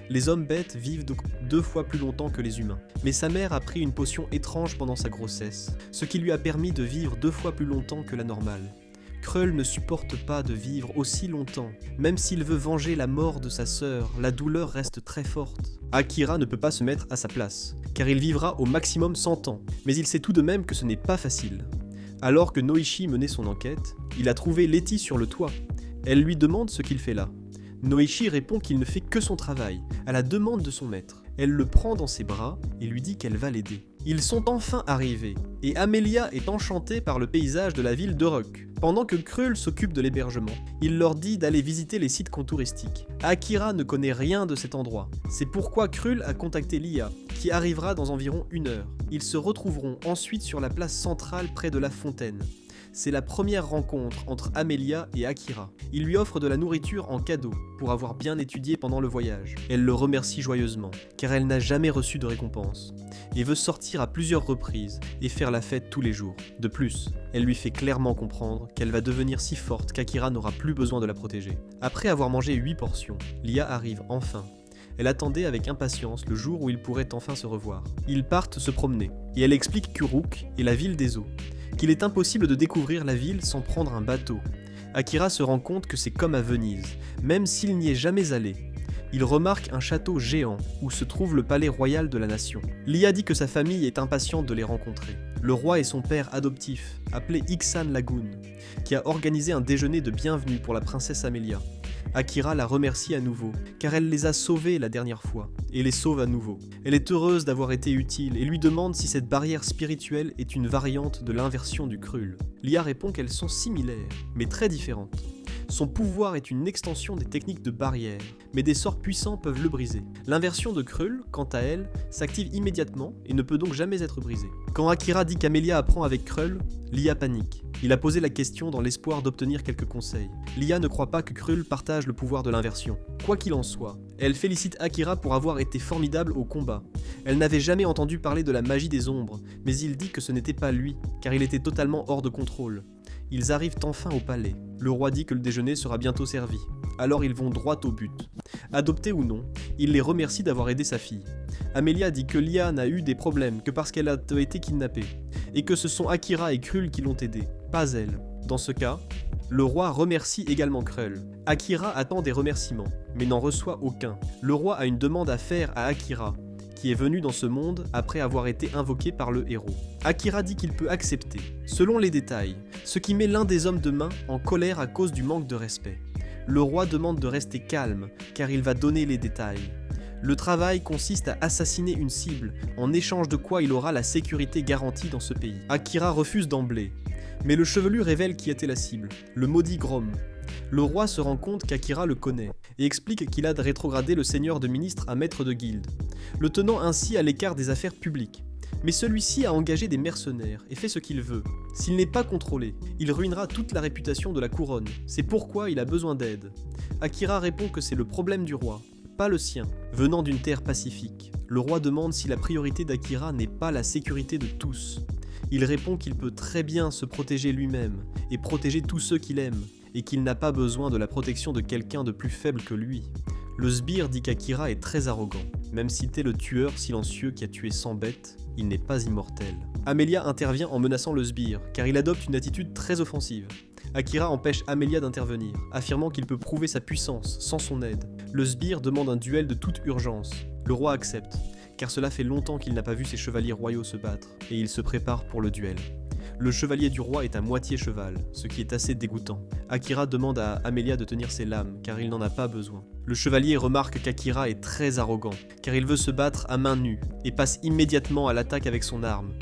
Les hommes bêtes vivent 2 fois plus longtemps que les humains. Mais sa mère a pris une potion étrange pendant sa grossesse, ce qui lui a permis de vivre 2 fois plus longtemps que la normale. Krull ne supporte pas de vivre aussi longtemps. Même s'il veut venger la mort de sa sœur, la douleur reste très forte. Akira ne peut pas se mettre à sa place, car il vivra au maximum 100 ans. Mais il sait tout de même que ce n'est pas facile. Alors que Noichi menait son enquête, il a trouvé Letty sur le toit. Elle lui demande ce qu'il fait là. Noichi répond qu'il ne fait que son travail, à la demande de son maître. Elle le prend dans ses bras et lui dit qu'elle va l'aider. Ils sont enfin arrivés, et Amelia est enchantée par le paysage de la ville d'Uruk. Pendant que Krull s'occupe de l'hébergement, il leur dit d'aller visiter les sites touristiques. Akira ne connaît rien de cet endroit. C'est pourquoi Krull a contacté Lia, qui arrivera dans environ 1 heure. Ils se retrouveront ensuite sur la place centrale près de la fontaine. C'est la première rencontre entre Amelia et Akira. Il lui offre de la nourriture en cadeau, pour avoir bien étudié pendant le voyage. Elle le remercie joyeusement, car elle n'a jamais reçu de récompense, et veut sortir à plusieurs reprises et faire la fête tous les jours. De plus, elle lui fait clairement comprendre qu'elle va devenir si forte qu'Akira n'aura plus besoin de la protéger. Après avoir mangé 8 portions, Lia arrive enfin. Elle attendait avec impatience le jour où ils pourraient enfin se revoir. Ils partent se promener, et elle explique qu'Uruk est la ville des eaux, qu'il est impossible de découvrir la ville sans prendre un bateau. Akira se rend compte que c'est comme à Venise, même s'il n'y est jamais allé. Il remarque un château géant où se trouve le palais royal de la nation. Lia dit que sa famille est impatiente de les rencontrer. Le roi et son père adoptif, appelé Ixan Lagoon, qui a organisé un déjeuner de bienvenue pour la princesse Amelia. Akira la remercie à nouveau, car elle les a sauvés la dernière fois, et les sauve à nouveau. Elle est heureuse d'avoir été utile et lui demande si cette barrière spirituelle est une variante de l'inversion du Krull. Lia répond qu'elles sont similaires, mais très différentes. Son pouvoir est une extension des techniques de barrière, mais des sorts puissants peuvent le briser. L'inversion de Krull, quant à elle, s'active immédiatement et ne peut donc jamais être brisée. Quand Akira dit qu'Amelia apprend avec Krull, Lia panique. Il a posé la question dans l'espoir d'obtenir quelques conseils. Lia ne croit pas que Krull partage le pouvoir de l'inversion. Quoi qu'il en soit, elle félicite Akira pour avoir été formidable au combat. Elle n'avait jamais entendu parler de la magie des ombres, mais il dit que ce n'était pas lui, car il était totalement hors de contrôle. Ils arrivent enfin au palais. Le roi dit que le déjeuner sera bientôt servi. Alors ils vont droit au but. Adoptée ou non, il les remercie d'avoir aidé sa fille. Amelia dit que Lia n'a eu des problèmes que parce qu'elle a été kidnappée, et que ce sont Akira et Krull qui l'ont aidée, pas elle. Dans ce cas, le roi remercie également Krull. Akira attend des remerciements, mais n'en reçoit aucun. Le roi a une demande à faire à Akira, qui est venu dans ce monde après avoir été invoqué par le héros. Akira dit qu'il peut accepter, selon les détails, ce qui met l'un des hommes de main en colère à cause du manque de respect. Le roi demande de rester calme, car il va donner les détails. Le travail consiste à assassiner une cible, en échange de quoi il aura la sécurité garantie dans ce pays. Akira refuse d'emblée, mais le chevelu révèle qui était la cible, le maudit Grom. Le roi se rend compte qu'Akira le connaît, et explique qu'il a rétrogradé le seigneur de ministre à maître de guilde, le tenant ainsi à l'écart des affaires publiques. Mais celui-ci a engagé des mercenaires et fait ce qu'il veut. S'il n'est pas contrôlé, il ruinera toute la réputation de la couronne. C'est pourquoi il a besoin d'aide. Akira répond que c'est le problème du roi, pas le sien. Venant d'une terre pacifique, le roi demande si la priorité d'Akira n'est pas la sécurité de tous. Il répond qu'il peut très bien se protéger lui-même et protéger tous ceux qu'il aime, et qu'il n'a pas besoin de la protection de quelqu'un de plus faible que lui. Le sbire dit qu'Akira est très arrogant. Même si t'es le tueur silencieux qui a tué 100 bêtes, il n'est pas immortel. Amelia intervient en menaçant le sbire, car il adopte une attitude très offensive. Akira empêche Amelia d'intervenir, affirmant qu'il peut prouver sa puissance sans son aide. Le sbire demande un duel de toute urgence. Le roi accepte, car cela fait longtemps qu'il n'a pas vu ses chevaliers royaux se battre, et il se prépare pour le duel. Le chevalier du roi est à moitié cheval, ce qui est assez dégoûtant. Akira demande à Amelia de tenir ses lames, car il n'en a pas besoin. Le chevalier remarque qu'Akira est très arrogant, car il veut se battre à main nue, et passe immédiatement à l'attaque avec son arme.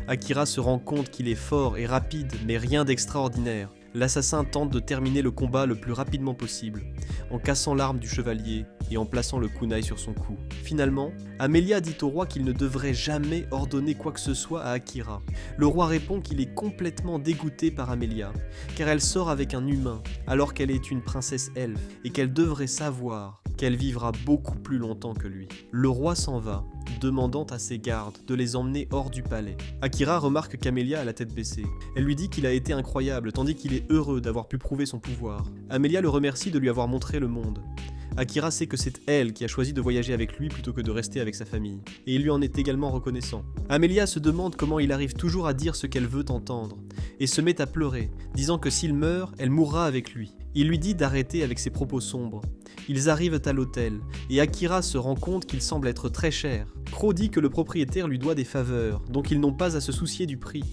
Akira se rend compte qu'il est fort et rapide, mais rien d'extraordinaire. L'assassin tente de terminer le combat le plus rapidement possible, en cassant l'arme du chevalier et en plaçant le kunai sur son cou. Finalement, Amelia dit au roi qu'il ne devrait jamais ordonner quoi que ce soit à Akira. Le roi répond qu'il est complètement dégoûté par Amelia, car elle sort avec un humain, alors qu'elle est une princesse elfe, et qu'elle devrait savoir qu'elle vivra beaucoup plus longtemps que lui. Le roi s'en va, demandant à ses gardes de les emmener hors du palais. Akira remarque qu'Amelia a la tête baissée. Elle lui dit qu'il a été incroyable, tandis qu'il est heureux d'avoir pu prouver son pouvoir. Amelia le remercie de lui avoir montré le monde. Akira sait que c'est elle qui a choisi de voyager avec lui plutôt que de rester avec sa famille, et il lui en est également reconnaissant. Amelia se demande comment il arrive toujours à dire ce qu'elle veut entendre, et se met à pleurer, disant que s'il meurt, elle mourra avec lui. Il lui dit d'arrêter avec ses propos sombres. Ils arrivent à l'hôtel, et Akira se rend compte qu'il semble être très cher. Crow dit que le propriétaire lui doit des faveurs, donc ils n'ont pas à se soucier du prix.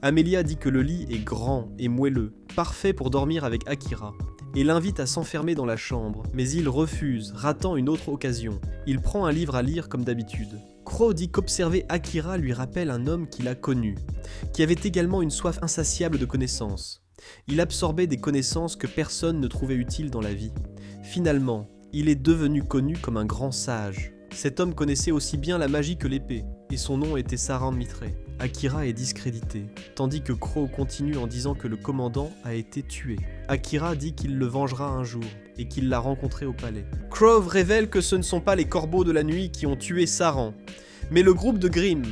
Amelia dit que le lit est grand et moelleux, parfait pour dormir avec Akira, et l'invite à s'enfermer dans la chambre, mais il refuse, ratant une autre occasion. Il prend un livre à lire comme d'habitude. Crow dit qu'observer Akira lui rappelle un homme qu'il a connu, qui avait également une soif insatiable de connaissances. Il absorbait des connaissances que personne ne trouvait utiles dans la vie. Finalement, il est devenu connu comme un grand sage. Cet homme connaissait aussi bien la magie que l'épée, et son nom était Saran Mitré. Akira est discrédité, tandis que Crow continue en disant que le commandant a été tué. Akira dit qu'il le vengera un jour, et qu'il l'a rencontré au palais. Crow révèle que ce ne sont pas les corbeaux de la nuit qui ont tué Saran, mais le groupe de Grimm.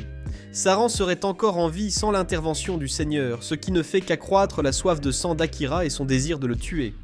Saran serait encore en vie sans l'intervention du Seigneur, ce qui ne fait qu'accroître la soif de sang d'Akira et son désir de le tuer.